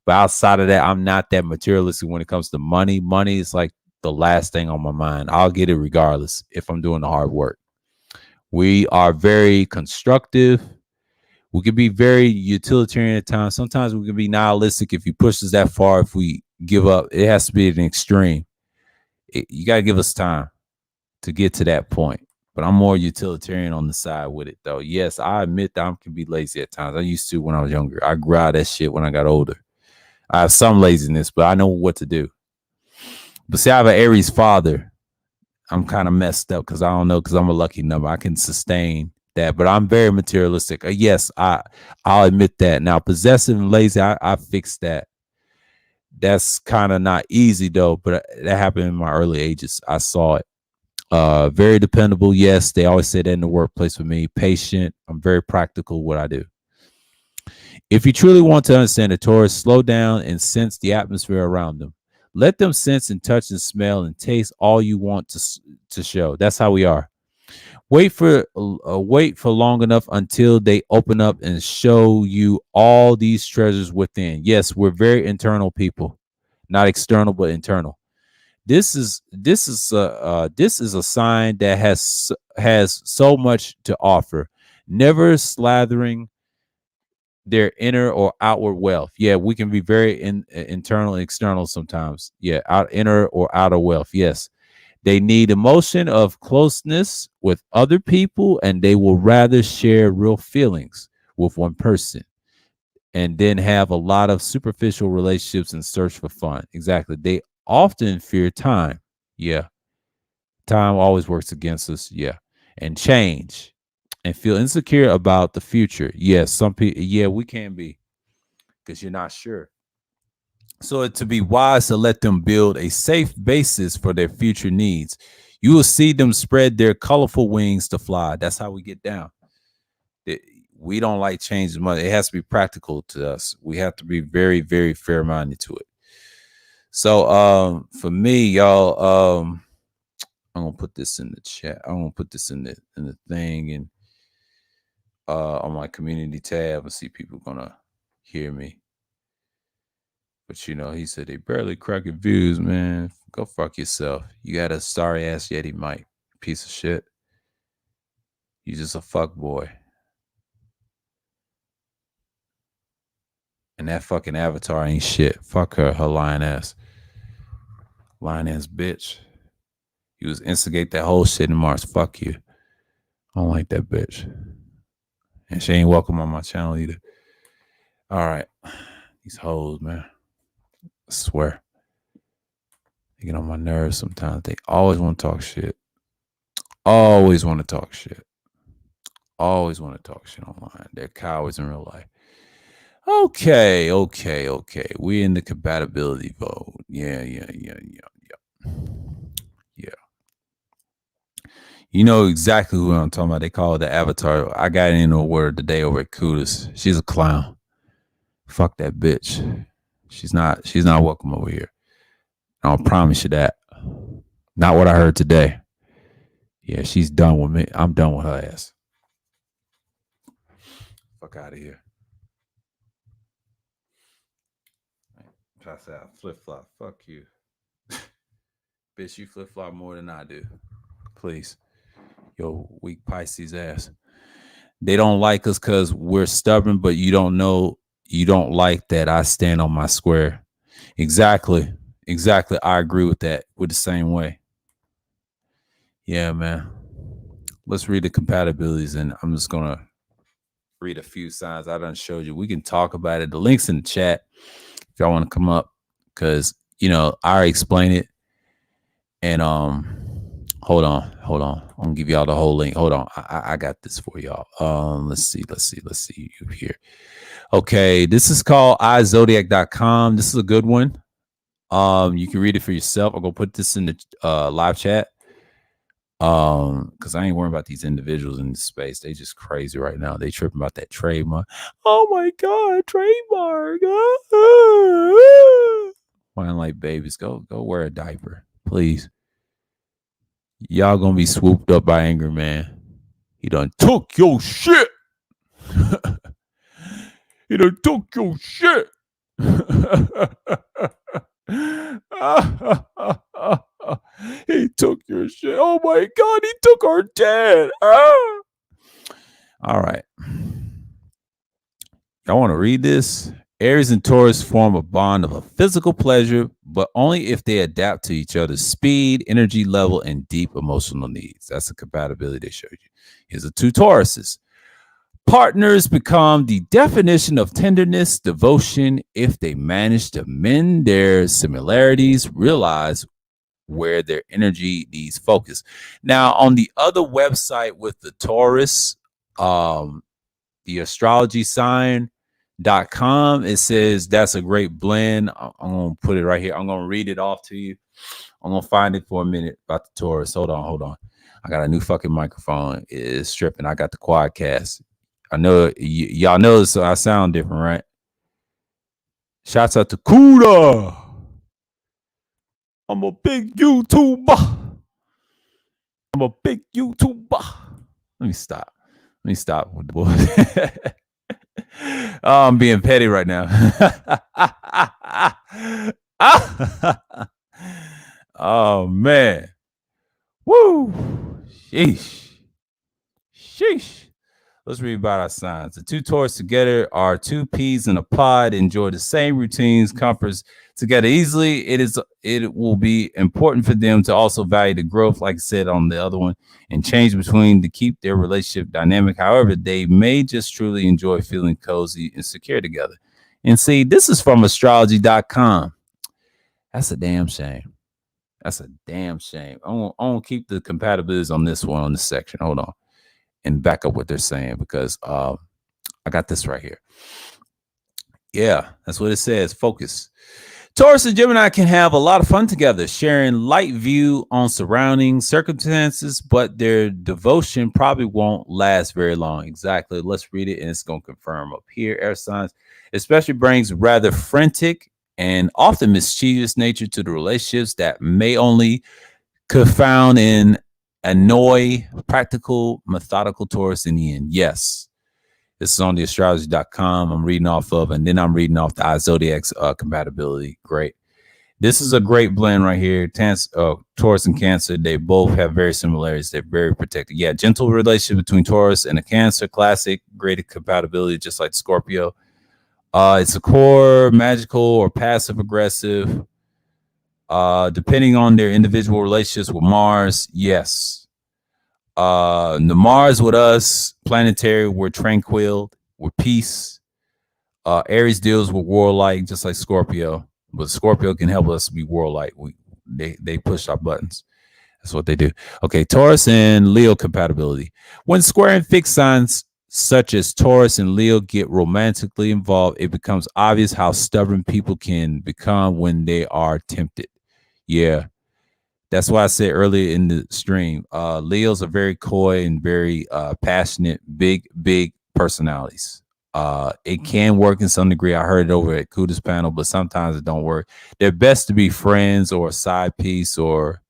[SPEAKER 1] but outside of that, I'm not that materialistic when it comes to money. Money is like the last thing on my mind. I'll get it regardless if I'm doing the hard work. We are very constructive. We can be very utilitarian at times. Sometimes we can be nihilistic if you push us that far. If we give up, it has to be an extreme. You got to give us time to get to that point. But I'm more utilitarian on the side with it, though. Yes, I admit that I can be lazy at times. I used to when I was younger. I grew out of that shit when I got older. I have some laziness, but I know what to do. But see, I have an Aries father. I'm kind of messed up because I don't know, because I'm a lucky number. I can sustain that, but I'm very materialistic. Yes, I'll admit that. Now, possessive and lazy, I fixed that. That's kind of not easy though, but that happened in my early ages. I saw it. Very dependable. Yes, they always say that in the workplace with me. Patient. I'm very practical what I do. If you truly want to understand the Taurus, slow down and sense the atmosphere around them. Let them sense and touch and smell and taste all you want to show. That's how we are. Wait for long enough until they open up and show you all these treasures within. Yes, we're very internal people, not external but internal. This is a sign that has so much to offer, never slathering their inner or outward wealth. Yeah, we can be very internal and external sometimes. Yeah, out inner or outer wealth. Yes, they need emotion of closeness with other people, and they will rather share real feelings with one person and then have a lot of superficial relationships and search for fun. Exactly. They often fear time. Yeah. Time always works against us. Yeah. And change and feel insecure about the future. Yes. Some people, yeah, we can be because you're not sure. So to be wise to let them build a safe basis for their future needs. You will see them spread their colorful wings to fly. That's how we get down. We don't like change as much. It has to be practical to us. We have to be very, very fair-minded to it. So for me, y'all, I'm gonna put this in the chat. I'm gonna put this in the thing and on my community tab and see people gonna hear me. But you know, he said they barely cracking views, man. Go fuck yourself. You got a sorry ass Yeti mic, piece of shit. You just a fuck boy. And that fucking avatar ain't shit. Fuck her lying ass. Lying ass bitch. You was instigate that whole shit in Mars. Fuck you. I don't like that bitch. And she ain't welcome on my channel either. All right. These hoes, man. I swear. They get on my nerves sometimes. They always want to talk shit. Always want to talk shit. Always want to talk shit online. They're cowards in real life. Okay. We in the compatibility vote. Yeah. You know exactly who I'm talking about. They call it the Avatar. I got into a word today over at Kudos. She's a clown. Fuck that bitch. She's not welcome over here. I'll promise you that. Not what I heard today. Yeah, she's done with me. I'm done with her ass. Fuck out of here. Pass out. Flip flop. Fuck you. Bitch, you flip flop more than I do. Please. Yo, weak Pisces ass. They don't like us because we're stubborn, but you don't like that I stand on my square. Exactly. I agree with that. We're the same way. Yeah, man. Let's read the compatibilities, and I'm just gonna read a few signs I done showed you. We can talk about it. The link's in the chat if y'all want to come up, because you know I explain it. And hold on. I'm gonna give y'all the whole link. Hold on, I got this for y'all. Let's see you here. Okay, this is called iZodiac.com. This is a good one. You can read it for yourself. I'm gonna put this in the live chat. Because I ain't worrying about these individuals in this space. They just crazy right now. They tripping about that trademark. Oh my god, trademark. Whining like babies. Go wear a diaper, please. Y'all gonna be swooped up by angry man. He done took your shit. He done took your shit. He took your shit. Oh my god, he took our dad. Ah. All right. Y'all want to read this? Aries and Taurus form a bond of a physical pleasure, but only if they adapt to each other's speed, energy level, and deep emotional needs. That's the compatibility they showed you. Here's the two Tauruses. Partners become the definition of tenderness, devotion, if they manage to mend their similarities, realize where their energy needs focus. Now, on the other website with the Taurus, the Astrology sign.com, it says that's a great blend. I'm going to put it right here. I'm going to read it off to you. I'm going to find it for a minute about the Taurus. Hold on. I got a new fucking microphone. It's stripping. I got the Quadcast. I know y'all know this, so I sound different, right? Shouts out to Kuda. I'm a big YouTuber. Let me stop. Let me stop with the boys. Oh, I'm being petty right now. Oh man. Woo. Sheesh. Sheesh. Let's read about our signs. The two Taurus together are two peas in a pod, enjoy the same routines, comforts together easily. It will be important for them to also value the growth, like I said on the other one, and change between to keep their relationship dynamic. However, they may just truly enjoy feeling cozy and secure together. And see, this is from astrology.com. That's a damn shame. That's a damn shame. I won't keep the compatibilities on this one on this section. Hold on. And back up what they're saying because I got this right here. Yeah, that's what it says. Focus. Taurus and Gemini can have a lot of fun together, sharing light view on surrounding circumstances, but their devotion probably won't last very long. Exactly. Let's read it, and it's going to confirm up here. Air signs, especially brings rather frantic and often mischievous nature to the relationships that may only confound and annoy practical, methodical Taurus in the end. Yes. This is on the astrology.com I'm reading off of, and then I'm reading off the Zodiac's compatibility. Great. This is a great blend right here. Taurus and Cancer, they both have very similarities. They're very protected. Yeah, gentle relationship between Taurus and a Cancer, classic, great compatibility, just like Scorpio. It's a core, magical, or passive aggressive. Depending on their individual relationships with Mars, yes. The Mars with us, planetary, we're tranquil, we're peace. Aries deals with warlike, just like Scorpio, but Scorpio can help us be warlike. They push our buttons. That's what they do. Okay, Taurus and Leo compatibility. When squaring fixed signs such as Taurus and Leo get romantically involved, it becomes obvious how stubborn people can become when they are tempted. Yeah. That's why I said earlier in the stream, Leos are very coy and very passionate, big personalities. It can work in some degree. I heard it over at Kuda's panel, but sometimes it don't work. They're best to be friends or a side piece or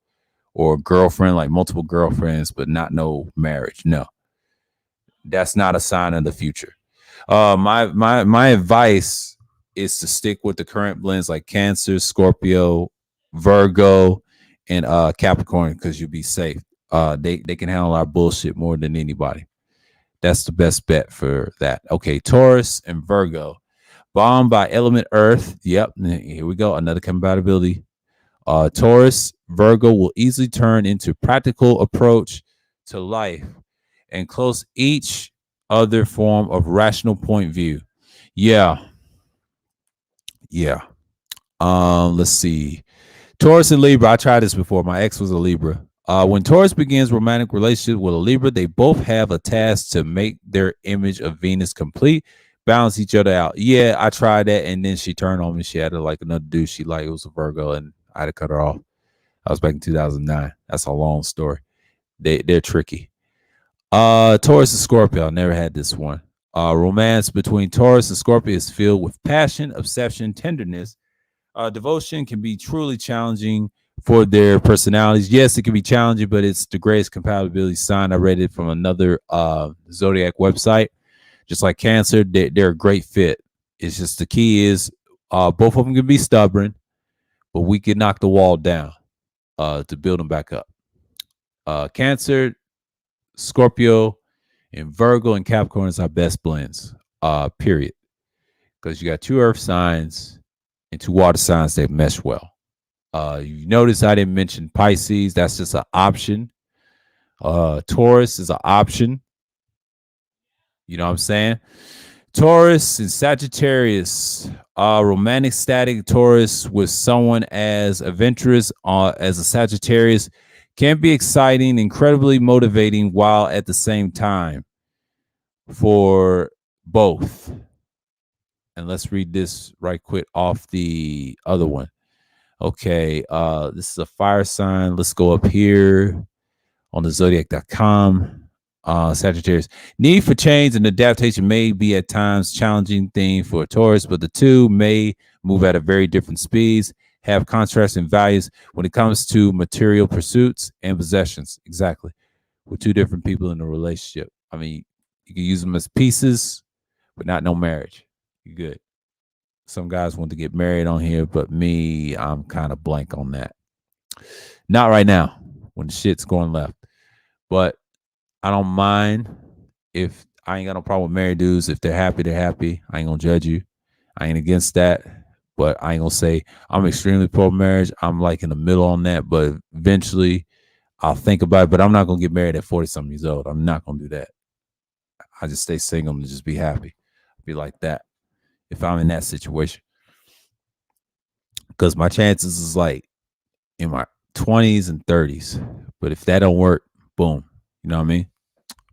[SPEAKER 1] girlfriend, like multiple girlfriends, but not no marriage. No, that's not a sign of the future. My advice is to stick with the current blends like Cancer, Scorpio, Virgo, and Capricorn, because you'll be safe. They can handle our bullshit more than anybody. That's the best bet for that. Okay, Taurus and Virgo. Bombed by element Earth. Yep, here we go. Another compatibility. Taurus, Virgo will easily turn into practical approach to life and close each other form of rational point view. Yeah. Let's see. Taurus and Libra. I tried this before. My ex was a Libra. When Taurus begins romantic relationship with a Libra, they both have a task to make their image of Venus complete, balance each other out. Yeah, I tried that, and then she turned on me. She had like another dude she liked. It was a Virgo, and I had to cut her off. I was back in 2009. That's a long story. They're tricky. Taurus and Scorpio. I never had this one. Romance between Taurus and Scorpio is filled with passion, obsession, tenderness. Devotion can be truly challenging for their personalities. Yes, it can be challenging, but it's the greatest compatibility sign. I read it from another Zodiac website. Just like Cancer, they're a great fit. It's just the key is both of them can be stubborn, but we can knock the wall down to build them back up. Cancer, Scorpio, and Virgo and Capricorn is our best blends, period. Because you got two earth signs and two water signs that mesh well. You notice I didn't mention Pisces. That's just an option. Taurus is an option. You know what I'm saying? Taurus and Sagittarius. Romantic static Taurus with someone as adventurous as a Sagittarius can be exciting, incredibly motivating, while at the same time for both. And let's read this right quick off the other one. Okay, this is a fire sign. Let's go up here on the zodiac.com. Sagittarius. Need for change and adaptation may be at times challenging thing for Taurus, but the two may move at a very different speeds, have contrasting values when it comes to material pursuits and possessions. Exactly. with two different people in a relationship. I mean, you can use them as pieces, but not no marriage. You good. Some guys want to get married on here, but me, I'm kind of blank on that. Not right now when the shit's going left. But I don't mind if I ain't got no problem with married dudes. If they're happy, they're happy. I ain't gonna judge you. I ain't against that. But I ain't gonna say I'm extremely pro marriage. I'm like in the middle on that. But eventually I'll think about it. But I'm not gonna get married at 40 something years old. I'm not gonna do that. I just stay single and just be happy. Be like that. If I'm in that situation. Because my chances is like in my 20s and 30s. But if that don't work, boom. You know what I mean?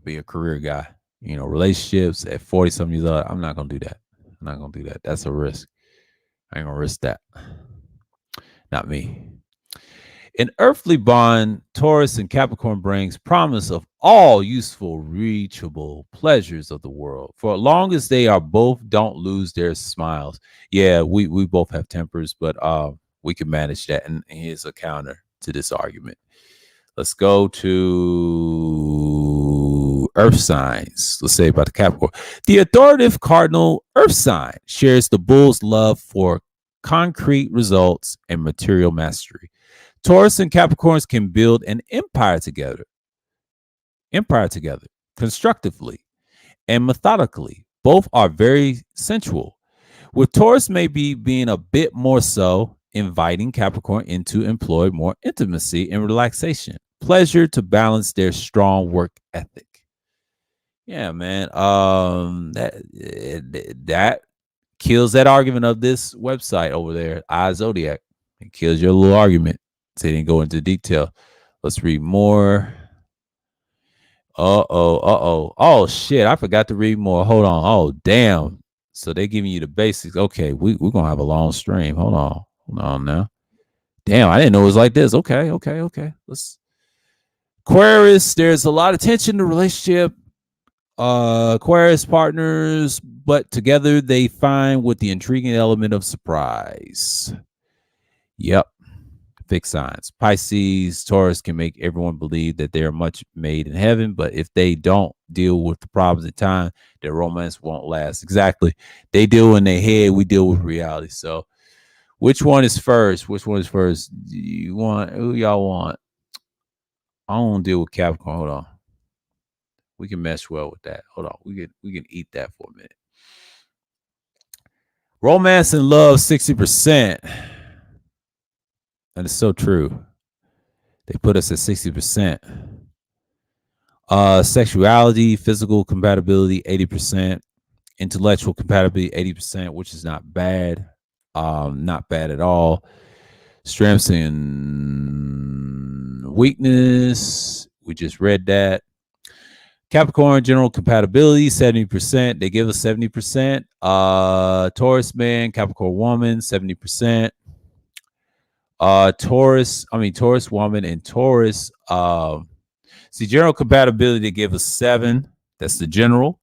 [SPEAKER 1] Be a career guy. You know, relationships at 40 something years old. I'm not gonna do that. I'm not gonna do that. That's a risk. I ain't gonna risk that. Not me. An earthly bond, Taurus and Capricorn brings promise of all useful, reachable pleasures of the world. For as long as they are both don't lose their smiles. Yeah, we both have tempers, but we can manage that. And here's a counter to this argument. Let's go to Earth signs. Let's say about the Capricorn. The authoritative cardinal Earth sign shares the bull's love for concrete results and material mastery. Taurus and Capricorns can build an empire together, constructively and methodically. Both are very sensual, with Taurus maybe being a bit more so, inviting Capricorn into employ more intimacy and relaxation, pleasure to balance their strong work ethic. Yeah, man. That kills that argument of this website over there, Zodiac. It kills your little argument. So they didn't go into detail. Let's read more. Oh, shit. I forgot to read more. Hold on. Oh, damn. So they're giving you the basics. Okay, we're going to have a long stream. Hold on now. Damn, I didn't know it was like this. Okay. Let's Aquarius, there's a lot of tension in the relationship. Aquarius partners, but together they find with the intriguing element of surprise. Yep. Fixed signs. Pisces, Taurus can make everyone believe that they are much made in heaven, but if they don't deal with the problems in time, their romance won't last. Exactly. They deal in their head, we deal with reality. So which one is first? Do you want who y'all want? I don't deal with Capricorn. Hold on. We can mesh well with that. Hold on. We can eat that for a minute. Romance and love, 60%. And it's so true. They put us at 60%. Sexuality, physical compatibility, 80%. Intellectual compatibility, 80%, which is not bad. Not bad at all. Strengths and weakness. We just read that. Capricorn, general compatibility, 70%. They give us 70%. Taurus man, Capricorn woman, 70%. Taurus woman and Taurus. General compatibility, they give us 7. That's the general.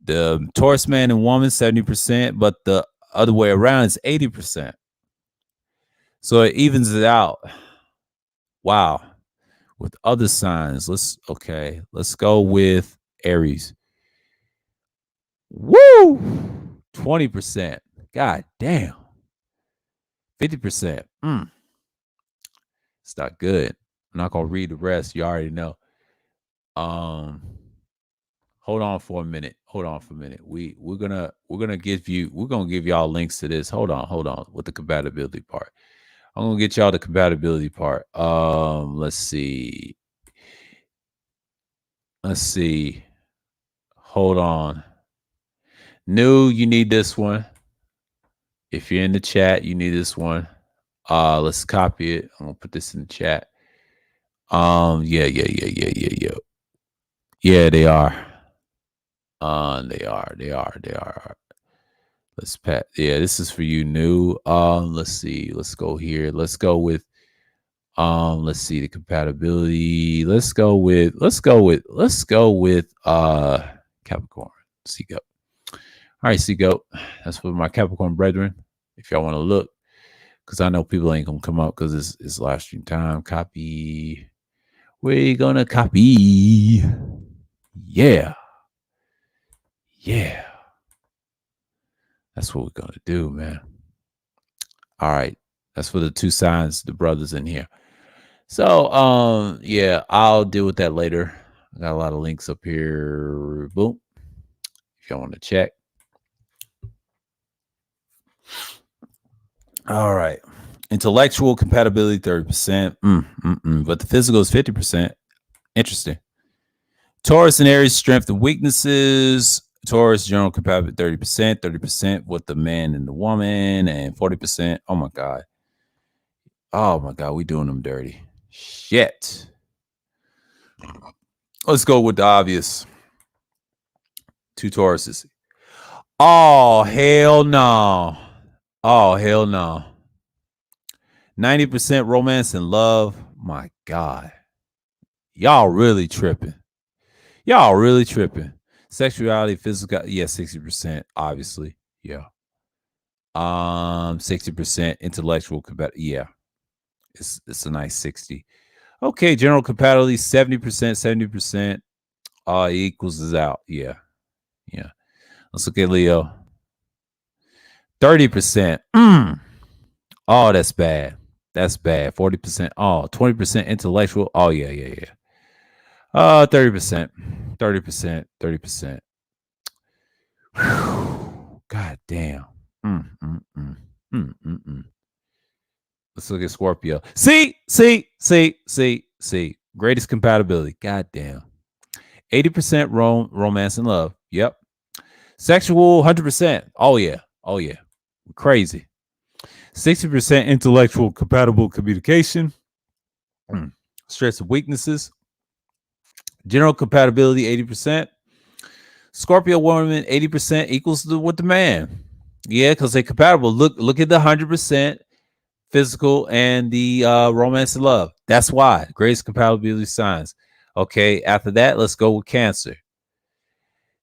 [SPEAKER 1] The Taurus man and woman, 70%, but the other way around is 80%. So it evens it out. Wow. With other signs, let's go with Aries. Woo! 20%. God damn. 50%. It's not good. I'm not gonna read the rest. You already know. Hold on for a minute. We're gonna give y'all links to this. Hold on with the compatibility part. I'm gonna get y'all the compatibility part. Let's see. Hold on. New, you need this one. If you're in the chat, you need this one. Let's copy it. I'm gonna put this in the chat. Yeah. Yeah, they are. They are. Let's pat. Yeah, this is for you, New. Let's see. Let's go here. Let's go with let's see the compatibility. Let's go with Capricorn. Seagoat. All right, Seagoat. That's for my Capricorn brethren. If y'all want to look, because I know people ain't gonna come up because it's live stream time. Copy. We're gonna copy. Yeah. Yeah. That's what we're gonna do, man. All right. That's for the two signs, the brothers in here. So yeah, I'll deal with that later. I got a lot of links up here. Boom. If y'all want to check. All right. Intellectual compatibility 30%. But the physical is 50%. Interesting. Taurus and Aries strength and weaknesses. Taurus general compatibility 30%, 30% with the man and the woman, and 40%. Oh my God. Oh my God, we doing them dirty. Shit. Let's go with the obvious. Two Tauruses. Oh, hell no. Oh, hell no. 90% romance and love. My God. Y'all really tripping. Y'all really tripping. Sexuality, physical, yeah, 60%, obviously. Yeah. 60% intellectual compatibility. Yeah. It's a nice 60. Okay, general compatibility, 70%, 70%. Equals is out. Yeah. Yeah. Let's look at Leo. 30%. Oh, that's bad. That's bad. 40%. Oh, 20% intellectual. Oh, yeah, yeah, yeah. 30%. 30%. 30%. God damn. Let's look at Scorpio. See. Greatest compatibility. God damn. 80% romance and love. Yep. Sexual, 100%. Oh, yeah. Oh, yeah. Crazy. 60% intellectual compatible communication. Strengths and weaknesses. General compatibility, 80%. Scorpio woman, 80% equals to what the man. Yeah, because they're compatible. Look at the 100% physical and the romance and love. That's why. Greatest compatibility signs. Okay, after that, let's go with Cancer.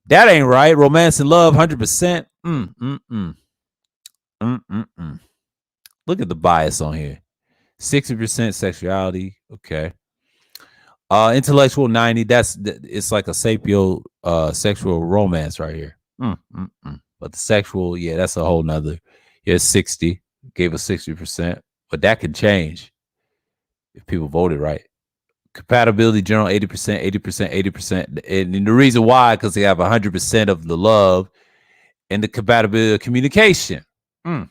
[SPEAKER 1] That ain't right. Romance and love, 100%. Look at the bias on here. 60% sexuality. Okay. Intellectual 90. It's like a sapio sexual romance right here. But the sexual, yeah, that's a whole nother. Yeah, 60. Gave us 60%. But that can change if people voted right. Compatibility general 80%, 80%, 80%. And the reason why, because they have 100% of the love and the compatibility of communication. Women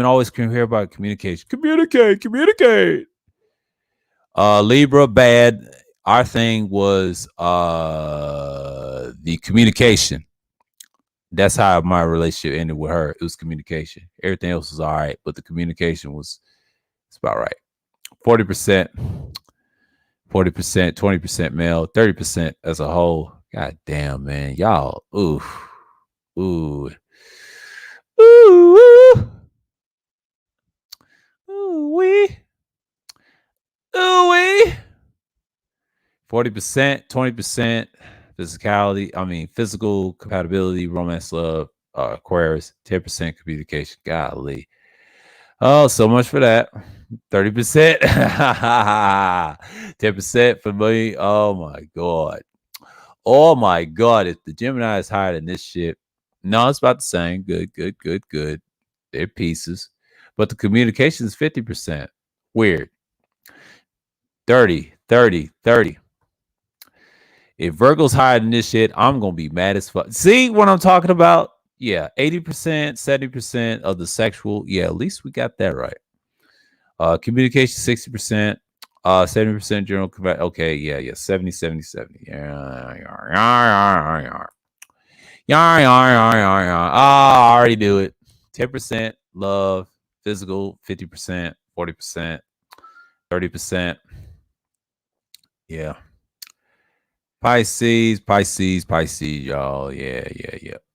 [SPEAKER 1] always can hear about communication. Communicate. Libra, bad. Our thing was the communication. That's how my relationship ended with her. It was communication. Everything else was all right, but the communication was it's about right. 40%, 40%, 20% male, 30% as a whole. God damn, man. Y'all, ooh. Ooh, wee. Ooh, wee. 40%, 20% physicality. I mean, physical compatibility, romance, love, Aquarius, 10% communication. Golly. Oh, so much for that. 30%. 10% for me. Oh my God. Oh my God. If the Gemini is higher than this shit. No, it's about the same. Good. They're pieces. But the communication is 50%. Weird. 30. If Virgo's higher than this shit, I'm going to be mad as fuck. See what I'm talking about? Yeah, 80%, 70% of the sexual. Yeah, at least we got that right. Communication, 60%. 70% general. Okay, yeah. 70. Yeah. I already do it. 10% love, physical, 50%, 40%, 30%. Yeah. Pisces, y'all. Yeah.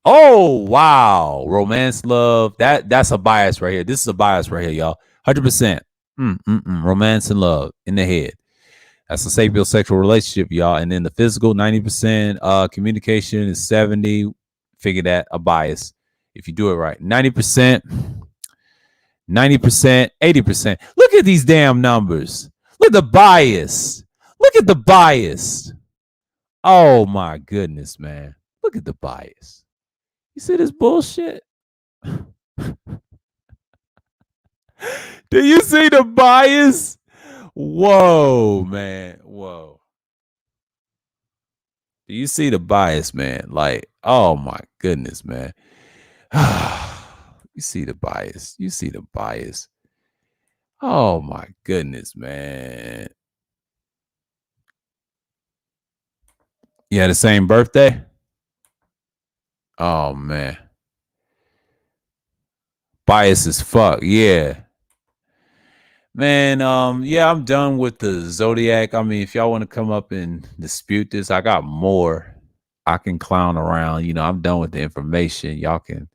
[SPEAKER 1] Oh, wow. Romance, love. That's a bias right here. This is a bias right here, y'all. 100%. Romance and love in the head. That's a sapiosexual relationship, y'all. And then the physical, 90%. Communication is 70. Figure that, a bias. If you do it right. 90%, 80%. Look at these damn numbers. at the bias. Look at the bias. Oh my goodness, man. Look at the bias. You see this bullshit? Do you see the bias? Whoa, man. Whoa. Do you see the bias, man? Like, oh my goodness, man. You see the bias. You see the bias. Oh my goodness, man. You had the same birthday? Oh man. Bias as fuck. Yeah. Man, yeah, I'm done with the Zodiac. I mean, if y'all want to come up and dispute this, I got more. I can clown around. You know, I'm done with the information. Y'all can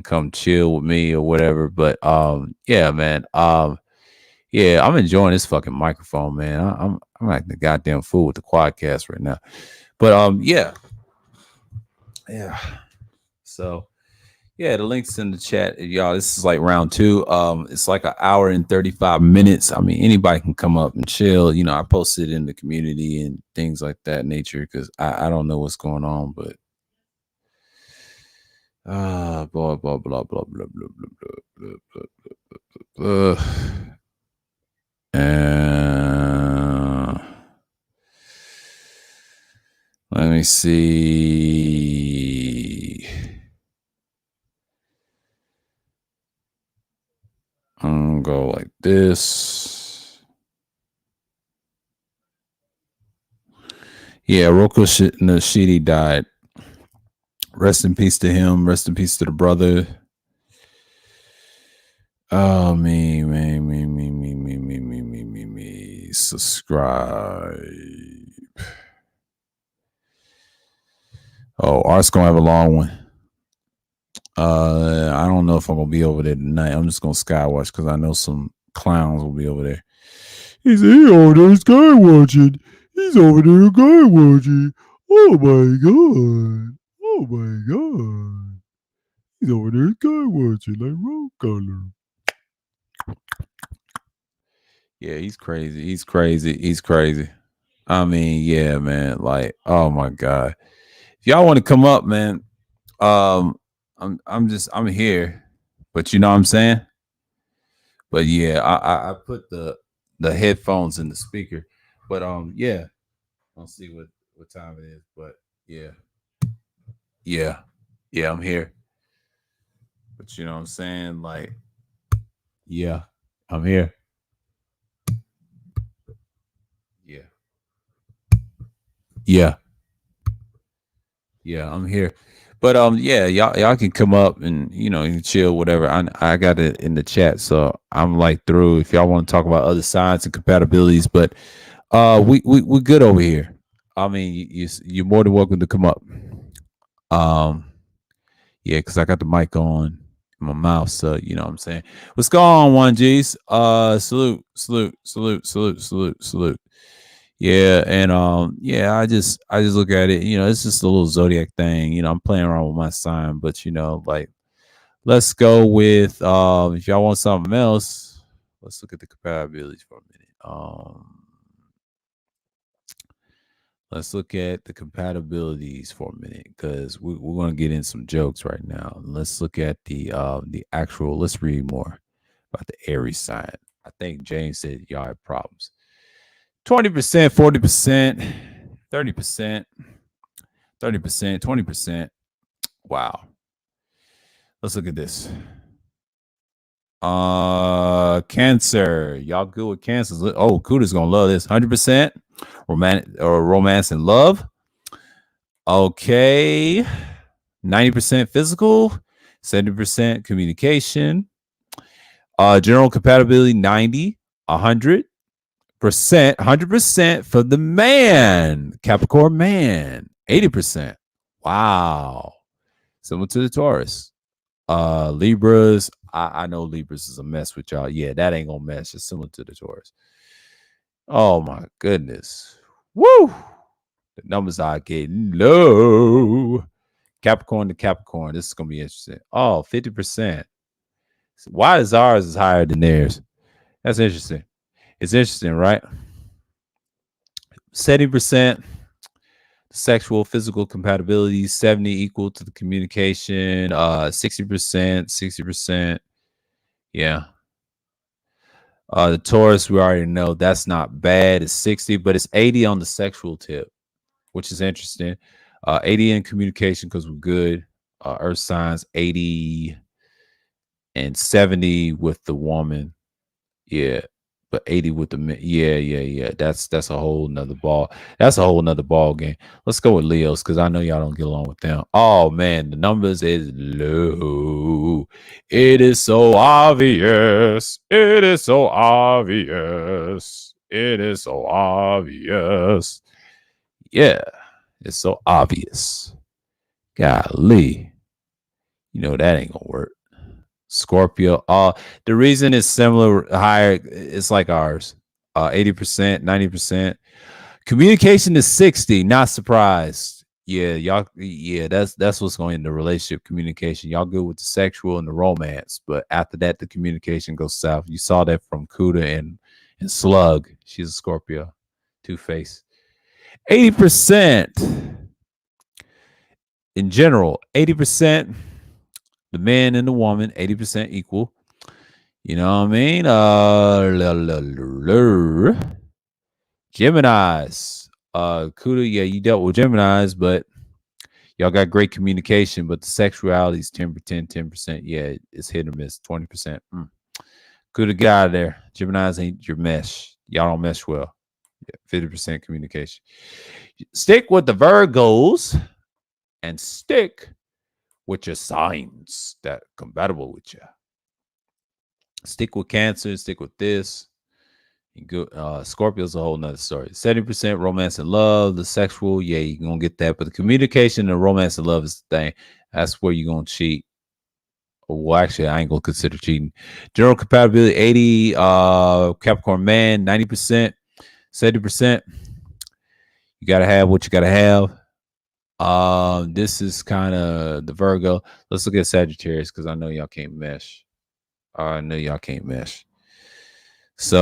[SPEAKER 1] come chill with me or whatever. But yeah, man. Yeah, I'm enjoying this fucking microphone, man. I'm like the goddamn fool with the quadcast right now. But yeah. Yeah. So yeah, the link's in the chat, y'all. This is like round two. It's like an hour and 35 minutes. I mean, anybody can come up and chill. You know, I posted in the community and things like that nature because I don't know what's going on, but blah blah blah blah blah blah blah blah blah blah blah. Let me see. I'm gonna go like this. Yeah, Roko Nashidi died. Rest in peace to him. Rest in peace to the brother. Oh, me. Subscribe. Oh, Art's gonna have a long one. I don't know if I'm gonna be over there tonight. I'm just gonna skywatch because I know some clowns will be over there. He said, "He over there sky watching. He's over there sky watching. Oh my god! Oh my god! He's over there sky watching like road color." Yeah, he's crazy. He's crazy. He's crazy. I mean, yeah, man. Like, oh my god. If y'all want to come up, man, I'm here. But you know what I'm saying? But yeah, I put the headphones in the speaker. But yeah. I'll see what time it is. But yeah. Yeah. Yeah, I'm here. But you know what I'm saying? Like, yeah, I'm here. Yeah. Yeah. Yeah, I'm here. But yeah, y'all can come up and you know, you can chill, whatever. I got it in the chat, so I'm like through if y'all want to talk about other signs and compatibilities, but we're good over here. I mean, you're more than welcome to come up. Um yeah, because I got the mic on in my mouth, so you know what I'm saying. What's going on, 1Gs? Salute. Yeah, and yeah, I just look at it, you know, it's just a little zodiac thing. You know, I'm playing around with my sign, but you know, like let's go with if y'all want something else, let's look at the compatibilities for a minute. Let's look at the compatibilities for a minute because we're gonna get in some jokes right now. Let's look at the actual. Let's read more about the Aries sign. I think James said y'all have problems. 20%, 40%, 30%, 30%, 20%. Wow. Let's look at this. Cancer. Y'all good with cancers. Oh, Kuda's gonna love this. 100% romance and love. Okay. 90% physical, 70% communication. General compatibility 90, 100%, 100% for the man, Capricorn man, 80%. Wow. Similar to the Taurus. Libras, I know Libras is a mess with y'all. Yeah, that ain't gonna mess. It's similar to the Taurus. Oh my goodness. Woo! The numbers are getting low. Capricorn to Capricorn. This is gonna be interesting. Oh, 50%. Why is ours is higher than theirs? That's interesting. It's interesting, right? 70% sexual physical compatibility, 70 equal to the communication, 60%, 60%. Yeah. The Taurus, we already know that's not bad. It's 60, but it's 80 on the sexual tip, which is interesting. 80 in communication because we're good. Earth signs, 80 and 70 with the woman. Yeah. But 80 with the men. Yeah. That's a whole nother ball. That's a whole nother ball game. Let's go with Leos because I know y'all don't get along with them. Oh man, the numbers is low. It is so obvious. It is so obvious. It is so obvious. Yeah, it's so obvious. Golly. You know that ain't gonna work. Scorpio. The reason it's similar, higher, it's like ours. 80%, 90%. Communication is 60. Not surprised. Yeah, y'all. Yeah, that's what's going in the relationship communication. Y'all good with the sexual and the romance, but after that, the communication goes south. You saw that from Kuda and Slug. She's a Scorpio, Two Face. 80% in general. 80%. The man and the woman. 80% equal. You know what I mean? Geminis. Kuda, yeah, you dealt with Geminis, but y'all got great communication, but the sexuality is 10%, 10%. Yeah, it's hit or miss, 20%. Kuda, get out of there. Geminis ain't your mesh. Y'all don't mesh well. Yeah, 50% communication. Stick with the Virgos and stick with your signs that compatible with you. Stick with Cancer, stick with this. Good. Scorpio's a whole nother story. 70% romance and love. The sexual, yeah, you're gonna get that. But the communication and romance and love is the thing. That's where you're gonna cheat. Well, actually, I ain't gonna consider cheating. General compatibility, 80. Capricorn man, 90%, 70%. You gotta have what you gotta have. This is kind of the Virgo. Let's look at Sagittarius because I know y'all can't mesh. I know y'all can't mesh. So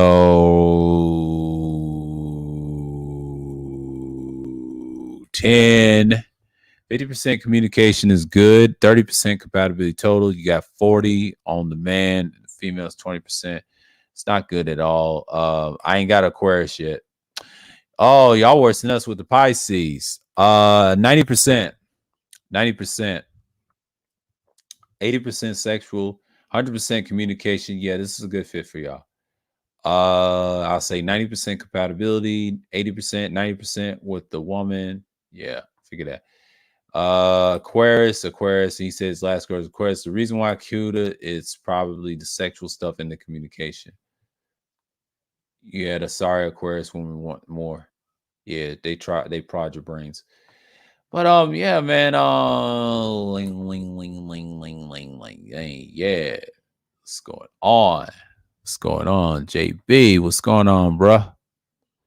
[SPEAKER 1] 10, 50% communication is good. 30% compatibility total. You got 40 on the man. The female is 20%. It's not good at all. I ain't got Aquarius yet. Oh, y'all worse than us with the Pisces. 90%. 90%. 80% sexual. 100% communication. Yeah, this is a good fit for y'all. I'll say 90% compatibility, 80%, 90% with the woman. Yeah, figure that. Aquarius, he says last word is Aquarius. The reason why Cuda is probably the sexual stuff in the communication. Yeah, the sorry Aquarius women want more. Yeah, they prod your brains. But yeah, man. Ling. Hey, yeah. What's going on? What's going on? JB, what's going on, bruh?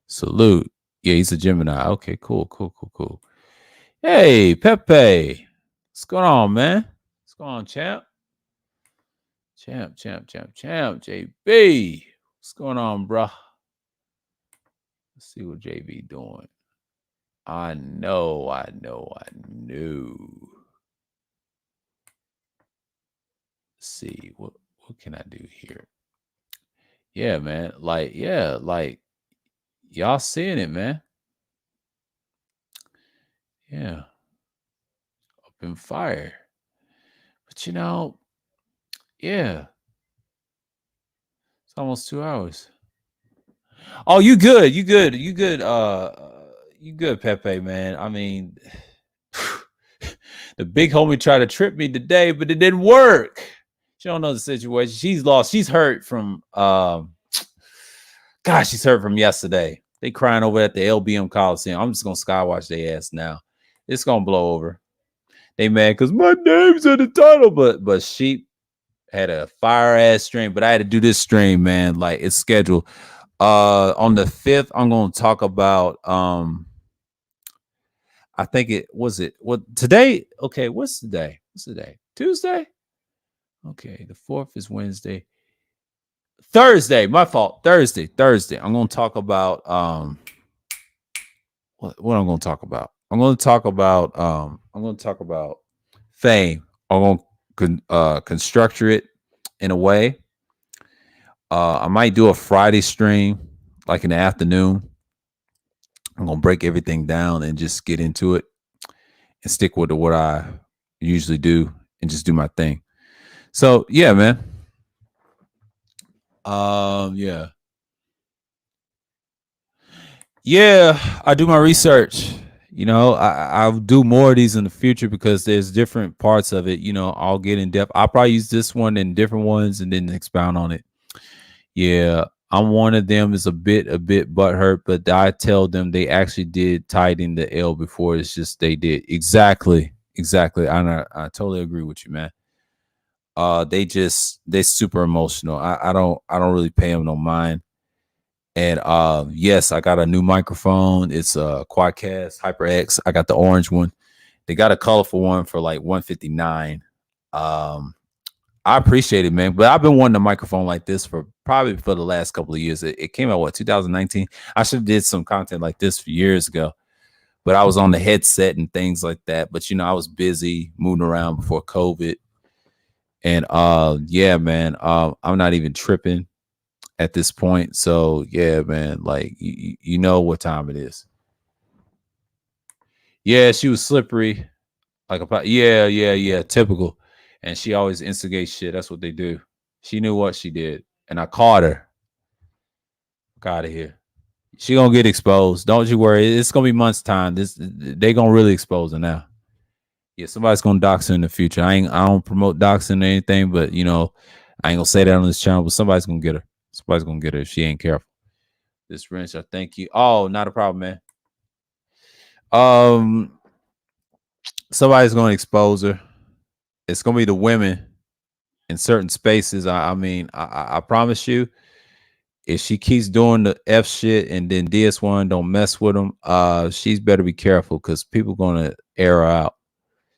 [SPEAKER 1] Salute. Yeah, he's a Gemini. Okay, cool. Hey, Pepe. What's going on, man? What's going on, champ? Champ. JB. What's going on, bruh? Let's see what JB doing. I know. Let's see. What can I do here? Yeah, man. Like y'all seeing it, man. Yeah. Up in fire. But yeah. It's almost 2 hours. Oh, you good. You good. You good, Pepe, man. I mean, the big homie tried to trip me today, but it didn't work. She don't know the situation. She's lost. She's hurt from she's hurt from yesterday. They crying over at the LBM Coliseum. I'm just gonna skywatch their ass now. It's gonna blow over. They mad because my name's in the title, but Sheep had a fire ass stream. But I had to do this stream, man. Like it's scheduled. On the 5th, I'm gonna talk about I think it was what today. Okay, what's today? Tuesday. Okay, the 4th is Wednesday. Thursday, my fault. Thursday. I'm gonna talk about what I'm gonna talk about. I'm gonna talk about fame. I'm gonna constructure it in a way. I might do a Friday stream, like in the afternoon. I'm gonna break everything down and just get into it and stick with what I usually do and just do my thing. So yeah, man. Yeah. Yeah, I do my research. I'll do more of these in the future because there's different parts of it. I'll get in depth. I'll probably use this one and different ones and then expound on it. Yeah, I'm one of them is a bit butthurt, but I tell them they actually did tighten the L before. It's just they did exactly. I totally agree with you, man. They super emotional. I don't really pay them no mind. And yes, I got a new microphone. It's a Quadcast HyperX. I got the orange one. They got a colorful one for like 159. I appreciate it, man. But I've been wanting a microphone like this for the last couple of years. It came out 2019. I should have did some content like this years ago, but I was on the headset and things like that. But I was busy moving around before COVID, and yeah, man, I'm not even tripping at this point. So yeah, man, like you know what time it is. Yeah, she was slippery, like yeah, typical. And she always instigates shit. That's what they do. She knew what she did, and I caught her. Got out of here. She gonna get exposed. Don't you worry. It's gonna be months time. They gonna really expose her now. Yeah, somebody's gonna dox her in the future. I don't promote doxing or anything, but I ain't gonna say that on this channel. But somebody's gonna get her. Somebody's gonna get her if she ain't careful. This wrench, I thank you. Oh, not a problem, man. Um, somebody's gonna expose her. It's gonna be the women in certain spaces. I mean, I promise you, if she keeps doing the F shit and then DS1 don't mess with them, she's better be careful because people gonna air her out,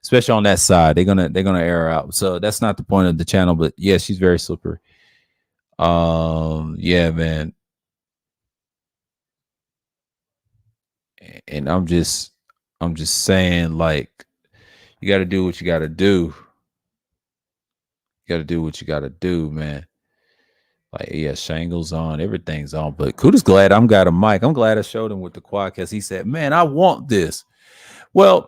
[SPEAKER 1] especially on that side. They're gonna air her out. So that's not the point of the channel, but yeah, she's very slippery. Yeah, man. And I'm just saying, like, you got to do what you got to do. You got to do what you got to do, man. Like, yeah, Shangle's on, everything's on. But Kuda's glad I'm got a mic. I'm glad I showed him with the quad because he said, "Man, I want this." Well,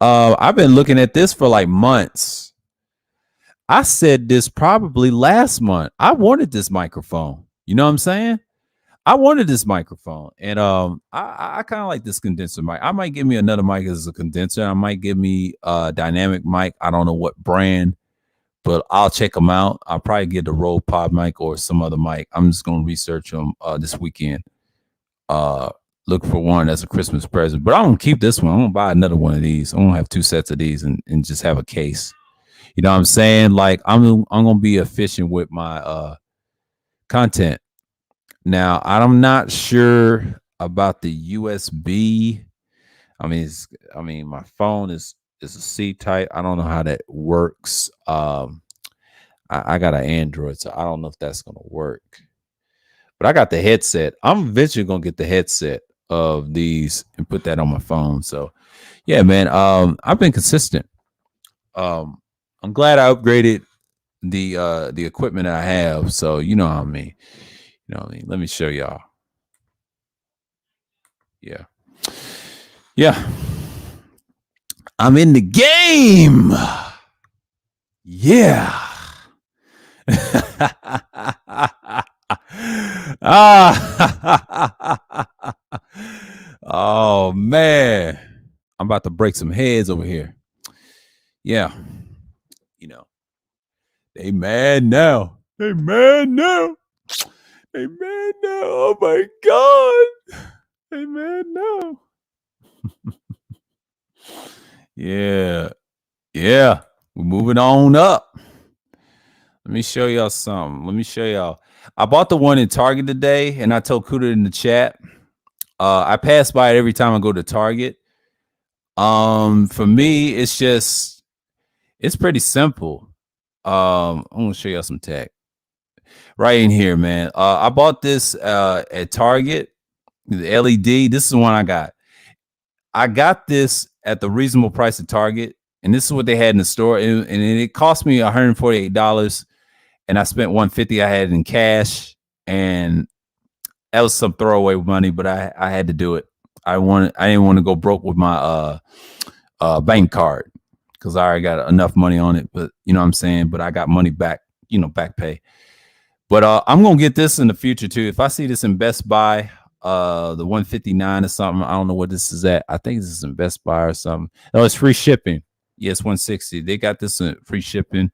[SPEAKER 1] I've been looking at this for like months. I said this probably last month. I wanted this microphone. You know what I'm saying? I wanted this microphone, and I kind of like this condenser mic. I might give me another mic as a condenser. I might give me a dynamic mic. I don't know what brand, but I'll check them out. I'll probably get the Rode Pod mic or some other mic. I'm just gonna research them this weekend. Uh, look for one as a Christmas present. But I'm gonna keep this one. I'm gonna buy another one of these. I'm gonna have two sets of these and just have a case. You know what I'm saying? Like I'm gonna be efficient with my content. Now I'm not sure about the USB. I mean my phone is a C type. I don't know how that works. I got an Android, so I don't know if that's gonna work. But I got the headset. I'm eventually gonna get the headset of these and put that on my phone. So yeah, man. I've been consistent. I'm glad I upgraded the equipment I have. So you know what I mean. You know what I mean. Let me show y'all. Yeah. Yeah. I'm in the game. Yeah. Oh man. I'm about to break some heads over here. Yeah. You know. They mad now. They mad now. They mad now. Oh my god. They mad now. Yeah. Yeah. We're moving on up. Let me show y'all something. Let me show y'all. I bought the one in Target today, and I told Kuda in the chat. I pass by it every time I go to Target. For me, it's pretty simple. I'm gonna show y'all some tech. right in here, man. I bought this at Target. The LED. This is the one I got. I got this at the reasonable price at Target, and this is what they had in the store, and it cost me $148, and I spent 150. I had it in cash, and that was some throwaway money, but I had to do it. I didn't want to go broke with my bank card because I already got enough money on it. But you know what I'm saying. But I got money back, back pay. But I'm gonna get this in the future too. If I see this in Best Buy, the 159 or something, I don't know what this is at. I think this is in Best Buy or something. Oh, it's free shipping. Yes, 160. They got this in free shipping.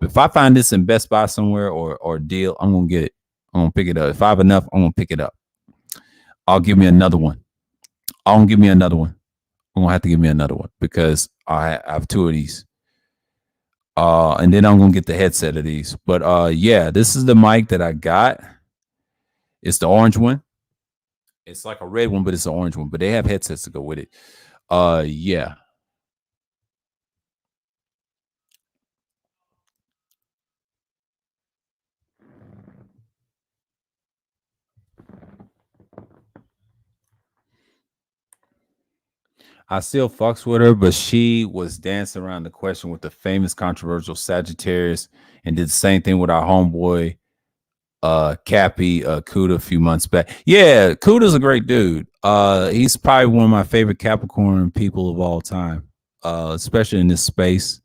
[SPEAKER 1] But if I find this in Best Buy somewhere or deal, I'm gonna get it. I'm gonna pick it up. If I have enough, I'm gonna pick it up. I'll give me another one. I'll give me another one. I'm gonna have to give me another one because I have two of these. And then I'm gonna get the headset of these. But yeah, this is the mic that I got. It's the orange one. It's like a red one, but it's an orange one. But they have headsets to go with it. Yeah. I still fucks with her, but she was dancing around the question with the famous controversial Sagittarius and did the same thing with our homeboy Cappy Kuda a few months back. Yeah, Kuda's a great dude. He's probably one of my favorite Capricorn people of all time, especially in this space.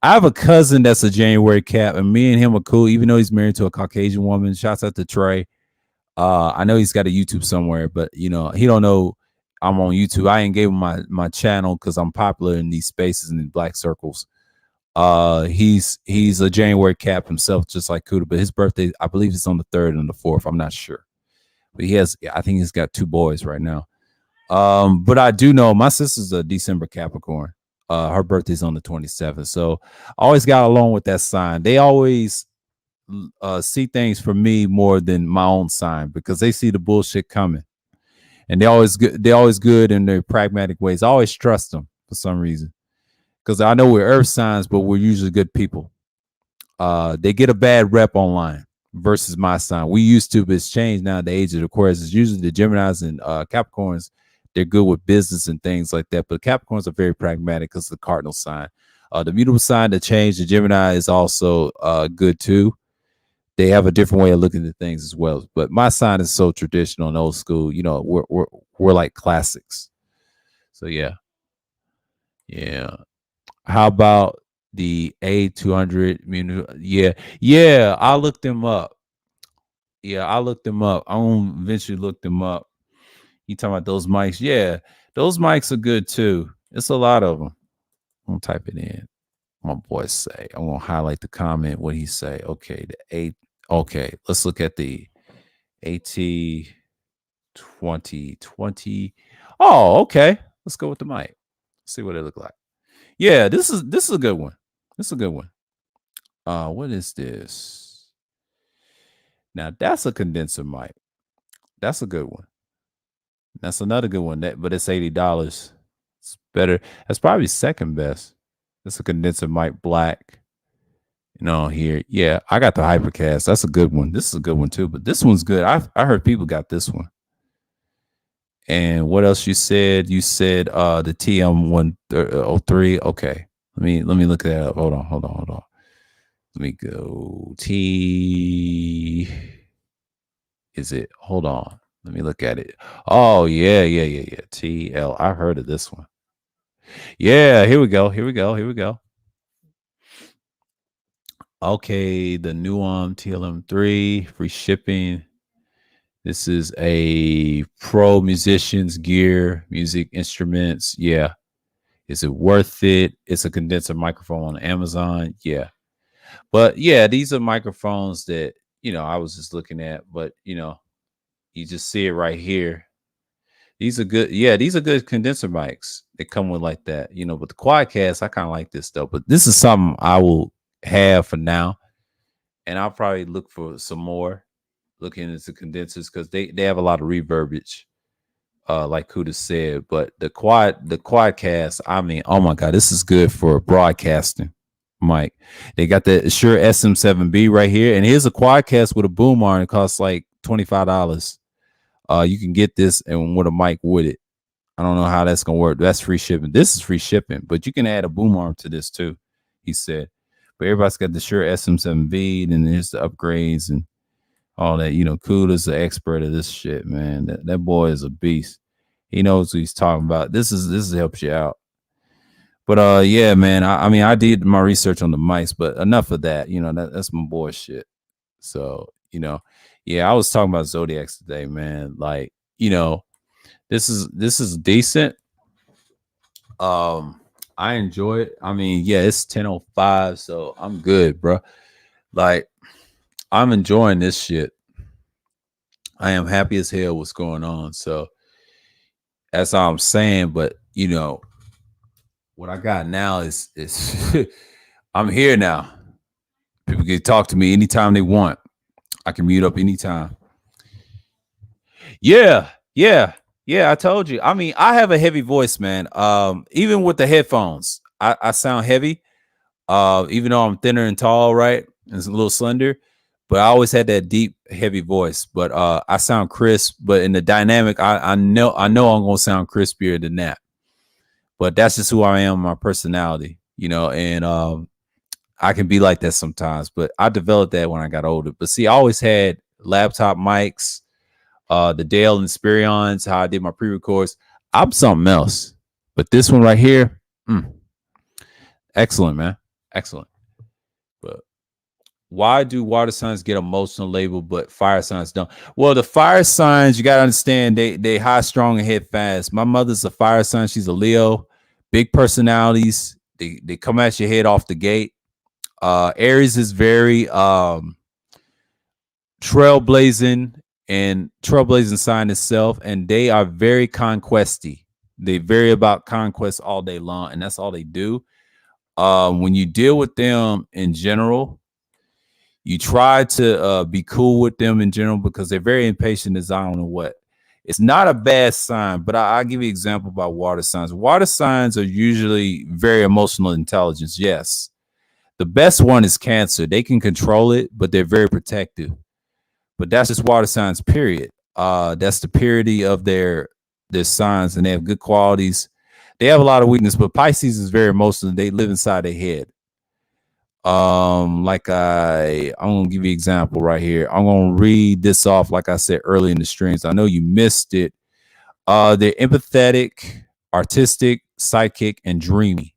[SPEAKER 1] I have a cousin that's a January Cap, and me and him are cool, even though he's married to a Caucasian woman. Shouts out to Trey. I know he's got a YouTube somewhere, but he don't know I'm on YouTube. I ain't gave him my channel because I'm popular in these spaces and in black circles. He's a January Cap himself, just like Kuda, but his birthday, I believe, is on the 3rd and the 4th. I'm not sure, but I think he's got 2 boys right now. But I do know my sister's a December Capricorn. Her birthday's on the 27th, so I always got along with that sign. They always see things for me more than my own sign because they see the bullshit coming, and they're always good in their pragmatic ways. I always trust them for some reason because I know we're earth signs, but we're usually good people. They get a bad rep online versus my sign. We used to, but it's changed now. The age of Aquarius is usually the Geminis and Capricorns. They're good with business and things like that, but Capricorns are very pragmatic because the cardinal sign. The mutable sign that changed, the Gemini, is also good too. They have a different way of looking at things as well. But my sign is so traditional and old school. We're like classics. So yeah. How about the A200? Yeah. I looked them up. I'm gonna eventually look them up. You talking about those mics? Yeah, those mics are good too. It's a lot of them. I'm gonna type it in. My boy say. I'm gonna highlight the comment. What he say? Okay, the A. Okay, let's look at the AT 2020. Oh, okay. Let's go with the mic. See what it look like. Yeah, this is a good one. This is a good one. What is this? Now that's a condenser mic. That's a good one. That's another good one. But it's $80. It's better. That's probably second best. It's a condenser mic black. Here. Yeah, I got the Hypercast. That's a good one. This is a good one too. But this one's good. I heard people got this one. And what else you said? You said the TM103. Okay. Let me look that up. Hold on. Let me go. Is it? Hold on. Let me look at it. Oh, yeah. TL. I heard of this one. Yeah, here we go. Okay, the Nuam TLM3, free shipping. This is a pro musician's gear, music instruments. Yeah. Is it worth it? It's a condenser microphone on Amazon. Yeah. But yeah, these are microphones that, I was just looking at, but you just see it right here. These are good. Yeah, these are good condenser mics. They come with like that, but the Quadcast, I kind of like this though. But this is something I will have for now. And I'll probably look for some more looking into condensers because they have a lot of reverbage, like Kuda said. But the Quadcast, I mean, oh my God, this is good for broadcasting. mic. They got the Shure SM7B right here, and here's a quadcast with a boom arm. It costs like $25. You can get this and with a mic with it. I don't know how that's gonna work. That's free shipping. This is free shipping, but you can add a boom arm to this too. He said, but everybody's got the Shure SM7B, and there's the upgrades and all that. You know, Kuda's the expert of this shit, man. That boy is a beast. He knows what he's talking about. This helps you out. But yeah, man. I mean, I did my research on the mics, but enough of that. You know, that's my boy shit. So, you know, yeah, I was talking about Zodiacs today, man. Like, you know, this is decent. I enjoy it. I mean, yeah, it's 10:05, so I'm good, bro. Like, I'm enjoying this shit. I am happy as hell what's going on. So that's all I'm saying. But you know, what I got now is I'm here now. People can talk to me anytime they want. I can mute up anytime. Yeah. I told you. I mean, I have a heavy voice, man. Even with the headphones, I sound heavy. Even though I'm thinner and tall, right? And it's a little slender, but I always had that deep, heavy voice. But I sound crisp. But in the dynamic, I know I'm gonna sound crispier than that. But that's just who I am, my personality, you know, and I can be like that sometimes. But I developed that when I got older. But see, I always had laptop mics, the Dale Inspirions, how I did my pre-records. I'm something else. But this one right here, excellent, man. Excellent. But why do water signs get emotional label, but fire signs don't? Well, the fire signs, you got to understand, they high, strong, and hit fast. My mother's a fire sign. She's a Leo. Big personalities. They come at your head off the gate. Aries is very trailblazing sign itself, and they are very conquesty. They very about conquest all day long, and that's all they do. When you deal with them in general, you try to be cool with them in general because they're very impatient as I don't know what. It's not a bad sign, but I'll give you an example about water signs. Water signs are usually very emotional intelligence. Yes. The best one is Cancer. They can control it, but they're very protective. But that's just water signs, period. That's the purity of their signs, and they have good qualities. They have a lot of weakness, but Pisces is very emotional. They live inside their head. Like I'm gonna give you an example right here. I'm gonna read this off, like I said early in the streams. I know you missed it. They're empathetic, artistic, psychic, and dreamy.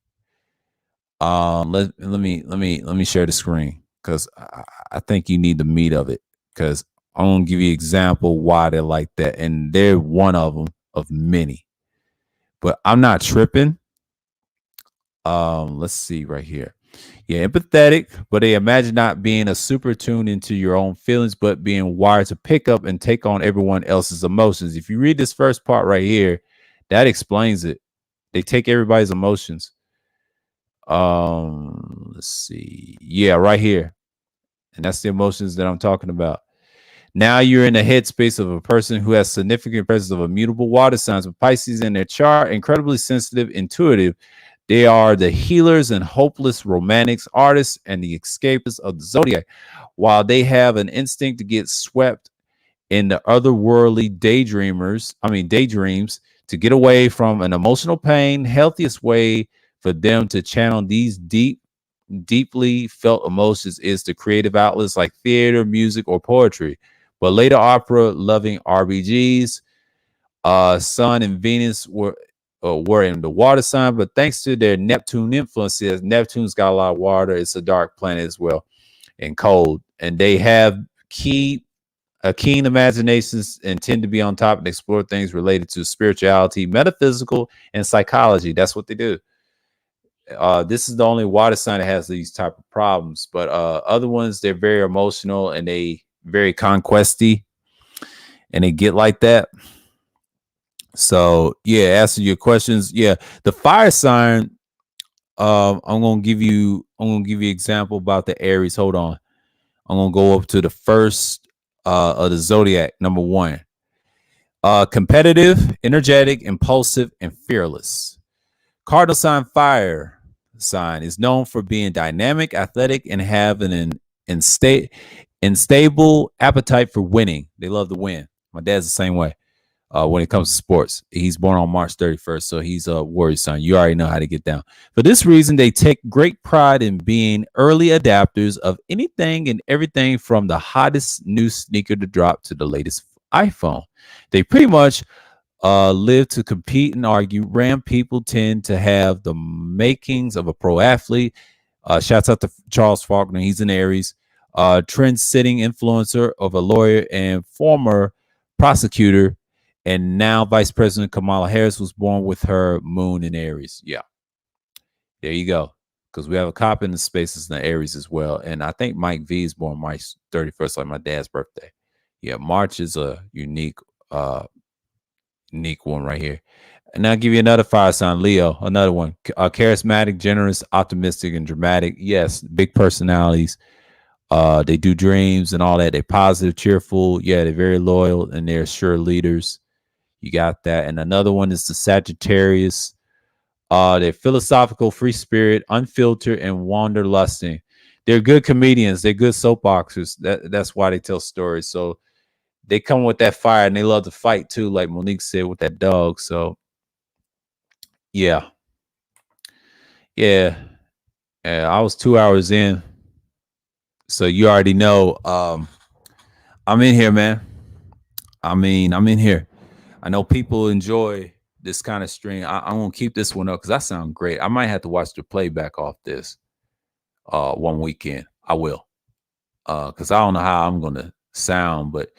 [SPEAKER 1] Let me share the screen because I think you need the meat of it. Because I'm gonna give you an example why they're like that, and they're one of them of many. But I'm not tripping. Let's see right here. Yeah, empathetic, but they imagine not being a super tuned into your own feelings, but being wired to pick up and take on everyone else's emotions. If you read this first part right here, that explains it. They take everybody's emotions. Let's see. Yeah, right here. And that's the emotions that I'm talking about. Now you're in the headspace of a person who has significant presence of immutable water signs with Pisces in their chart, incredibly sensitive, intuitive. They are the healers and hopeless romantics, artists, and the escapists of the Zodiac. While they have an instinct to get swept in the otherworldly daydreams to get away from an emotional pain, healthiest way for them to channel these deeply felt emotions is the creative outlets like theater, music, or poetry. But later opera loving RBGs, Sun and Venus were in the water sign, but thanks to their Neptune influences, Neptune's got a lot of water. It's a dark planet as well and cold. And they have keen imaginations and tend to be on top and explore things related to spirituality, metaphysical, and psychology. That's what they do. This is the only water sign that has these type of problems, but other ones, they're very emotional and they very conquesty and they get like that. So yeah, answer your questions. Yeah, the fire sign. I'm gonna give you an example about the Aries. Hold on. I'm gonna go up to the first of the Zodiac, number 1. Competitive, energetic, impulsive, and fearless. Cardinal sign fire. sign is known for being dynamic, athletic, and have an unstable appetite for winning. They love to win. My dad's the same way. When it comes to sports, he's born on March 31st, so he's a Warriors son. You already know how to get down. For this reason, they take great pride in being early adapters of anything and everything from the hottest new sneaker to drop to the latest iPhone. They pretty much live to compete and argue. Ram people tend to have the makings of a pro athlete. Shouts out to Charles Faulkner. He's an Aries. Trend-setting influencer of a lawyer and former prosecutor. And now Vice President Kamala Harris was born with her moon in Aries. Yeah. There you go. Because we have a cop in the spaces in the Aries as well. And I think Mike V is born March 31st, like my dad's birthday. Yeah, March is a unique one right here. And I'll give you another fire sign, Leo, another one. Charismatic, generous, optimistic, and dramatic. Yes, big personalities. They do dreams and all that. They're positive, cheerful. Yeah, they're very loyal, and they're sure leaders. You got that. And another one is the Sagittarius. They're philosophical, free spirit, unfiltered, and wanderlusting. They're good comedians. They're good soapboxers. That's why they tell stories. So they come with that fire, and they love to fight too, like Monique said with that dog. So yeah. I was 2 hours in. So you already know. I'm in here, man. I'm in here. I know people enjoy this kind of stream. I'm gonna keep this one up because I sound great. I might have to watch the playback off this one weekend. I will. Because I don't know how I'm gonna sound, but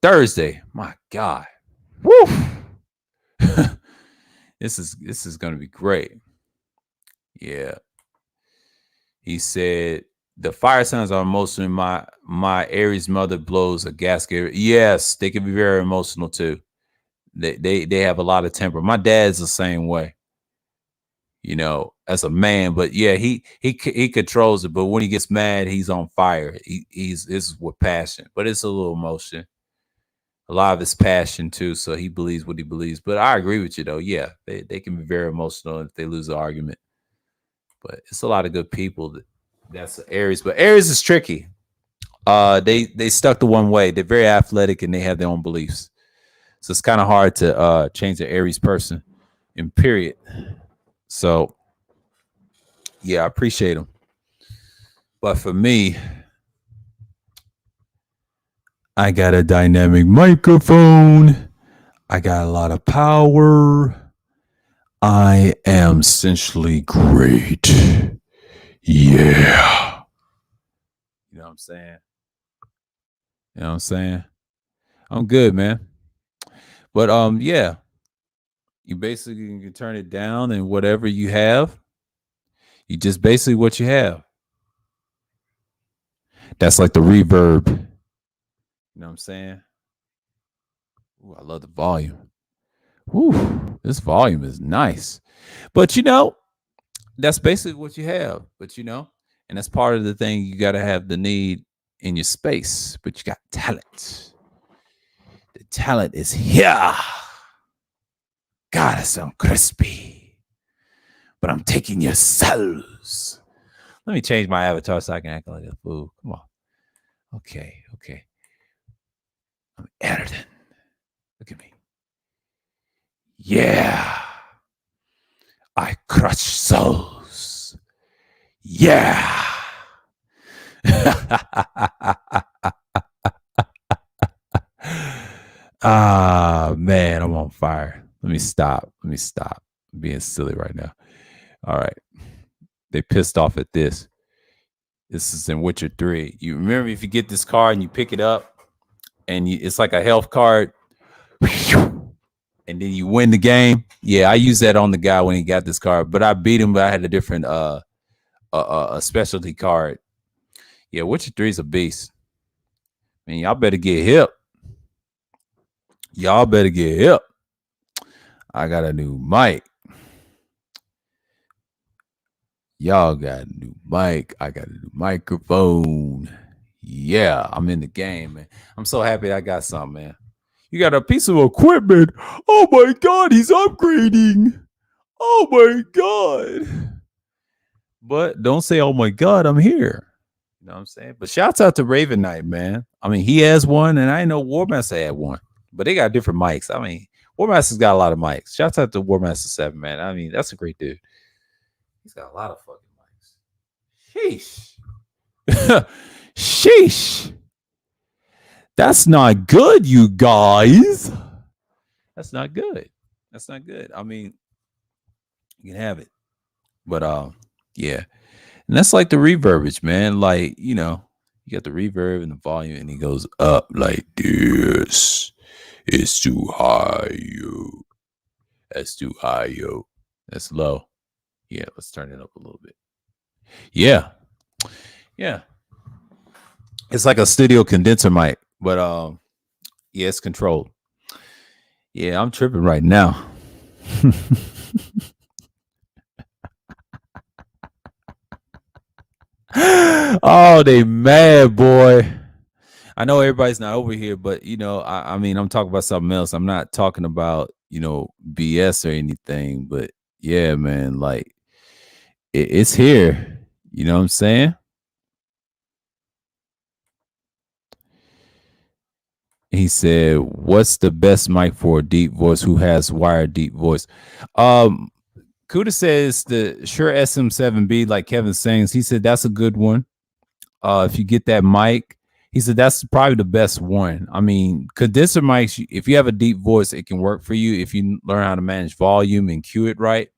[SPEAKER 1] Thursday, my God. Woo! This is gonna be great. Yeah. He said the fire signs are emotional. My Aries mother blows a gasket. Yes, they can be very emotional too. They have a lot of temper. My dad's the same way, as a man. But yeah, he controls it. But when he gets mad, he's on fire. He's with passion, but it's a little emotion. A lot of it's passion too. So he believes what he believes. But I agree with you though. Yeah, they can be very emotional if they lose the argument. But it's a lot of good people that's Aries. But Aries is tricky. They stuck to one way. They're very athletic and they have their own beliefs. So it's kind of hard to change the Aries person in period. So, yeah, I appreciate them. But for me, I got a dynamic microphone. I got a lot of power. I am essentially great. Yeah. You know what I'm saying? I'm good, man. But yeah, you basically can turn it down and whatever you have, you just basically what you have. That's like the reverb. You know what I'm saying? Ooh, I love the volume. Ooh, this volume is nice. But that's basically what you have. But and that's part of the thing. You got to have the need in your space, but you got talent. The talent is here. God, I sound crispy, but I'm taking your cells. Let me change my avatar so I can act like a fool. Come on. Okay. I'm editing. Look at me. Yeah. I crush souls. Yeah. Man, I'm on fire. Let me stop. I'm being silly right now. All right. They pissed off at this. This is in Witcher 3. You remember if you get this card and you pick it up and it's like a health card and then you win the game. Yeah, I used that on the guy when he got this card, but I beat him, but I had a different a specialty card. Yeah, Witcher 3 is a beast. I mean, y'all better get hip. I got a new mic. Y'all got a new mic. I got a new microphone. Yeah, I'm in the game, man. I'm so happy I got something, man. You got a piece of equipment. Oh my God, he's upgrading. Oh my God. But don't say, "Oh my God, I'm here." You know what I'm saying? But shouts out to Raven Knight, man. I mean, he has one, and I know Warmaster had one, but they got different mics. I mean, Warmaster's got a lot of mics. Shouts out to Warmaster 7, man. I mean, that's a great dude. He's got a lot of fucking mics. Sheesh. Sheesh. That's not good, you guys. That's not good. That's not good. I mean, you can have it. But yeah. And that's like the reverbage, man. Like, you know, you got the reverb and the volume, and it goes up like this. It's too high, yo. That's too high, yo. That's low. Yeah, let's turn it up a little bit. Yeah. Yeah. It's like a studio condenser mic, but yeah, it's controlled. Yeah, I'm tripping right now. Oh, they mad, boy. I know everybody's not over here, but you know, I mean, I'm talking about something else. I'm not talking about, you know, BS or anything, but yeah, man, like it's here. You know what I'm saying? He said, "What's the best mic for a deep voice who has wired deep voice?" Um, Kuda says the Shure SM7B, like Kevin Sayings. He said that's a good one. If you get that mic, he said that's probably the best one. I mean, condenser mics, if you have a deep voice, it can work for you if you learn how to manage volume and cue it right.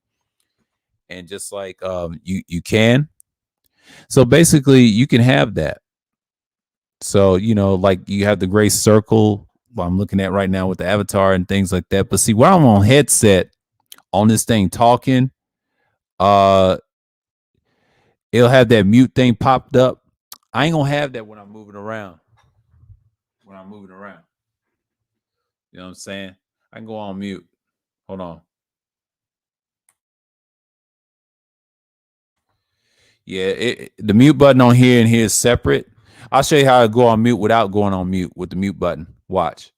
[SPEAKER 1] And just like you can. So basically, you can have that. So, you know, like you have the gray circle I'm looking at right now with the avatar and things like that. But see, while I'm on headset on this thing talking, uh, it'll have that mute thing popped up. I ain't gonna have that when I'm moving around. When I'm moving around. You know what I'm saying? I can go on mute. Hold on. Yeah, the mute button on here and here is separate. I'll show you how to go on mute without going on mute with the mute button. Watch.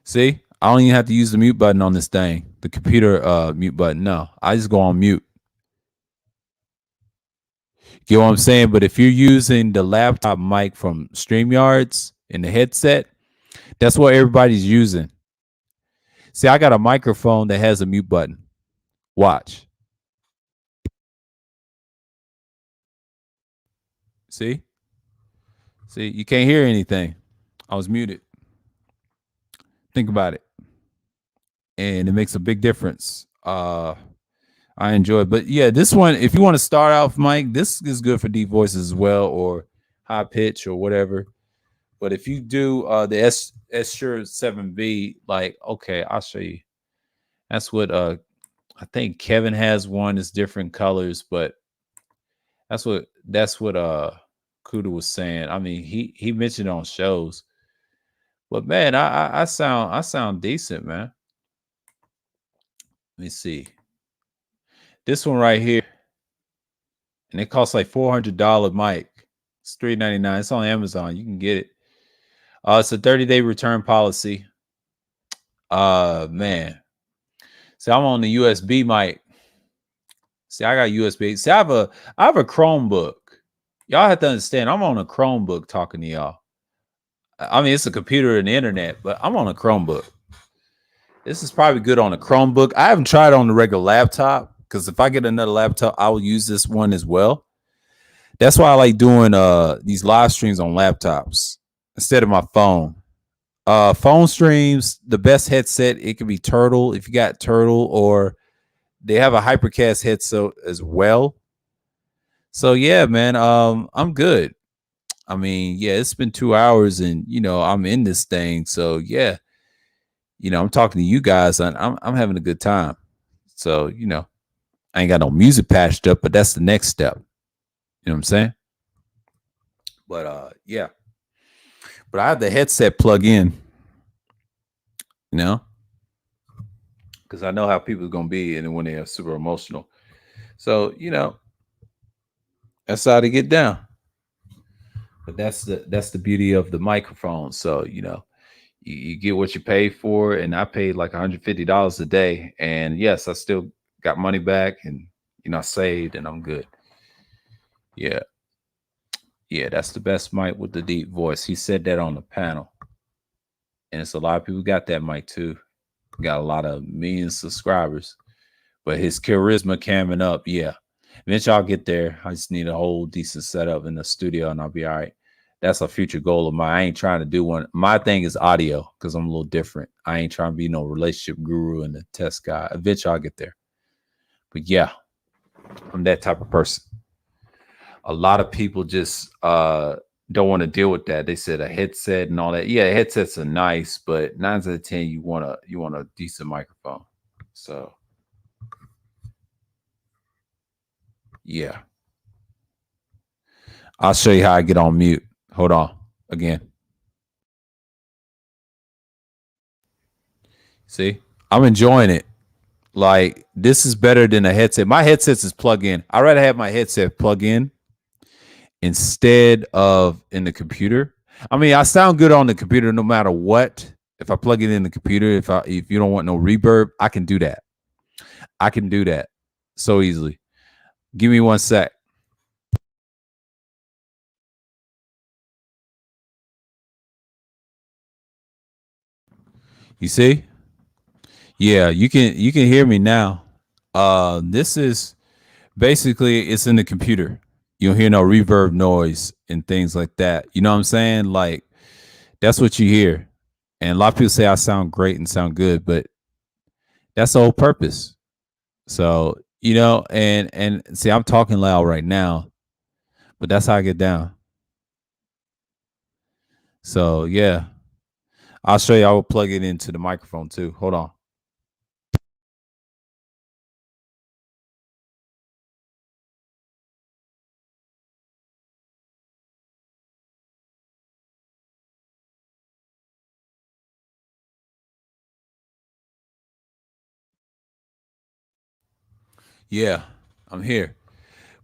[SPEAKER 1] See? I don't even have to use the mute button on this thing. The computer mute button. No, I just go on mute. Get what I'm saying? But if you're using the laptop mic from StreamYards in the headset, that's what everybody's using. See, I got a microphone that has a mute button. Watch. See? See, you can't hear anything. I was muted. Think about it. And it makes a big difference. I enjoy it. But yeah, this one, if you want to start off, Mike, this is good for deep voices as well, or high pitch or whatever. But if you do the Shure 7B, like, okay, I'll show you. That's what I think Kevin has one. It's different colors, but that's what Kuda was saying. I mean, he mentioned it on shows. But man, I sound decent, man. Let me see. This one right here, and it costs like $400 mic. It's $399. It's on Amazon. You can get it. It's a 30-day return policy. Man. See, I'm on the USB mic. See, I got USB. See, I have a Chromebook. Y'all have to understand, I'm on a Chromebook talking to y'all. I mean, it's a computer and the internet, but I'm on a Chromebook. This is probably good on a Chromebook. I haven't tried it on the regular laptop because if I get another laptop, I will use this one as well. That's why I like doing these live streams on laptops instead of my phone. Phone streams, the best headset, it could be Turtle if you got Turtle, or they have a Hypercast headset as well. So yeah, man, I'm good. I mean, yeah, it's been 2 hours and you know, I'm in this thing. So yeah, you know, I'm talking to you guys and I'm having a good time. So, you know, I ain't got no music patched up, but that's the next step. You know what I'm saying? But yeah. But I have the headset plug in, you know, because I know how people are gonna be and when they are super emotional. So, you know, that's how to get down. But that's the beauty of the microphone. So, you know, you get what you pay for, and I paid like $150 a day. And yes, I still got money back, and I saved, and I'm good. Yeah, yeah, that's the best mic with the deep voice. He said that on the panel, and it's a lot of people got that mic too. Got a lot of million subscribers, but his charisma coming up, yeah. Eventually, I'll get there. I just need a whole decent setup in the studio, and I'll be all right. That's a future goal of mine. I ain't trying to do one. My thing is audio because I'm a little different. I ain't trying to be no relationship guru and a test guy. Eventually, I'll get there. But yeah, I'm that type of person. A lot of people just don't want to deal with that. They said a headset and all that. Yeah, headsets are nice, but 9 out of 10, you want a decent microphone. So yeah. I'll show you how I get on mute. Hold on. Again. See? I'm enjoying it. Like, this is better than a headset. My headset is plug in. I'd rather have my headset plug in instead of in the computer. I mean, I sound good on the computer no matter what. If I plug it in the computer, if you don't want no reverb, I can do that. I can do that so easily. Give me 1 sec. You see? Yeah, you can hear me now. This is basically it's in the computer. You don't hear no reverb noise and things like that. You know what I'm saying? Like that's what you hear. And a lot of people say I sound great and sound good, but that's the whole purpose. So, and see, I'm talking loud right now, but that's how I get down. So yeah. I'll show you. I will plug it into the microphone too. Hold on. Yeah, I'm here.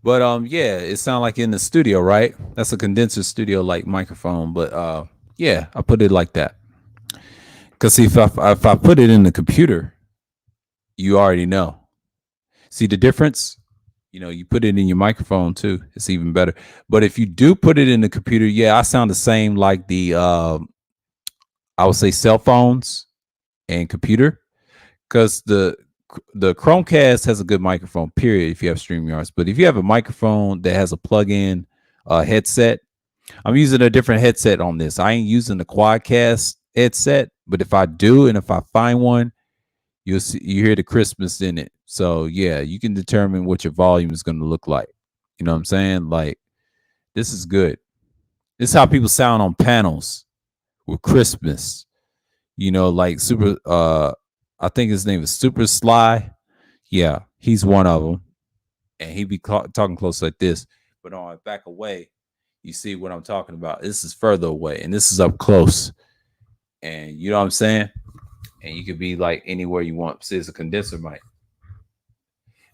[SPEAKER 1] But yeah, it sounds like in the studio, right? That's a condenser studio like microphone. But yeah, I put it like that. Cause see, if I put it in the computer, you already know. See the difference? You put it in your microphone too. It's even better. But if you do put it in the computer, yeah, I sound the same like the I would say cell phones and computer. Because the Chromecast has a good microphone, period, if you have StreamYards. But if you have a microphone that has a plug-in headset, I'm using a different headset on this. I ain't using the Quadcast headset, but if I do and if I find one, you hear the crispness in it. So yeah, you can determine what your volume is going to look like. You know what I'm saying? Like this is good. This is how people sound on panels with crispness. Like super I think his name is Super Sly. Yeah, he's one of them. And he be talking close like this. But on back away, you see what I'm talking about. This is further away and this is up close. And you know what I'm saying? And you could be like anywhere you want. See, it's a condenser mic.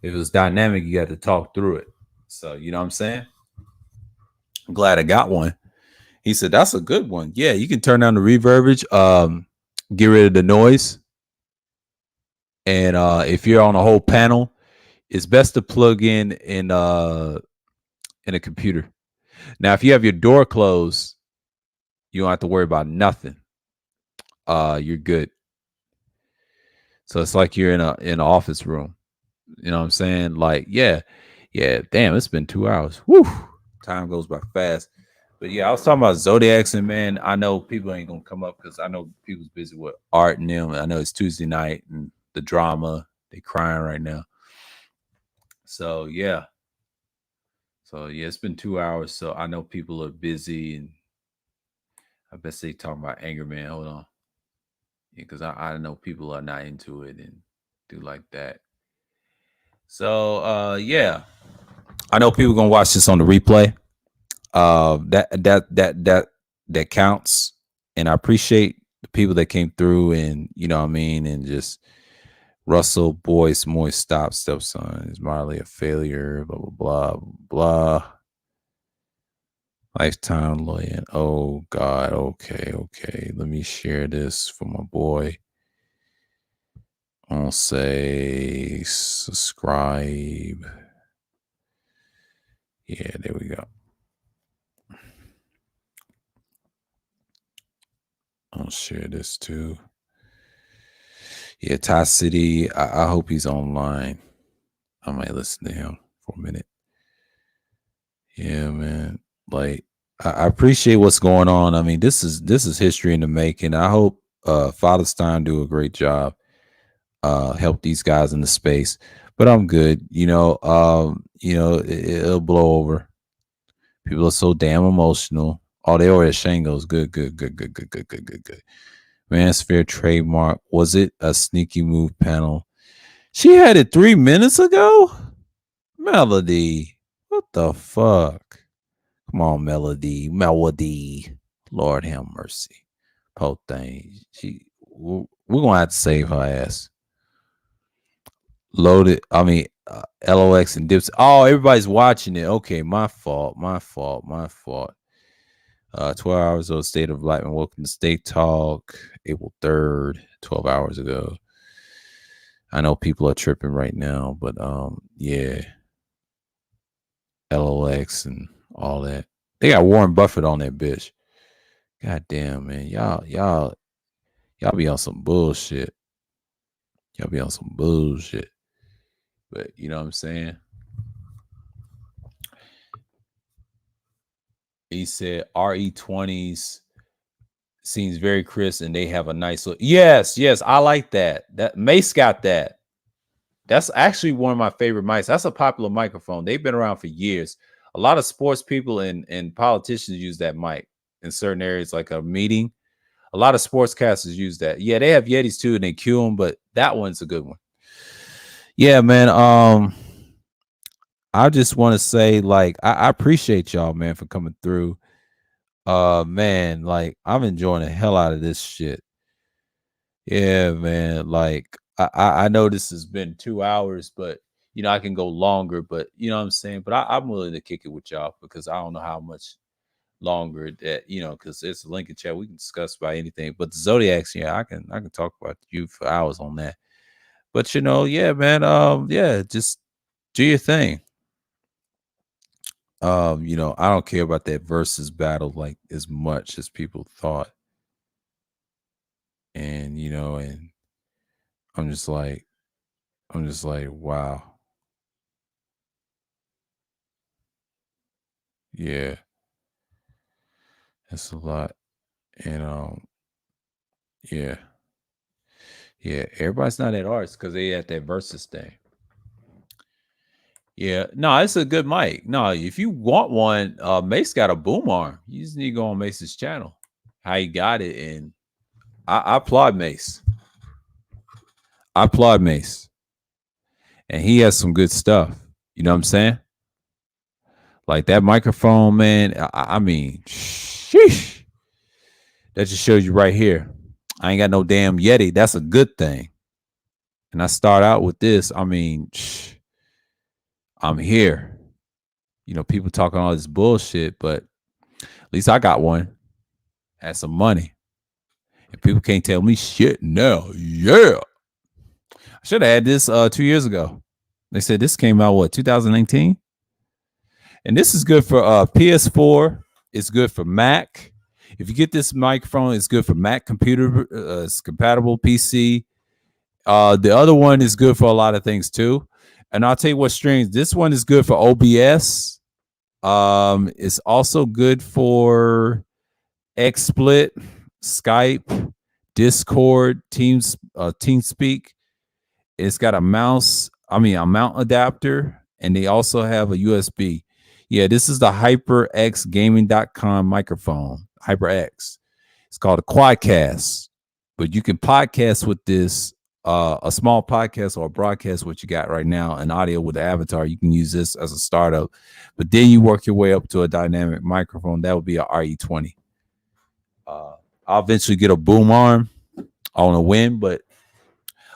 [SPEAKER 1] If it was dynamic, you got to talk through it. So, you know what I'm saying? I'm glad I got one. He said, that's a good one. Yeah, you can turn down the reverberage, get rid of the noise. And if you're on a whole panel, it's best to plug in a computer. Now, if you have your door closed, you don't have to worry about nothing. You're good. So it's like you're in an office room. You know what I'm saying? Like, yeah. Damn, it's been 2 hours. Woo, time goes by fast. But yeah, I was talking about Zodiacs, and man, I know people ain't gonna come up because I know people's busy with art and them. I know it's Tuesday night and the drama. They crying right now. So yeah. It's been 2 hours. So I know people are busy, and I bet they talking about Anger Man. Hold on, because I know people are not into it and do like that. So yeah, I know people gonna watch this on the replay. That counts, and I appreciate the people that came through, and you know what I mean, and just Russell Boyce Moist Stepson is Marley a failure, blah blah blah blah. Lifetime loyal. Oh God, okay. Let me share this for my boy. I'll say subscribe. Yeah, there we go. I'll share this too. Yeah, Ty City. I hope he's online. I might listen to him for a minute. Yeah, man. Like I appreciate what's going on. I mean, this is history in the making. I hope Father Stein do a great job. Help these guys in the space. But I'm good. It'll blow over. People are so damn emotional. Oh, they already Shango's good, good, good, good, good, good, good, good, good. Manosphere trademark. Was it a sneaky move panel? She had it 3 minutes ago? Melody. What the fuck? Come on, Melody. Melody. Lord have mercy. Poor thing. We're gonna have to save her ass. Loaded. I mean, LOX and Dips. Oh, everybody's watching it. Okay, my fault. My fault. My fault. 12 hours of State of Blackman. Welcome to State Talk. April 3rd, 12 hours ago. I know people are tripping right now, but yeah. LOX and all that. They got Warren Buffett on that bitch. God damn, man. Y'all be on some bullshit. Y'all be on some bullshit. But you know what I'm saying? He said RE20s seems very crisp and they have a nice look. Yes, I like that. That Mace got that. That's actually one of my favorite mics. That's a popular microphone. They've been around for years. A lot of sports people and politicians use that mic in certain areas, like a meeting. A lot of sportscasters use that. Yeah, they have Yetis too, and they cue them, but that one's a good one. Yeah, man. I just want to say, like, I appreciate y'all, man, for coming through. Man, like, I'm enjoying the hell out of this shit. Yeah, man. Like, I know this has been 2 hours, but I can go longer, but you know what I'm saying? But I'm willing to kick it with y'all because I don't know how much longer that because it's a link in chat. We can discuss about anything. But the Zodiacs, yeah, I can talk about you for hours on that. But yeah, man, yeah, just do your thing. I don't care about that versus battle like as much as people thought. And and I'm just like wow. Yeah. That's a lot. And yeah. Yeah. Everybody's not at arts because they at that versus thing. Yeah. No, it's a good mic. No, if you want one, Mace got a boom arm. You just need to go on Mace's channel. How he got it. And I applaud Mace. I applaud Mace. And he has some good stuff. You know what I'm saying? Like that microphone, man. I mean, sheesh. That just shows you right here. I ain't got no damn Yeti. That's a good thing. And I start out with this. I mean, I'm here. People talking all this bullshit, but at least I got one. Had some money. And people can't tell me shit now. Yeah. I should have had this 2 years ago. They said this came out, 2019? And this is good for PS4. It's good for Mac. If you get this microphone, it's good for Mac computer. It's compatible PC. The other one is good for a lot of things too. And I'll tell you what strings. This one is good for OBS. It's also good for XSplit, Skype, Discord, TeamSpeak. It's got a mount adapter, and they also have a USB. Yeah, this is the HyperXGaming.com microphone. HyperX. It's called a Quadcast, but you can podcast with this. A small podcast or a broadcast, what you got right now, an audio with the avatar. You can use this as a startup, but then you work your way up to a dynamic microphone. That would be a RE20. I'll eventually get a boom arm on a whim, but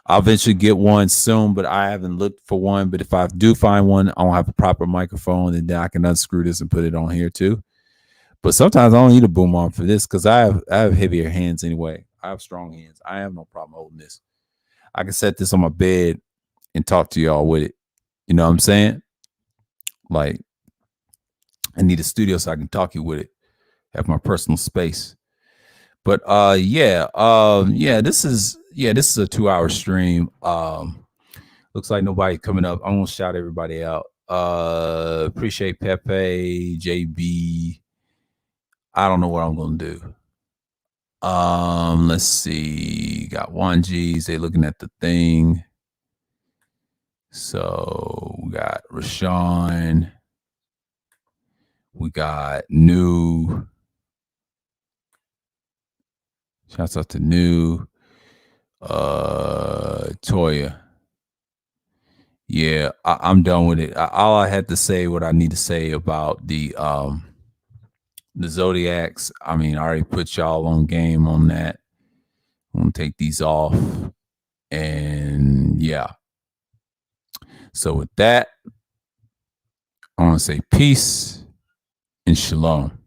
[SPEAKER 1] I'll eventually get one soon, but I haven't looked for one. But if I do find one, I don't have a proper microphone, and then I can unscrew this and put it on here too. But sometimes I don't need a boom arm for this because I have heavier hands anyway. I have strong hands. I have no problem holding this. I can set this on my bed and talk to y'all with it. You know what I'm saying? Like, I need a studio so I can talk you with it. Have my personal space. But yeah, this is a 2-hour stream. Looks like nobody coming up. I'm gonna shout everybody out. Appreciate Pepe, JB. I don't know what I'm gonna do. Let's see. Got 1Gs. They looking at the thing. So we got Rashawn. We got New. Shouts out to New. Toya. Yeah, I'm done with it. All I had to say, what I need to say about the Zodiacs. I mean, I already put y'all on game on that. I'm gonna take these off, and yeah. So with that, I want to say peace and shalom.